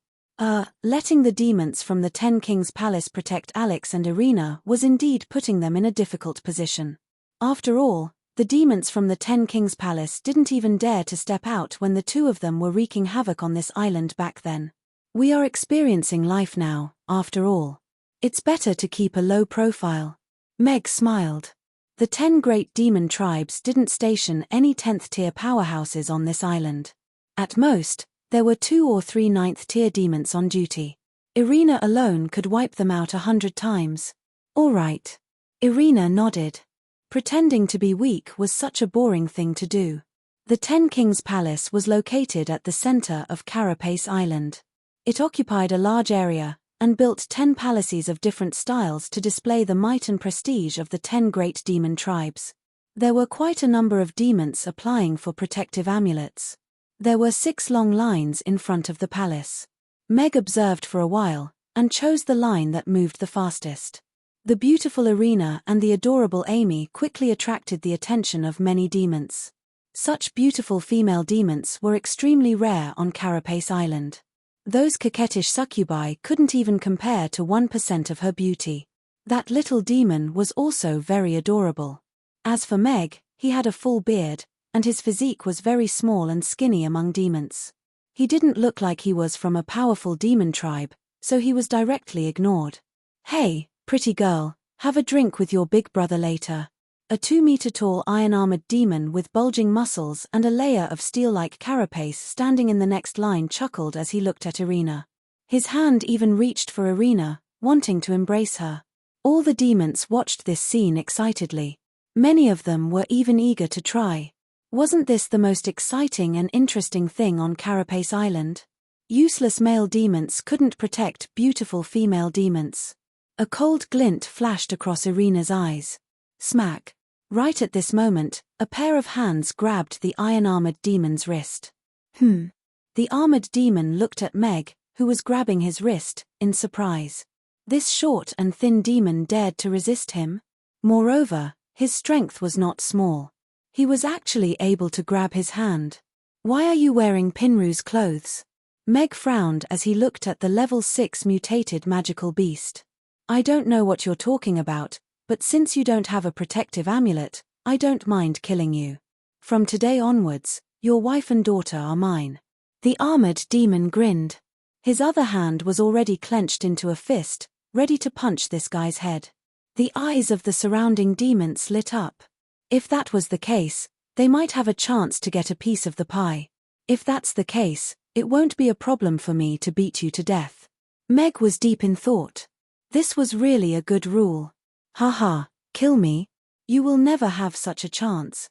Letting the demons from the Ten Kings Palace protect Alex and Irina was indeed putting them in a difficult position. After all, the demons from the Ten Kings Palace didn't even dare to step out when the two of them were wreaking havoc on this island back then. We are experiencing life now, after all. It's better to keep a low profile. Meg smiled. The 10 great demon tribes didn't station any 10th-tier powerhouses on this island. At most, there were 2 or 3 9th-tier demons on duty. Irina alone could wipe them out 100 times. All right. Irina nodded. Pretending to be weak was such a boring thing to do. The Ten Kings Palace was located at the center of Carapace Island. It occupied a large area, and built 10 palaces of different styles to display the might and prestige of the 10 great demon tribes. There were quite a number of demons applying for protective amulets. There were 6 long lines in front of the palace. Meg observed for a while, and chose the line that moved the fastest. The beautiful Irina and the adorable Amy quickly attracted the attention of many demons. Such beautiful female demons were extremely rare on Carapace Island. Those coquettish succubi couldn't even compare to 1% of her beauty. That little demon was also very adorable. As for Meg, he had a full beard, and his physique was very small and skinny among demons. He didn't look like he was from a powerful demon tribe, so he was directly ignored. "Hey, pretty girl, have a drink with your big brother later." A 2-meter-tall iron-armored demon with bulging muscles and a layer of steel-like carapace standing in the next line chuckled as he looked at Irina. His hand even reached for Irina, wanting to embrace her. All the demons watched this scene excitedly. Many of them were even eager to try. Wasn't this the most exciting and interesting thing on Carapace Island? Useless male demons couldn't protect beautiful female demons. A cold glint flashed across Irina's eyes. Smack. Right at this moment, a pair of hands grabbed the iron-armored demon's wrist. The armored demon looked at Meg, who was grabbing his wrist, in surprise. This short and thin demon dared to resist him? Moreover, his strength was not small. He was actually able to grab his hand. "Why are you wearing Pinru's clothes?" Meg frowned as he looked at the level 6 mutated magical beast. "I don't know what you're talking about, but since you don't have a protective amulet, I don't mind killing you. From today onwards, your wife and daughter are mine." The armored demon grinned. His other hand was already clenched into a fist, ready to punch this guy's head. The eyes of the surrounding demons lit up. If that was the case, they might have a chance to get a piece of the pie. If that's the case, it won't be a problem for me to beat you to death. Meg was deep in thought. This was really a good rule. Haha, kill me? You will never have such a chance.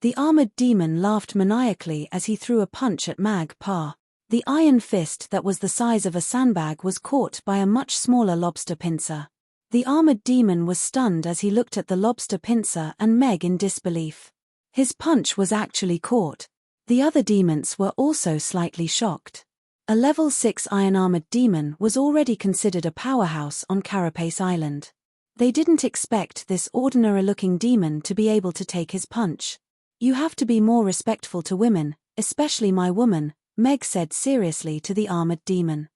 The armored demon laughed maniacally as he threw a punch at Mag-Pa. The iron fist that was the size of a sandbag was caught by a much smaller lobster pincer. The armored demon was stunned as he looked at the lobster pincer and Meg in disbelief. His punch was actually caught. The other demons were also slightly shocked. A level 6 iron-armored demon was already considered a powerhouse on Carapace Island. They didn't expect this ordinary-looking demon to be able to take his punch. "You have to be more respectful to women, especially my woman," Meg said seriously to the armored demon.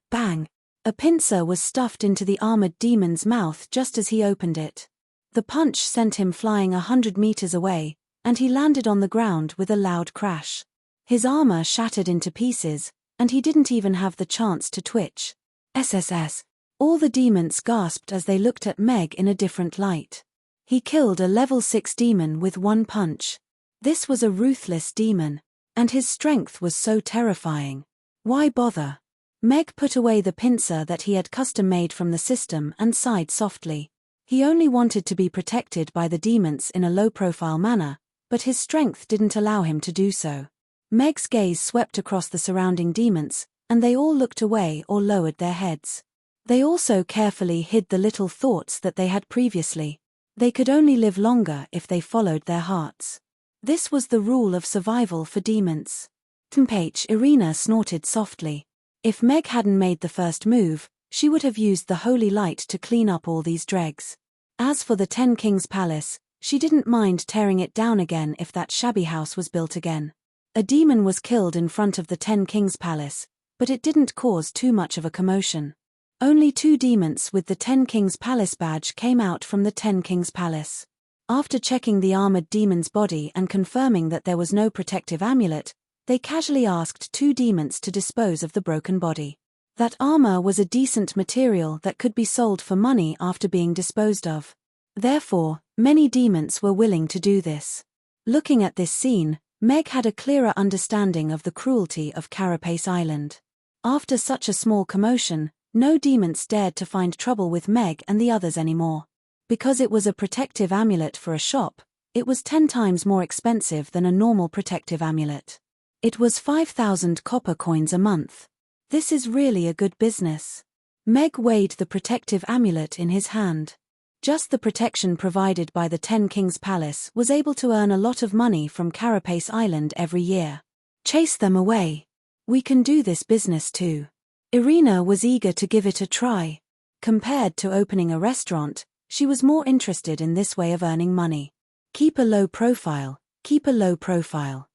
Bang. A pincer was stuffed into the armored demon's mouth just as he opened it. The punch sent him flying 100 meters away, and he landed on the ground with a loud crash. His armor shattered into pieces, and he didn't even have the chance to twitch. SSS. All the demons gasped as they looked at Meg in a different light. He killed a level 6 demon with one punch. This was a ruthless demon, and his strength was so terrifying. Why bother? Meg put away the pincer that he had custom-made from the system and sighed softly. He only wanted to be protected by the demons in a low-profile manner, but his strength didn't allow him to do so. Meg's gaze swept across the surrounding demons, and they all looked away or lowered their heads. They also carefully hid the little thoughts that they had previously. They could only live longer if they followed their hearts. This was the rule of survival for demons. Tempage Irina snorted softly. If Meg hadn't made the first move, she would have used the holy light to clean up all these dregs. As for the 10 Kings Palace, she didn't mind tearing it down again if that shabby house was built again. A demon was killed in front of the 10 Kings Palace, but it didn't cause too much of a commotion. Only 2 demons with the 10 Kings Palace badge came out from the 10 Kings Palace. After checking the armored demon's body and confirming that there was no protective amulet, they casually asked 2 demons to dispose of the broken body. That armor was a decent material that could be sold for money after being disposed of. Therefore, many demons were willing to do this. Looking at this scene, Meg had a clearer understanding of the cruelty of Carapace Island. After such a small commotion, no demons dared to find trouble with Meg and the others anymore. Because it was a protective amulet for a shop, it was 10 times more expensive than a normal protective amulet. It was 5,000 copper coins a month. This is really a good business. Meg weighed the protective amulet in his hand. Just the protection provided by the 10 Kings Palace was able to earn a lot of money from Carapace Island every year. Chase them away. We can do this business too. Irina was eager to give it a try. Compared to opening a restaurant, she was more interested in this way of earning money. Keep a low profile, keep a low profile.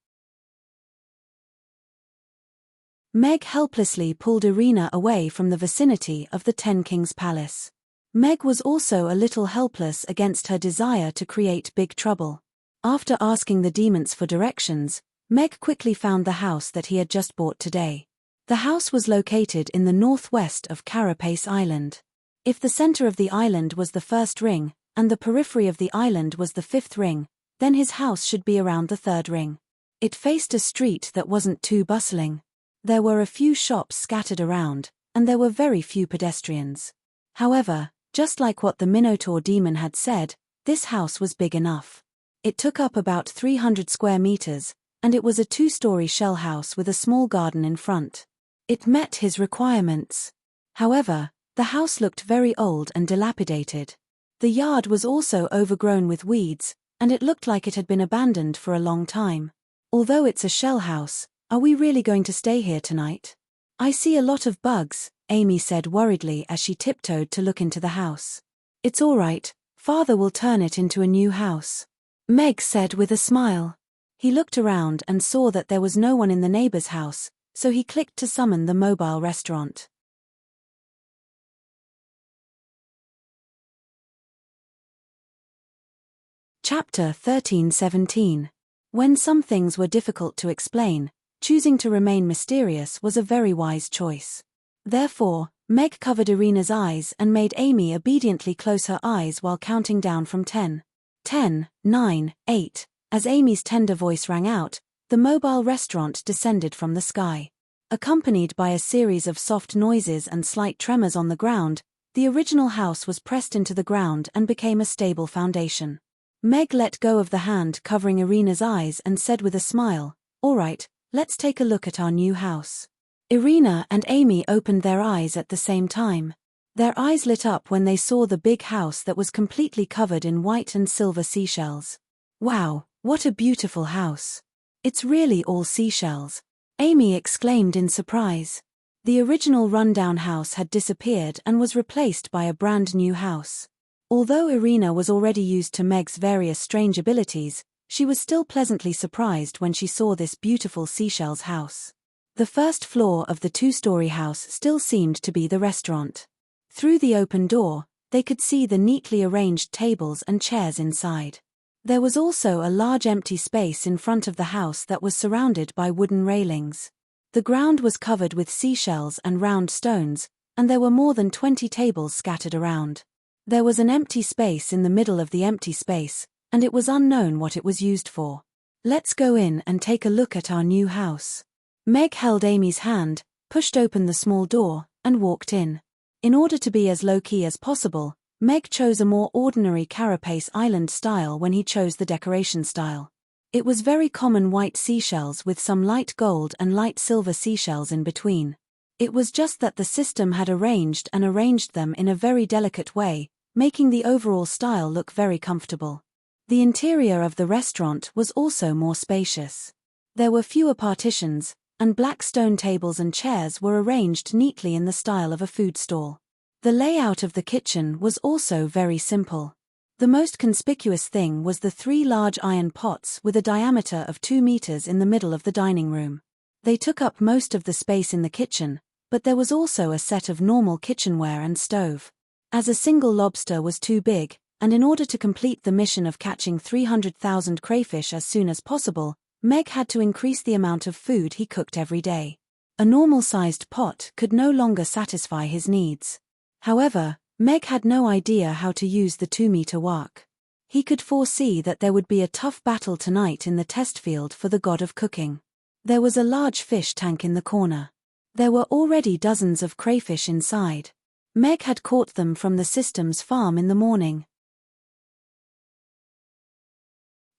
Meg helplessly pulled Irina away from the vicinity of the 10 Kings Palace. Meg was also a little helpless against her desire to create big trouble. After asking the demons for directions, Meg quickly found the house that he had just bought today. The house was located in the northwest of Carapace Island. If the center of the island was the first ring, and the periphery of the island was the 5th ring, then his house should be around the 3rd ring. It faced a street that wasn't too bustling. There were a few shops scattered around, and there were very few pedestrians. However, just like what the Minotaur demon had said, this house was big enough. It took up about 300 square meters, and it was a 2-story shell house with a small garden in front. It met his requirements. However, the house looked very old and dilapidated. The yard was also overgrown with weeds, and it looked like it had been abandoned for a long time. Although it's a shell house, are we really going to stay here tonight? I see a lot of bugs, Amy said worriedly as she tiptoed to look into the house. It's all right, Father will turn it into a new house. Meg said with a smile. He looked around and saw that there was no one in the neighbor's house, so he clicked to summon the mobile restaurant. Chapter 13:17. When some things were difficult to explain, choosing to remain mysterious was a very wise choice. Therefore, Meg covered Irina's eyes and made Amy obediently close her eyes while counting down from 10. 10, 9, 8. As Amy's tender voice rang out, the mobile restaurant descended from the sky. Accompanied by a series of soft noises and slight tremors on the ground, the original house was pressed into the ground and became a stable foundation. Meg let go of the hand covering Irina's eyes and said with a smile, "All right, let's take a look at our new house." Irina and Amy opened their eyes at the same time. Their eyes lit up when they saw the big house that was completely covered in white and silver seashells. "Wow, what a beautiful house. It's really all seashells," Amy exclaimed in surprise. The original rundown house had disappeared and was replaced by a brand new house. Although Irina was already used to Meg's various strange abilities, she was still pleasantly surprised when she saw this beautiful seashells house. The first floor of the two-story house still seemed to be the restaurant. Through the open door, they could see the neatly arranged tables and chairs inside. There was also a large empty space in front of the house that was surrounded by wooden railings. The ground was covered with seashells and round stones, and there were more than 20 tables scattered around. There was an empty space in the middle of the empty space, and it was unknown what it was used for. Let's go in and take a look at our new house. Meg held Amy's hand, pushed open the small door, and walked in. In order to be as low-key as possible, Meg chose a more ordinary carapace island style when he chose the decoration style. It was very common white seashells with some light gold and light silver seashells in between. It was just that the system had arranged them in a very delicate way, making the overall style look very comfortable. The interior of the restaurant was also more spacious. There were fewer partitions, and black stone tables and chairs were arranged neatly in the style of a food stall. The layout of the kitchen was also very simple. The most conspicuous thing was the 3 large iron pots with a diameter of 2 meters in the middle of the dining room. They took up most of the space in the kitchen, but there was also a set of normal kitchenware and stove. As a single lobster was too big, and in order to complete the mission of catching 300,000 crayfish as soon as possible, Meg had to increase the amount of food he cooked every day. A normal-sized pot could no longer satisfy his needs. However, Meg had no idea how to use the 2-meter wok. He could foresee that there would be a tough battle tonight in the test field for the god of cooking. There was a large fish tank in the corner. There were already dozens of crayfish inside. Meg had caught them from the system's farm in the morning.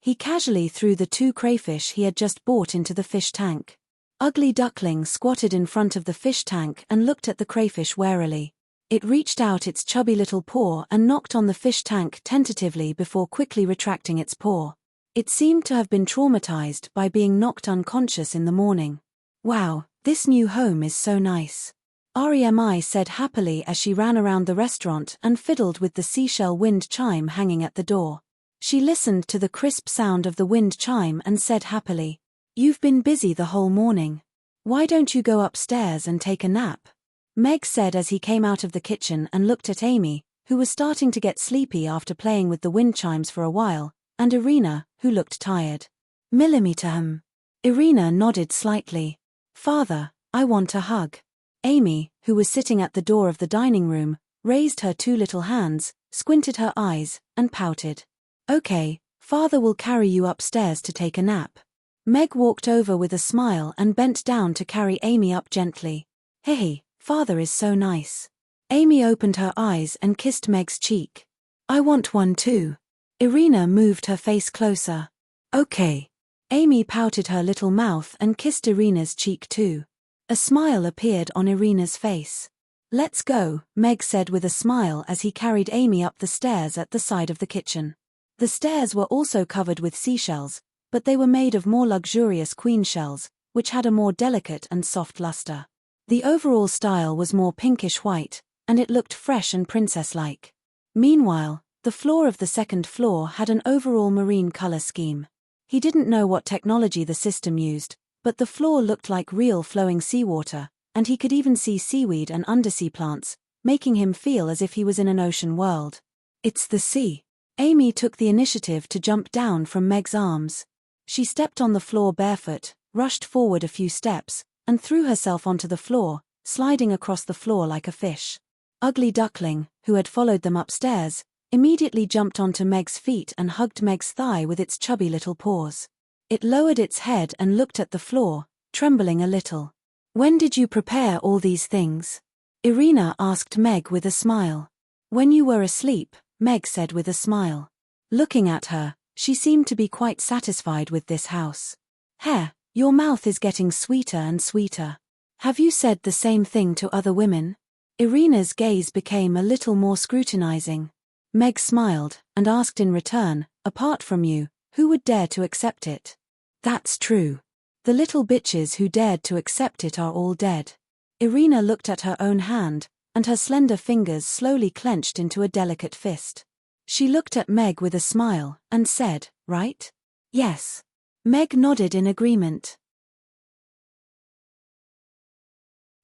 He casually threw the 2 crayfish he had just bought into the fish tank. Ugly Duckling squatted in front of the fish tank and looked at the crayfish warily. It reached out its chubby little paw and knocked on the fish tank tentatively before quickly retracting its paw. It seemed to have been traumatized by being knocked unconscious in the morning. Wow, this new home is so nice. Remi said happily as she ran around the restaurant and fiddled with the seashell wind chime hanging at the door. She listened to the crisp sound of the wind chime and said happily, "You've been busy the whole morning. Why don't you go upstairs and take a nap?" Meg said as he came out of the kitchen and looked at Amy, who was starting to get sleepy after playing with the wind chimes for a while, and Irina, who looked tired. Millimeter. Irina nodded slightly. "Father, I want a hug." Amy, who was sitting at the door of the dining room, raised her 2 little hands, squinted her eyes, and pouted. "Okay, Father will carry you upstairs to take a nap." Meg walked over with a smile and bent down to carry Amy up gently. "Hey, Father is so nice." Amy opened her eyes and kissed Meg's cheek. "I want one too." Irina moved her face closer. "Okay." Amy pouted her little mouth and kissed Irina's cheek too. A smile appeared on Irina's face. "Let's go," Meg said with a smile as he carried Amy up the stairs at the side of the kitchen. The stairs were also covered with seashells, but they were made of more luxurious queen shells, which had a more delicate and soft luster. The overall style was more pinkish white, and it looked fresh and princess-like. Meanwhile, the floor of the second floor had an overall marine color scheme. He didn't know what technology the system used, but the floor looked like real flowing seawater, and he could even see seaweed and undersea plants, making him feel as if he was in an ocean world. "It's the sea." Amy took the initiative to jump down from Meg's arms. She stepped on the floor barefoot, rushed forward a few steps, and threw herself onto the floor, sliding across the floor like a fish. Ugly Duckling, who had followed them upstairs, immediately jumped onto Meg's feet and hugged Meg's thigh with its chubby little paws. It lowered its head and looked at the floor, trembling a little. "When did you prepare all these things?" Irina asked Meg with a smile. "When you were asleep," Meg said with a smile. Looking at her, she seemed to be quite satisfied with this house. "Heh, your mouth is getting sweeter and sweeter. Have you said the same thing to other women?" Irina's gaze became a little more scrutinizing. Meg smiled, and asked in return, "Apart from you, who would dare to accept it?" "That's true. The little bitches who dared to accept it are all dead." Irina looked at her own hand, and her slender fingers slowly clenched into a delicate fist. She looked at Meg with a smile, and said, "Right?" "Yes." Meg nodded in agreement.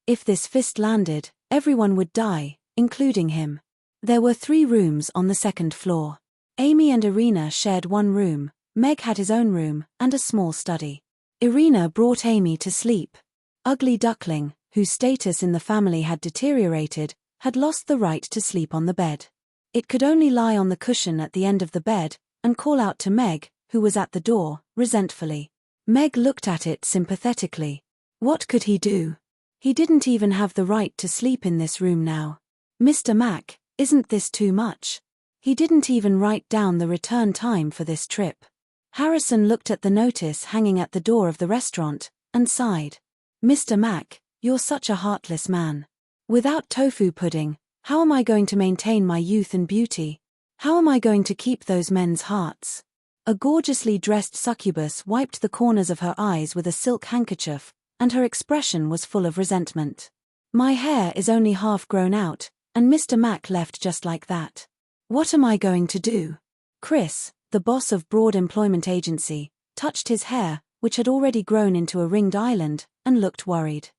If this fist landed, everyone would die, including him. There were 3 rooms on the second floor. Amy and Irina shared one room, Meg had his own room, and a small study. Irina brought Amy to sleep. Ugly Duckling, whose status in the family had deteriorated, had lost the right to sleep on the bed. It could only lie on the cushion at the end of the bed, and call out to Meg, who was at the door, resentfully. Meg looked at it sympathetically. What could he do? He didn't even have the right to sleep in this room now. Mr. Mac, isn't this too much? He didn't even write down the return time for this trip. Harrison looked at the notice hanging at the door of the restaurant, and sighed. Mr. Mac, you're such a heartless man. Without tofu pudding, how am I going to maintain my youth and beauty? How am I going to keep those men's hearts? A gorgeously dressed succubus wiped the corners of her eyes with a silk handkerchief, and her expression was full of resentment. My hair is only half grown out, and Mr. Mac left just like that. What am I going to do? Chris, the boss of Broad Employment Agency, touched his hair, which had already grown into a ringed island, and looked worried.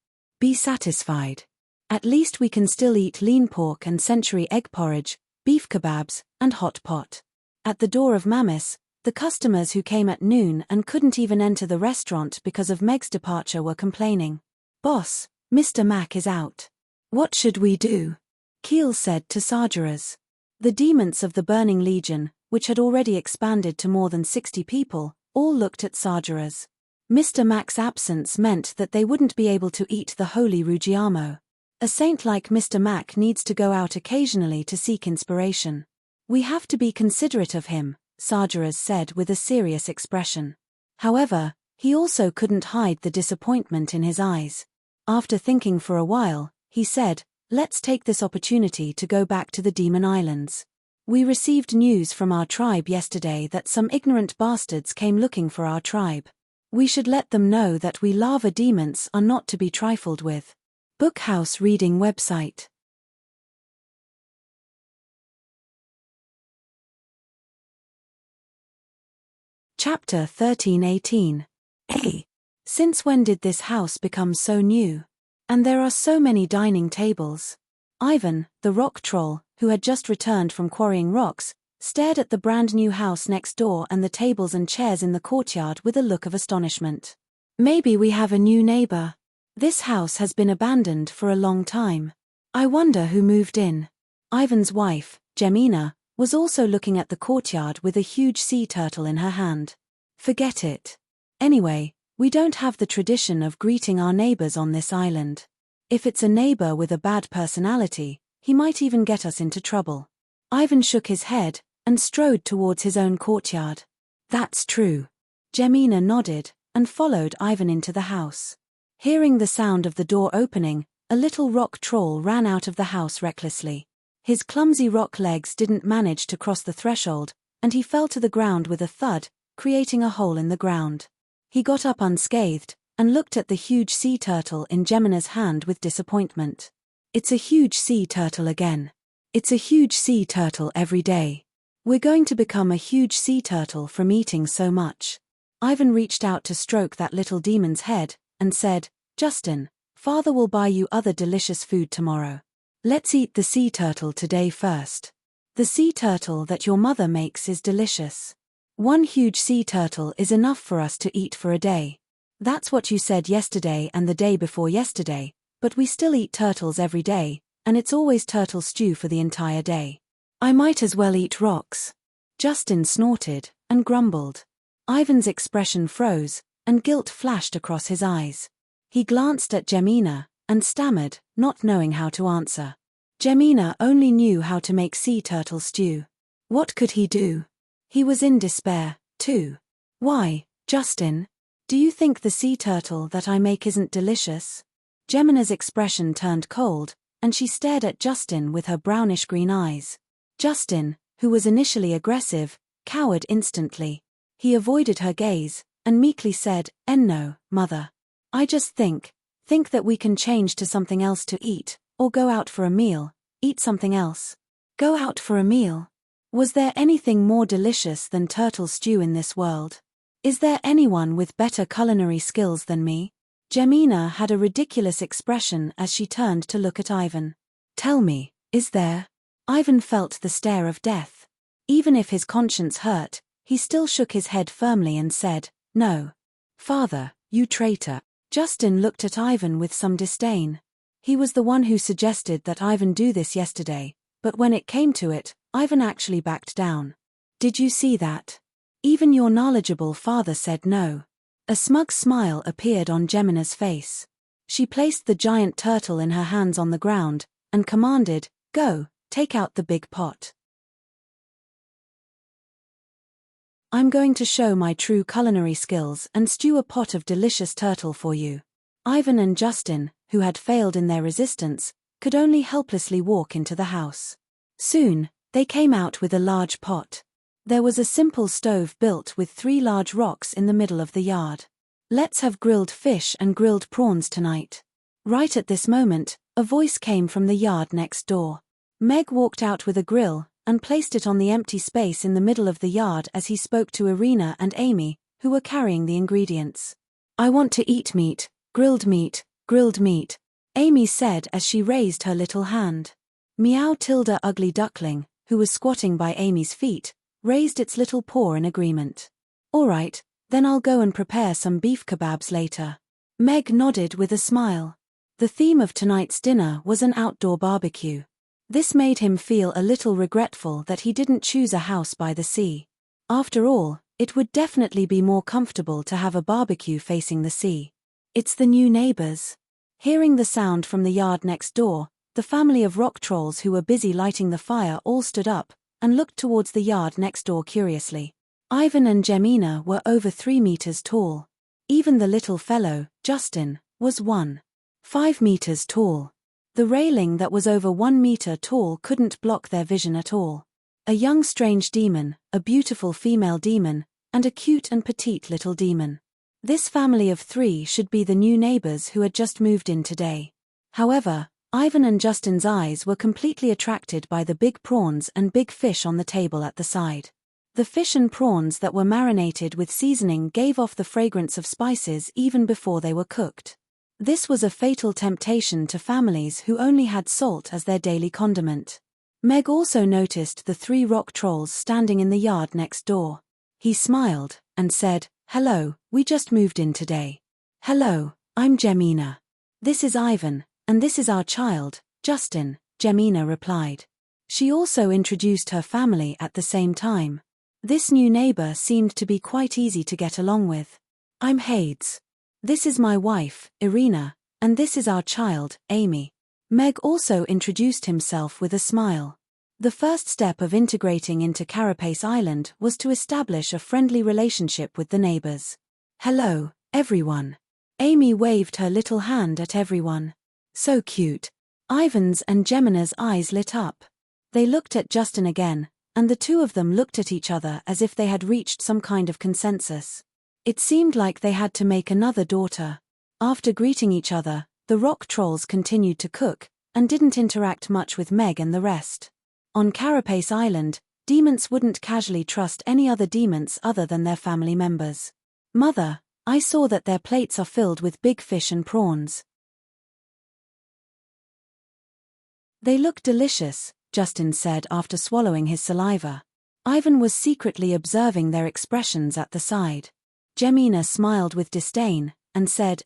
Be satisfied. At least we can still eat lean pork and century egg porridge, beef kebabs, and hot pot. At the door of Mammoth, the customers who came at noon and couldn't even enter the restaurant because of Meg's departure were complaining. Boss, Mr. Mac is out. What should we do? Keel said to Sargeras. The demons of the Burning Legion, which had already expanded to more than 60 people, all looked at Sargeras. Mr. Mac's absence meant that they wouldn't be able to eat the holy Ruggiamo. A saint like Mr. Mac needs to go out occasionally to seek inspiration. We have to be considerate of him, Sargeras said with a serious expression. However, he also couldn't hide the disappointment in his eyes. After thinking for a while, he said, let's take this opportunity to go back to the Demon Islands. We received news from our tribe yesterday that some ignorant bastards came looking for our tribe. We should let them know that we lava demons are not to be trifled with. Bookhouse Reading Website. Chapter 13:18. A. Since when did this house become so new? And there are so many dining tables. Ivan, the rock troll, who had just returned from quarrying rocks, stared at the brand new house next door and the tables and chairs in the courtyard with a look of astonishment. Maybe we have a new neighbor. This house has been abandoned for a long time. I wonder who moved in. Ivan's wife, Jemina, was also looking at the courtyard with a huge sea turtle in her hand. Forget it. Anyway, we don't have the tradition of greeting our neighbors on this island. If it's a neighbor with a bad personality, he might even get us into trouble. Ivan shook his head and strode towards his own courtyard. That's true. Jemina nodded and followed Ivan into the house. Hearing the sound of the door opening, a little rock troll ran out of the house recklessly. His clumsy rock legs didn't manage to cross the threshold, and he fell to the ground with a thud, creating a hole in the ground. He got up unscathed, and looked at the huge sea turtle in Jemina's hand with disappointment. It's a huge sea turtle again. It's a huge sea turtle every day. We're going to become a huge sea turtle from eating so much. Ivan reached out to stroke that little demon's head, and said, Justin, Father will buy you other delicious food tomorrow. Let's eat the sea turtle today first. The sea turtle that your mother makes is delicious. One huge sea turtle is enough for us to eat for a day. That's what you said yesterday and the day before yesterday, but we still eat turtles every day, and it's always turtle stew for the entire day. I might as well eat rocks. Justin snorted and grumbled. Ivan's expression froze, and guilt flashed across his eyes. He glanced at Jemina, and stammered, not knowing how to answer. Jemina only knew how to make sea turtle stew. What could he do? He was in despair, too. Why, Justin? Do you think the sea turtle that I make isn't delicious? Jemina's expression turned cold, and she stared at Justin with her brownish-green eyes. Justin, who was initially aggressive, cowered instantly. He avoided her gaze, and meekly said, No, mother. I just think that we can change to something else to eat, or go out for a meal, eat something else. Go out for a meal? Was there anything more delicious than turtle stew in this world? Is there anyone with better culinary skills than me? Jemina had a ridiculous expression as she turned to look at Ivan. "Tell me, is there?" Ivan felt the stare of death. Even if his conscience hurt, he still shook his head firmly and said, "No." "Father, you traitor." Justin looked at Ivan with some disdain. He was the one who suggested that Ivan do this yesterday, but when it came to it, Ivan actually backed down. "Did you see that? Even your knowledgeable father said no." A smug smile appeared on Jemina's face. She placed the giant turtle in her hands on the ground, and commanded, "Go, take out the big pot. I'm going to show my true culinary skills and stew a pot of delicious turtle for you." Ivan and Justin, who had failed in their resistance, could only helplessly walk into the house. Soon, they came out with a large pot. There was a simple stove built with 3 large rocks in the middle of the yard. "Let's have grilled fish and grilled prawns tonight." Right at this moment, a voice came from the yard next door. Meg walked out with a grill and placed it on the empty space in the middle of the yard as he spoke to Irina and Amy, who were carrying the ingredients. "I want to eat meat, grilled meat, grilled meat," Amy said as she raised her little hand. Meow Tilda Ugly Duckling, who was squatting by Amy's feet, raised its little paw in agreement. "All right, then I'll go and prepare some beef kebabs later." Meg nodded with a smile. The theme of tonight's dinner was an outdoor barbecue. This made him feel a little regretful that he didn't choose a house by the sea. After all, it would definitely be more comfortable to have a barbecue facing the sea. "It's the new neighbors." Hearing the sound from the yard next door, the family of rock trolls who were busy lighting the fire all stood up and looked towards the yard next door curiously. Ivan and Jemina were over 3 meters tall. Even the little fellow, Justin, was 1.5 meters tall. The railing that was over 1 meter tall couldn't block their vision at all. A young strange demon, a beautiful female demon, and a cute and petite little demon. This family of 3 should be the new neighbors who had just moved in today. However, Ivan and Justin's eyes were completely attracted by the big prawns and big fish on the table at the side. The fish and prawns that were marinated with seasoning gave off the fragrance of spices even before they were cooked. This was a fatal temptation to families who only had salt as their daily condiment. Meg also noticed the 3 rock trolls standing in the yard next door. He smiled and said, "Hello, we just moved in today." "Hello, I'm Jemina. This is Ivan, and this is our child, Justin," Jemina replied. She also introduced her family at the same time. This new neighbor seemed to be quite easy to get along with. "I'm Hades. This is my wife, Irina, and this is our child, Amy." Meg also introduced himself with a smile. The first step of integrating into Carapace Island was to establish a friendly relationship with the neighbors. "Hello, everyone." Amy waved her little hand at everyone. "So cute." Ivan's and Jemina's eyes lit up. They looked at Justin again, and the 2 of them looked at each other as if they had reached some kind of consensus. It seemed like they had to make another daughter. After greeting each other, the rock trolls continued to cook, and didn't interact much with Meg and the rest. On Carapace Island, demons wouldn't casually trust any other demons other than their family members. "Mother, I saw that their plates are filled with big fish and prawns. They look delicious," Justin said after swallowing his saliva. Ivan was secretly observing their expressions at the side. Jemina smiled with disdain, and said,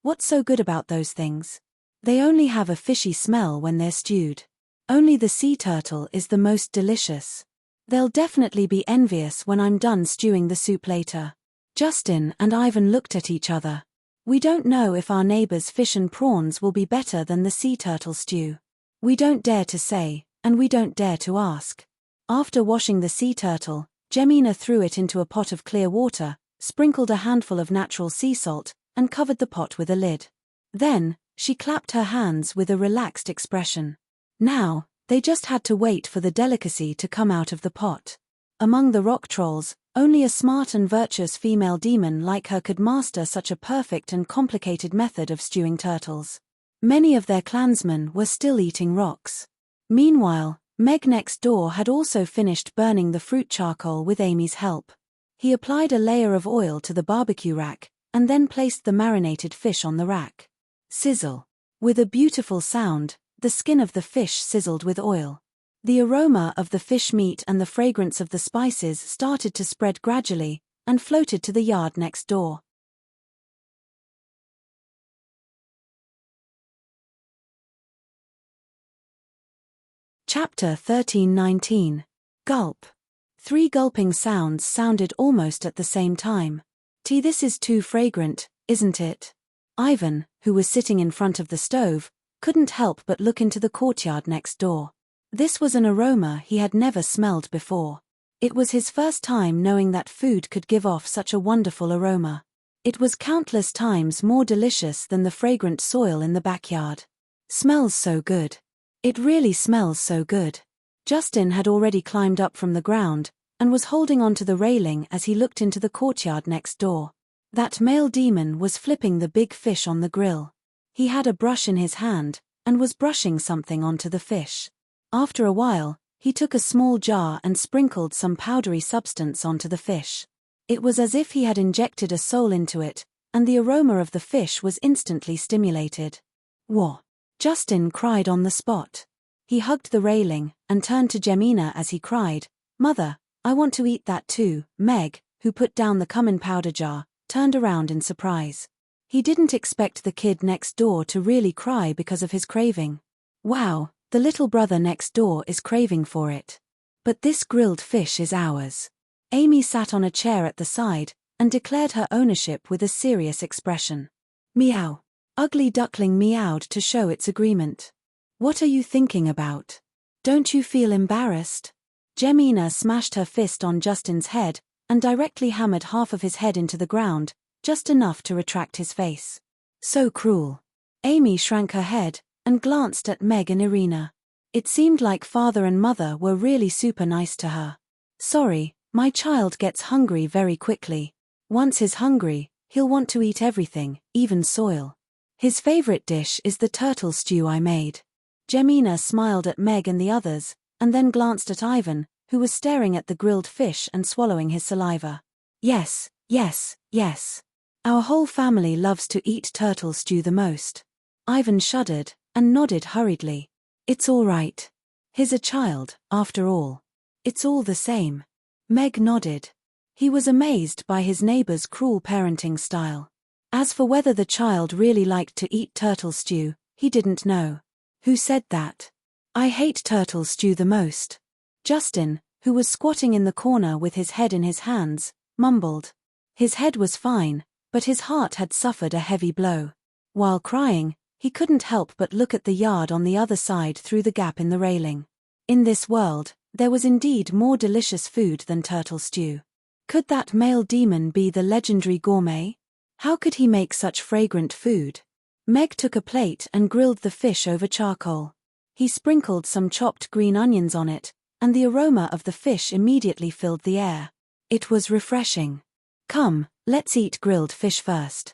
"What's so good about those things? They only have a fishy smell when they're stewed. Only the sea turtle is the most delicious. They'll definitely be envious when I'm done stewing the soup later." Justin and Ivan looked at each other. "We don't know if our neighbor's fish and prawns will be better than the sea turtle stew. We don't dare to say, and we don't dare to ask." After washing the sea turtle, Jemina threw it into a pot of clear water, sprinkled a handful of natural sea salt, and covered the pot with a lid. Then, she clapped her hands with a relaxed expression. Now, they just had to wait for the delicacy to come out of the pot. Among the rock trolls, only a smart and virtuous female demon like her could master such a perfect and complicated method of stewing turtles. Many of their clansmen were still eating rocks. Meanwhile, Meg next door had also finished burning the fruit charcoal with Amy's help. He applied a layer of oil to the barbecue rack, and then placed the marinated fish on the rack. Sizzle. With a beautiful sound, the skin of the fish sizzled with oil. The aroma of the fish meat and the fragrance of the spices started to spread gradually, and floated to the yard next door. Chapter 13:19. Gulp. 3 gulping sounds sounded almost at the same time. This is too fragrant, isn't it? Ivan, who was sitting in front of the stove, couldn't help but look into the courtyard next door. This was an aroma he had never smelled before. It was his first time knowing that food could give off such a wonderful aroma. It was countless times more delicious than the fragrant soil in the backyard. Smells so good. It really smells so good. Justin had already climbed up from the ground, and was holding onto the railing as he looked into the courtyard next door. That male demon was flipping the big fish on the grill. He had a brush in his hand, and was brushing something onto the fish. After a while, he took a small jar and sprinkled some powdery substance onto the fish. It was as if he had injected a soul into it, and the aroma of the fish was instantly stimulated. "Whoa!" Justin cried on the spot. He hugged the railing, and turned to Jemina as he cried, "Mother, I want to eat that too." Meg, who put down the cumin powder jar, turned around in surprise. He didn't expect the kid next door to really cry because of his craving. Wow, the little brother next door is craving for it. But this grilled fish is ours. Amy sat on a chair at the side, and declared her ownership with a serious expression. Meow. Ugly Duckling meowed to show its agreement. "What are you thinking about? Don't you feel embarrassed?" Jemina smashed her fist on Justin's head, and directly hammered half of his head into the ground, just enough to retract his face. So cruel. Amy shrank her head, and glanced at Meg and Irina. It seemed like father and mother were really super nice to her. "Sorry, my child gets hungry very quickly. Once he's hungry, he'll want to eat everything, even soil. His favorite dish is the turtle stew I made." Jemina smiled at Meg and the others, and then glanced at Ivan, who was staring at the grilled fish and swallowing his saliva. "Yes, yes, yes. Our whole family loves to eat turtle stew the most." Ivan shuddered, and nodded hurriedly. "It's all right. He's a child, after all. It's all the same." Meg nodded. He was amazed by his neighbor's cruel parenting style. As for whether the child really liked to eat turtle stew, he didn't know. "Who said that? I hate turtle stew the most." Justin, who was squatting in the corner with his head in his hands, mumbled. His head was fine, but his heart had suffered a heavy blow. While crying, he couldn't help but look at the yard on the other side through the gap in the railing. In this world, there was indeed more delicious food than turtle stew. Could that male demon be the legendary gourmet? How could he make such fragrant food? Meg took a plate and grilled the fish over charcoal. He sprinkled some chopped green onions on it, and the aroma of the fish immediately filled the air. It was refreshing. "Come, let's eat grilled fish first."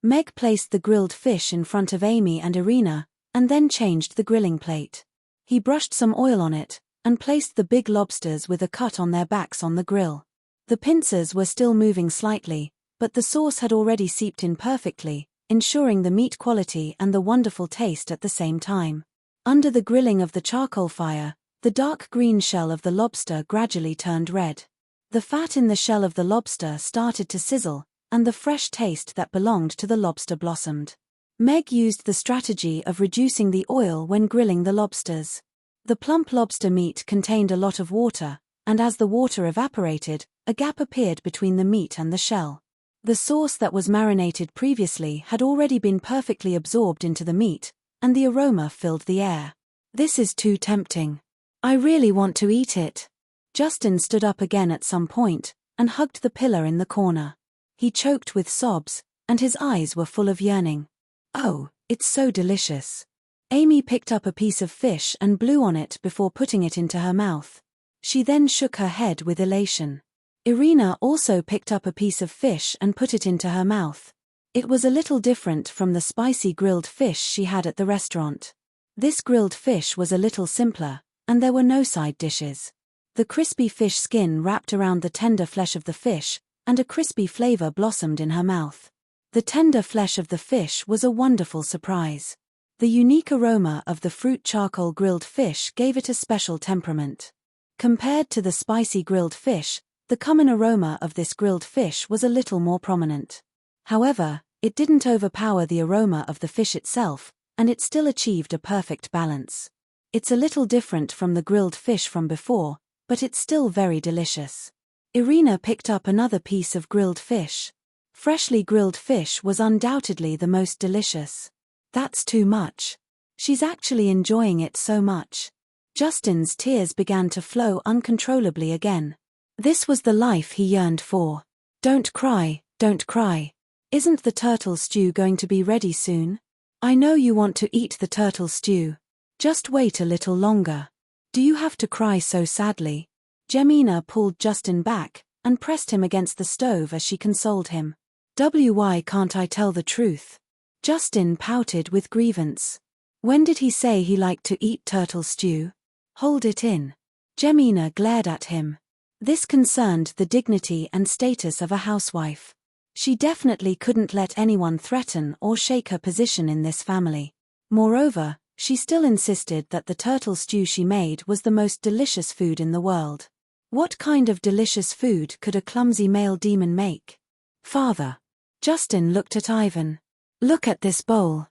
Meg placed the grilled fish in front of Amy and Irina, and then changed the grilling plate. He brushed some oil on it, and placed the big lobsters with a cut on their backs on the grill. The pincers were still moving slightly, but the sauce had already seeped in perfectly, ensuring the meat quality and the wonderful taste at the same time. Under the grilling of the charcoal fire, the dark green shell of the lobster gradually turned red. The fat in the shell of the lobster started to sizzle, and the fresh taste that belonged to the lobster blossomed. Meg used the strategy of reducing the oil when grilling the lobsters. The plump lobster meat contained a lot of water, and as the water evaporated, a gap appeared between the meat and the shell. The sauce that was marinated previously had already been perfectly absorbed into the meat, and the aroma filled the air. "This is too tempting. I really want to eat it." Justin stood up again at some point, and hugged the pillar in the corner. He choked with sobs, and his eyes were full of yearning. "Oh, it's so delicious." Amy picked up a piece of fish and blew on it before putting it into her mouth. She then shook her head with elation. Irina also picked up a piece of fish and put it into her mouth. It was a little different from the spicy grilled fish she had at the restaurant. This grilled fish was a little simpler, and there were no side dishes. The crispy fish skin wrapped around the tender flesh of the fish, and a crispy flavor blossomed in her mouth. The tender flesh of the fish was a wonderful surprise. The unique aroma of the fruit charcoal grilled fish gave it a special temperament. Compared to the spicy grilled fish, the common aroma of this grilled fish was a little more prominent. However, it didn't overpower the aroma of the fish itself, and it still achieved a perfect balance. It's a little different from the grilled fish from before, but it's still very delicious. Irina picked up another piece of grilled fish. Freshly grilled fish was undoubtedly the most delicious. That's too much. She's actually enjoying it so much. Justin's tears began to flow uncontrollably again. This was the life he yearned for. Don't cry, don't cry. Isn't the turtle stew going to be ready soon? I know you want to eat the turtle stew. Just wait a little longer. Do you have to cry so sadly? Jemina pulled Justin back and pressed him against the stove as she consoled him. Why can't I tell the truth? Justin pouted with grievance. When did he say he liked to eat turtle stew? Hold it in. Jemina glared at him. This concerned the dignity and status of a housewife. She definitely couldn't let anyone threaten or shake her position in this family. Moreover, she still insisted that the turtle stew she made was the most delicious food in the world. What kind of delicious food could a clumsy male demon make? Father. Justin looked at Ivan. Look at this bowl.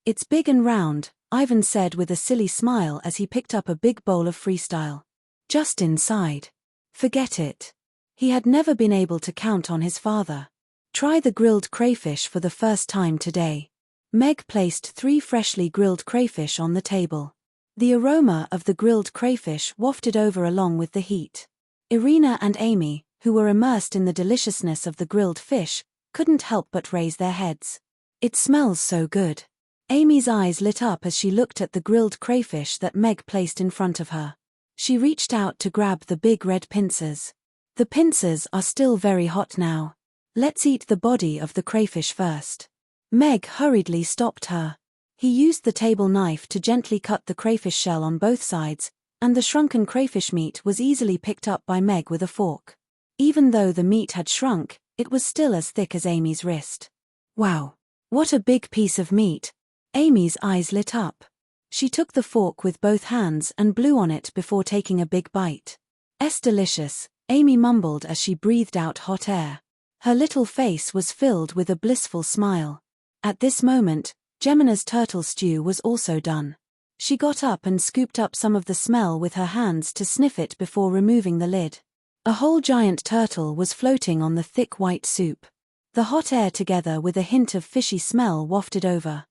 It's big and round, Ivan said with a silly smile as he picked up a big bowl of freestyle. Justin sighed. Forget it. He had never been able to count on his father. Try the grilled crayfish for the first time today. Meg placed 3 freshly grilled crayfish on the table. The aroma of the grilled crayfish wafted over along with the heat. Irina and Amy, who were immersed in the deliciousness of the grilled fish, couldn't help but raise their heads. It smells so good. Amy's eyes lit up as she looked at the grilled crayfish that Meg placed in front of her. She reached out to grab the big red pincers. The pincers are still very hot now. Let's eat the body of the crayfish first. Meg hurriedly stopped her. He used the table knife to gently cut the crayfish shell on both sides, and the shrunken crayfish meat was easily picked up by Meg with a fork. Even though the meat had shrunk, it was still as thick as Amy's wrist. Wow! What a big piece of meat! Amy's eyes lit up. She took the fork with both hands and blew on it before taking a big bite. "Es delicious," Amy mumbled as she breathed out hot air. Her little face was filled with a blissful smile. At this moment, Gemina's turtle stew was also done. She got up and scooped up some of the smell with her hands to sniff it before removing the lid. A whole giant turtle was floating on the thick white soup. The hot air together with a hint of fishy smell wafted over.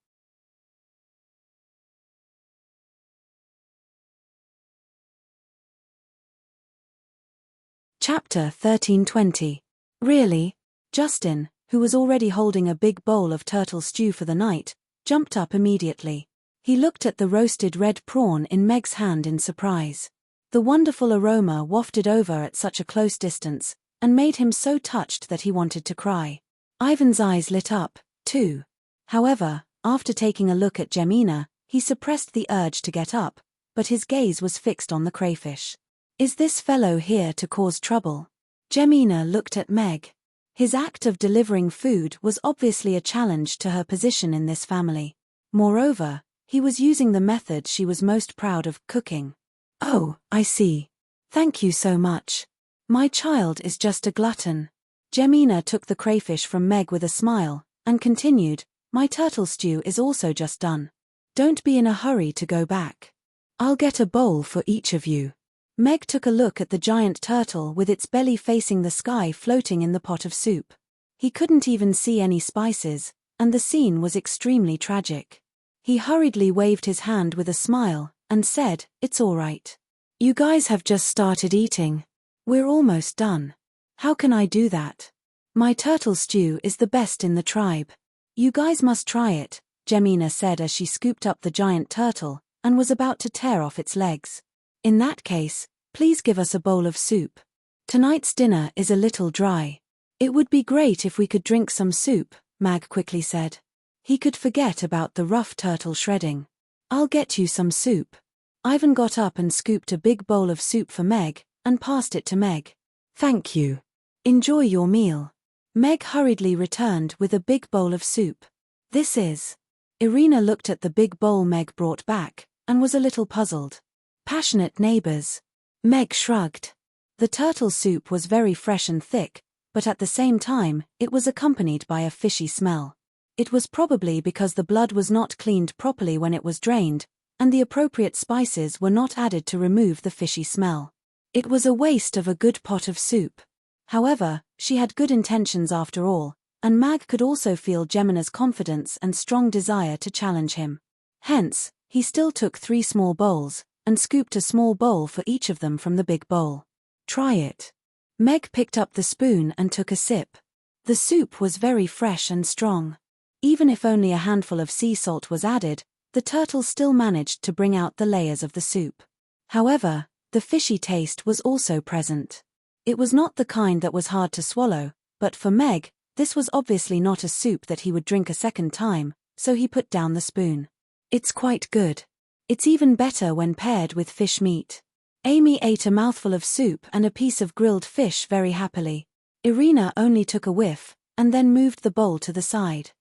Chapter 13:20. Really? Justin, who was already holding a big bowl of turtle stew for the night, jumped up immediately. He looked at the roasted red prawn in Meg's hand in surprise. The wonderful aroma wafted over at such a close distance, and made him so touched that he wanted to cry. Ivan's eyes lit up, too. However, after taking a look at Jemina, he suppressed the urge to get up, but his gaze was fixed on the crayfish. Is this fellow here to cause trouble? Jemina looked at Meg. His act of delivering food was obviously a challenge to her position in this family. Moreover, he was using the method she was most proud of, cooking. Oh, I see. Thank you so much. My child is just a glutton. Jemina took the crayfish from Meg with a smile, and continued, my turtle stew is also just done. Don't be in a hurry to go back. I'll get a bowl for each of you. Meg took a look at the giant turtle with its belly facing the sky floating in the pot of soup. He couldn't even see any spices, and the scene was extremely tragic. He hurriedly waved his hand with a smile, and said, it's all right. You guys have just started eating. We're almost done. How can I do that? My turtle stew is the best in the tribe. You guys must try it, Jemina said as she scooped up the giant turtle, and was about to tear off its legs. In that case, please give us a bowl of soup. Tonight's dinner is a little dry. It would be great if we could drink some soup, Mag quickly said. He could forget about the rough turtle shredding. I'll get you some soup. Ivan got up and scooped a big bowl of soup for Meg, and passed it to Meg. "Thank you. Enjoy your meal." Meg hurriedly returned with a big bowl of soup. "This is..." Irina looked at the big bowl Meg brought back, and was a little puzzled. "Passionate neighbors." Meg shrugged. The turtle soup was very fresh and thick, but at the same time, it was accompanied by a fishy smell. It was probably because the blood was not cleaned properly when it was drained, and the appropriate spices were not added to remove the fishy smell. It was a waste of a good pot of soup. However, she had good intentions after all, and Mag could also feel Gemina's confidence and strong desire to challenge him. Hence, he still took 3 small bowls, and scooped a small bowl for each of them from the big bowl. "Try it." Meg picked up the spoon and took a sip. The soup was very fresh and strong. Even if only a handful of sea salt was added, the turtle still managed to bring out the layers of the soup. However, the fishy taste was also present. It was not the kind that was hard to swallow, but for Meg, this was obviously not a soup that he would drink a second time, so he put down the spoon. "It's quite good. It's even better when paired with fish meat." Amy ate a mouthful of soup and a piece of grilled fish very happily. Irina only took a whiff, and then moved the bowl to the side.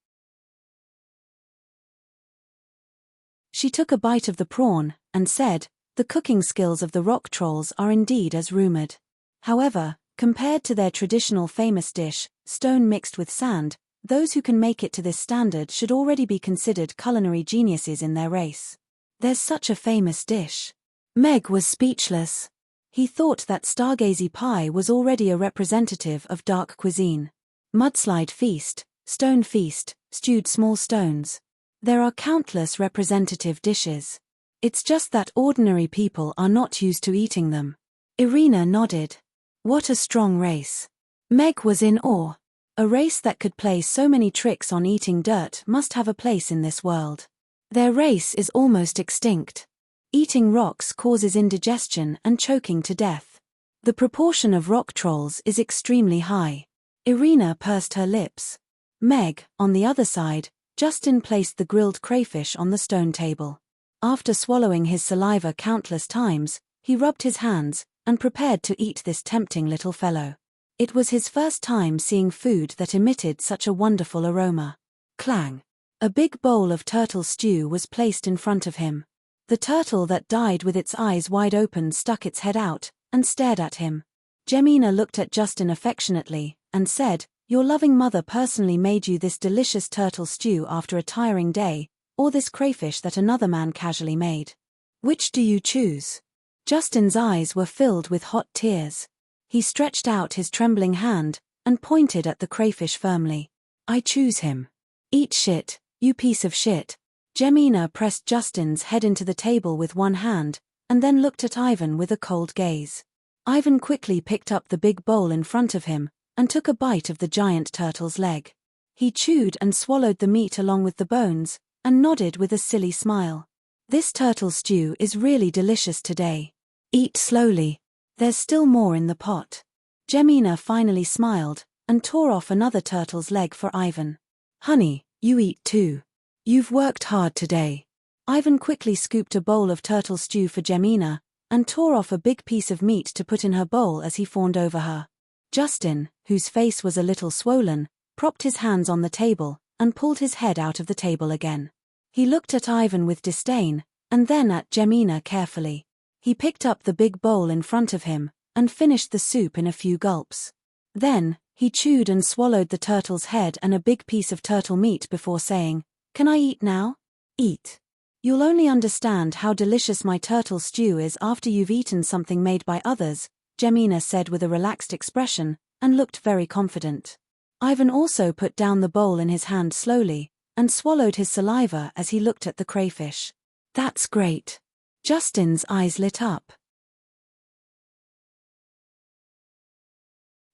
She took a bite of the prawn, and said, "The cooking skills of the rock trolls are indeed as rumored. However, compared to their traditional famous dish, stone mixed with sand, those who can make it to this standard should already be considered culinary geniuses in their race. There's such a famous dish." Meg was speechless. He thought that stargazy pie was already a representative of dark cuisine. Mudslide feast, stone feast, stewed small stones. There are countless representative dishes. It's just that ordinary people are not used to eating them. Irina nodded. What a strong race. Meg was in awe. A race that could play so many tricks on eating dirt must have a place in this world. Their race is almost extinct. Eating rocks causes indigestion and choking to death. The proportion of rock trolls is extremely high. Irina pursed her lips. Meg, on the other side, Justin placed the grilled crayfish on the stone table. After swallowing his saliva countless times, he rubbed his hands, and prepared to eat this tempting little fellow. It was his first time seeing food that emitted such a wonderful aroma. Clang! A big bowl of turtle stew was placed in front of him. The turtle that died with its eyes wide open stuck its head out, and stared at him. Gemina looked at Justin affectionately, and said, "Your loving mother personally made you this delicious turtle stew after a tiring day, or this crayfish that another man casually made. Which do you choose?" Justin's eyes were filled with hot tears. He stretched out his trembling hand, and pointed at the crayfish firmly. "I choose him." "Eat shit, you piece of shit." Gemina pressed Justin's head into the table with one hand, and then looked at Ivan with a cold gaze. Ivan quickly picked up the big bowl in front of him, and took a bite of the giant turtle's leg. He chewed and swallowed the meat along with the bones, and nodded with a silly smile. "This turtle stew is really delicious today. Eat slowly. There's still more in the pot." Gemina finally smiled, and tore off another turtle's leg for Ivan. "Honey, you eat too. You've worked hard today." Ivan quickly scooped a bowl of turtle stew for Gemina, and tore off a big piece of meat to put in her bowl as he fawned over her. Justin, whose face was a little swollen, propped his hands on the table, and pulled his head out of the table again. He looked at Ivan with disdain, and then at Gemina carefully. He picked up the big bowl in front of him, and finished the soup in a few gulps. Then, he chewed and swallowed the turtle's head and a big piece of turtle meat before saying, "Can I eat now?" "Eat. You'll only understand how delicious my turtle stew is after you've eaten something made by others," Gemina said with a relaxed expression, and looked very confident. Ivan also put down the bowl in his hand slowly, and swallowed his saliva as he looked at the crayfish. "That's great." Justin's eyes lit up.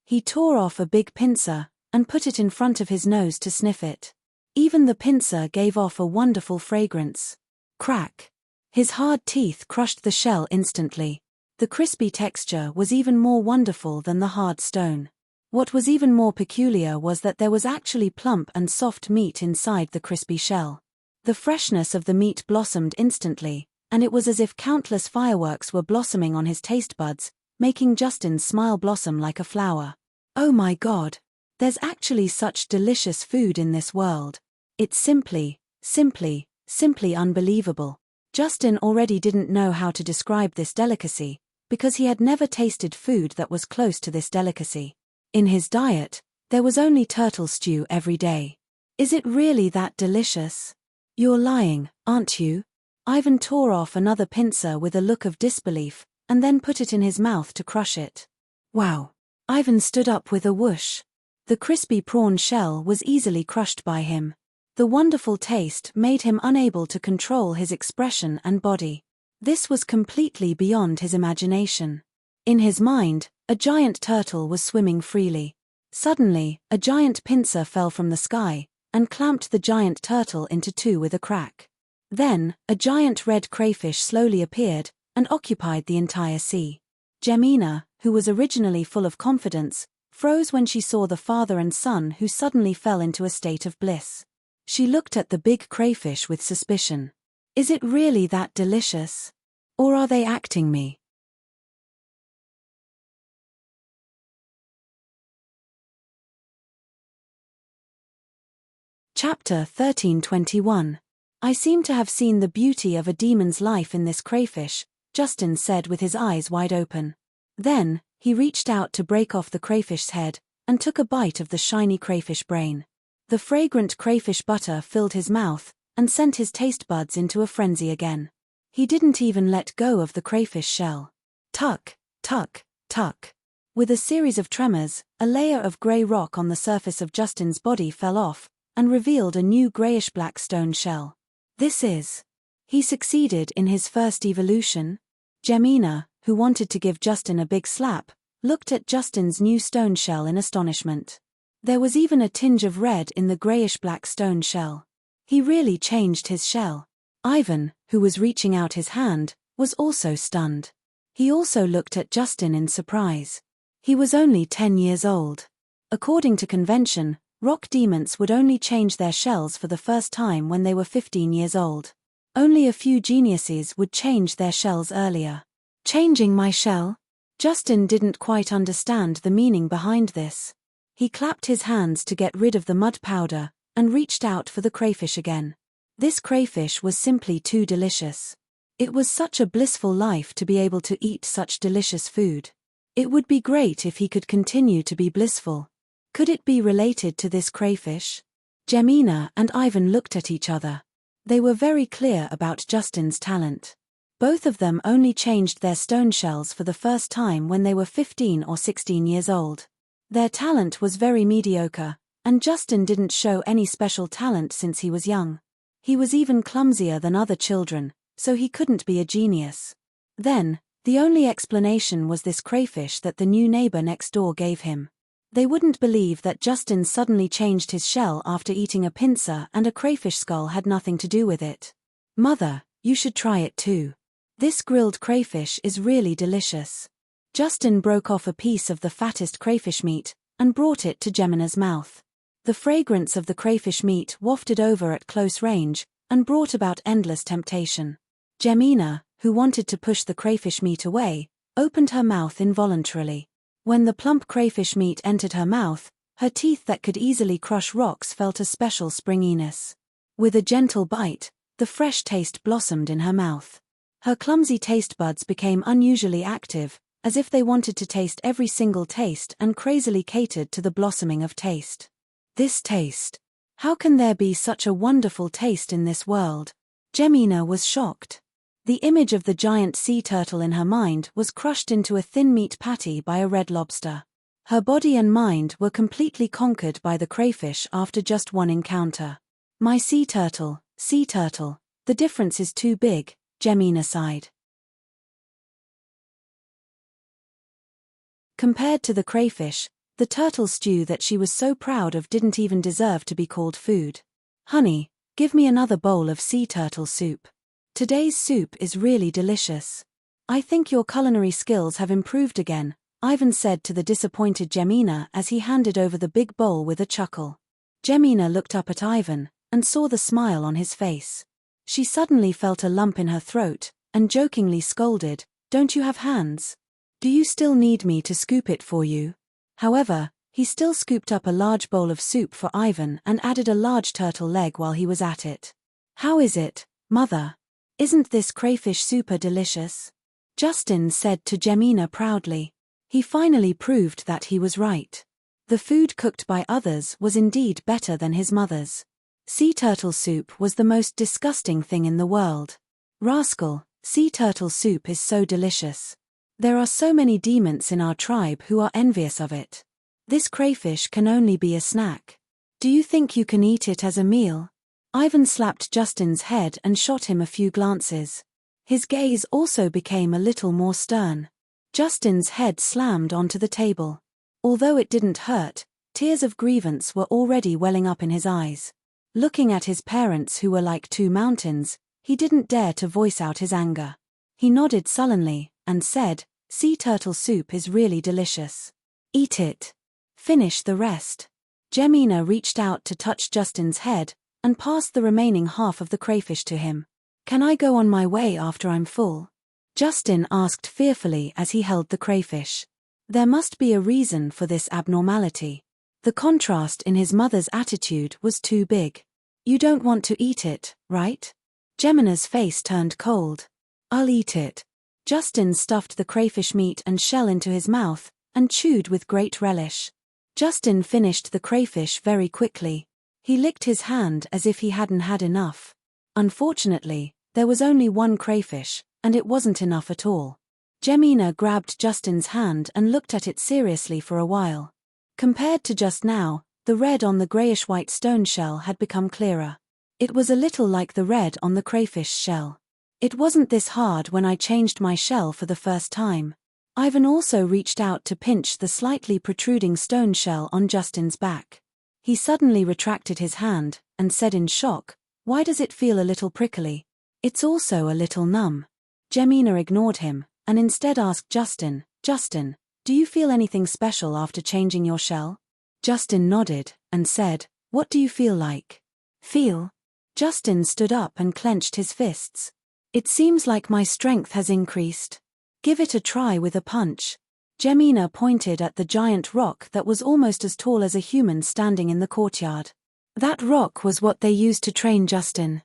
He tore off a big pincer, and put it in front of his nose to sniff it. Even the pincer gave off a wonderful fragrance. Crack! His hard teeth crushed the shell instantly. The crispy texture was even more wonderful than the hard stone. What was even more peculiar was that there was actually plump and soft meat inside the crispy shell. The freshness of the meat blossomed instantly, and it was as if countless fireworks were blossoming on his taste buds, making Justin's smile blossom like a flower. Oh my God! There's actually such delicious food in this world. It's simply unbelievable. Justin already didn't know how to describe this delicacy, because he had never tasted food that was close to this delicacy. In his diet, there was only turtle stew every day. Is it really that delicious? You're lying, aren't you? Ivan tore off another pincer with a look of disbelief, and then put it in his mouth to crush it. Wow! Ivan stood up with a whoosh. The crispy prawn shell was easily crushed by him. The wonderful taste made him unable to control his expression and body. This was completely beyond his imagination. In his mind, a giant turtle was swimming freely. Suddenly, a giant pincer fell from the sky, and clamped the giant turtle into two with a crack. Then, a giant red crayfish slowly appeared, and occupied the entire sea. Jemina, who was originally full of confidence, froze when she saw the father and son who suddenly fell into a state of bliss. She looked at the big crayfish with suspicion. Is it really that delicious? Or are they acting me? Chapter 13:21. I seem to have seen the beauty of a demon's life in this crayfish, Justin said with his eyes wide open. Then, he reached out to break off the crayfish's head, and took a bite of the shiny crayfish brain. The fragrant crayfish butter filled his mouth, and sent his taste buds into a frenzy again. He didn't even let go of the crayfish shell. Tuck, tuck, tuck. With a series of tremors, a layer of grey rock on the surface of Justin's body fell off, and revealed a new greyish-black stone shell. This is... He succeeded in his first evolution? Jemina, who wanted to give Justin a big slap, looked at Justin's new stone shell in astonishment. There was even a tinge of red in the greyish-black stone shell. He really changed his shell. Ivan, who was reaching out his hand, was also stunned. He also looked at Justin in surprise. He was only 10 years old. According to convention, rock demons would only change their shells for the first time when they were 15 years old. Only a few geniuses would change their shells earlier. Changing my shell? Justin didn't quite understand the meaning behind this. He clapped his hands to get rid of the mud powder, and reached out for the crayfish again. This crayfish was simply too delicious. It was such a blissful life to be able to eat such delicious food. It would be great if he could continue to be blissful. Could it be related to this crayfish? Jemina and Ivan looked at each other. They were very clear about Justin's talent. Both of them only changed their stone shells for the first time when they were 15 or 16 years old. Their talent was very mediocre, and Justin didn't show any special talent since he was young. He was even clumsier than other children, so he couldn't be a genius. Then, the only explanation was this crayfish that the new neighbor next door gave him. They wouldn't believe that Justin suddenly changed his shell after eating a pincer and a crayfish skull had nothing to do with it. Mother, you should try it too. This grilled crayfish is really delicious. Justin broke off a piece of the fattest crayfish meat, and brought it to Jemina's mouth. The fragrance of the crayfish meat wafted over at close range, and brought about endless temptation. Jemina, who wanted to push the crayfish meat away, opened her mouth involuntarily. When the plump crayfish meat entered her mouth, her teeth that could easily crush rocks felt a special springiness. With a gentle bite, the fresh taste blossomed in her mouth. Her clumsy taste buds became unusually active, as if they wanted to taste every single taste and crazily catered to the blossoming of taste. This taste. How can there be such a wonderful taste in this world? Jemina was shocked. The image of the giant sea turtle in her mind was crushed into a thin meat patty by a red lobster. Her body and mind were completely conquered by the crayfish after just one encounter. My sea turtle, the difference is too big, Jemina sighed. Compared to the crayfish, the turtle stew that she was so proud of didn't even deserve to be called food. Honey, give me another bowl of sea turtle soup. Today's soup is really delicious. I think your culinary skills have improved again, Ivan said to the disappointed Jemina as he handed over the big bowl with a chuckle. Jemina looked up at Ivan, and saw the smile on his face. She suddenly felt a lump in her throat, and jokingly scolded, "Don't you have hands? Do you still need me to scoop it for you?" However, he still scooped up a large bowl of soup for Ivan and added a large turtle leg while he was at it. "How is it, Mother? Isn't this crayfish super delicious?" Justin said to Jemina proudly. He finally proved that he was right. The food cooked by others was indeed better than his mother's. Sea turtle soup was the most disgusting thing in the world. "Rascal, sea turtle soup is so delicious. There are so many demons in our tribe who are envious of it. This crayfish can only be a snack. Do you think you can eat it as a meal?" Ivan slapped Justin's head and shot him a few glances. His gaze also became a little more stern. Justin's head slammed onto the table. Although it didn't hurt, tears of grievance were already welling up in his eyes. Looking at his parents who were like two mountains, he didn't dare to voice out his anger. He nodded sullenly and said, "Sea turtle soup is really delicious. Eat it. Finish the rest." Jemina reached out to touch Justin's head and passed the remaining half of the crayfish to him. "Can I go on my way after I'm full?" Justin asked fearfully as he held the crayfish. There must be a reason for this abnormality. The contrast in his mother's attitude was too big. "You don't want to eat it, right?" Jemina's face turned cold. "I'll eat it." Justin stuffed the crayfish meat and shell into his mouth and chewed with great relish. Justin finished the crayfish very quickly. He licked his hand as if he hadn't had enough. Unfortunately, there was only one crayfish, and it wasn't enough at all. Jemina grabbed Justin's hand and looked at it seriously for a while. Compared to just now, the red on the grayish-white stone shell had become clearer. It was a little like the red on the crayfish shell. "It wasn't this hard when I changed my shell for the first time." Ivan also reached out to pinch the slightly protruding stone shell on Justin's back. He suddenly retracted his hand and said in shock, "Why does it feel a little prickly? It's also a little numb." Jemina ignored him and instead asked Justin, "Justin, do you feel anything special after changing your shell?" Justin nodded and said, "What do you feel like?" "Feel?" Justin stood up and clenched his fists. "It seems like my strength has increased. Give it a try with a punch." Jemina pointed at the giant rock that was almost as tall as a human standing in the courtyard. That rock was what they used to train Justin.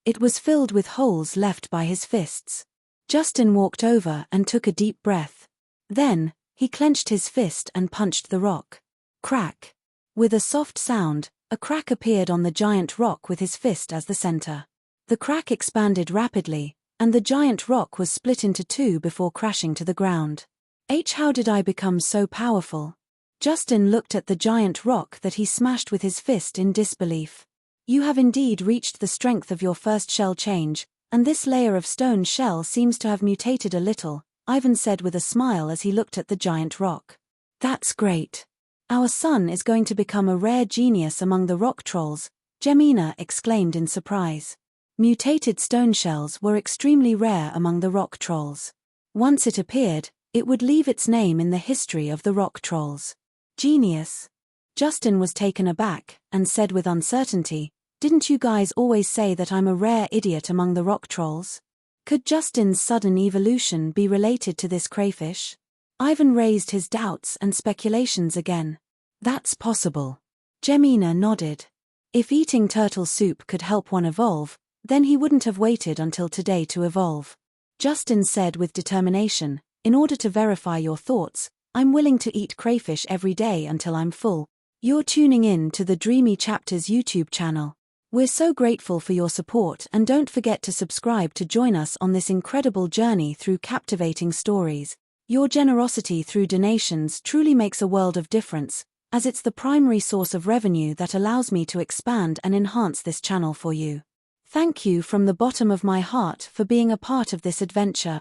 It was filled with holes left by his fists. Justin walked over and took a deep breath. Then, he clenched his fist and punched the rock. Crack! With a soft sound, a crack appeared on the giant rock with his fist as the center. The crack expanded rapidly, and the giant rock was split into two before crashing to the ground. How did I become so powerful?" Justin looked at the giant rock that he smashed with his fist in disbelief. "You have indeed reached the strength of your first shell change, and this layer of stone shell seems to have mutated a little," Ivan said with a smile as he looked at the giant rock. "That's great. Our son is going to become a rare genius among the rock trolls," Jemina exclaimed in surprise. Mutated stone shells were extremely rare among the rock trolls. Once it appeared, it would leave its name in the history of the rock trolls. "Genius." Justin was taken aback and said with uncertainty, "Didn't you guys always say that I'm a rare idiot among the rock trolls? Could Justin's sudden evolution be related to this crayfish?" Ivan raised his doubts and speculations again. "That's possible." Jemina nodded. If eating turtle soup could help one evolve, then he wouldn't have waited until today to evolve. Justin said with determination, "In order to verify your thoughts, I'm willing to eat crayfish every day until I'm full." You're tuning in to the Dreamy Chapters YouTube channel. We're so grateful for your support, and don't forget to subscribe to join us on this incredible journey through captivating stories. Your generosity through donations truly makes a world of difference, as it's the primary source of revenue that allows me to expand and enhance this channel for you. Thank you from the bottom of my heart for being a part of this adventure.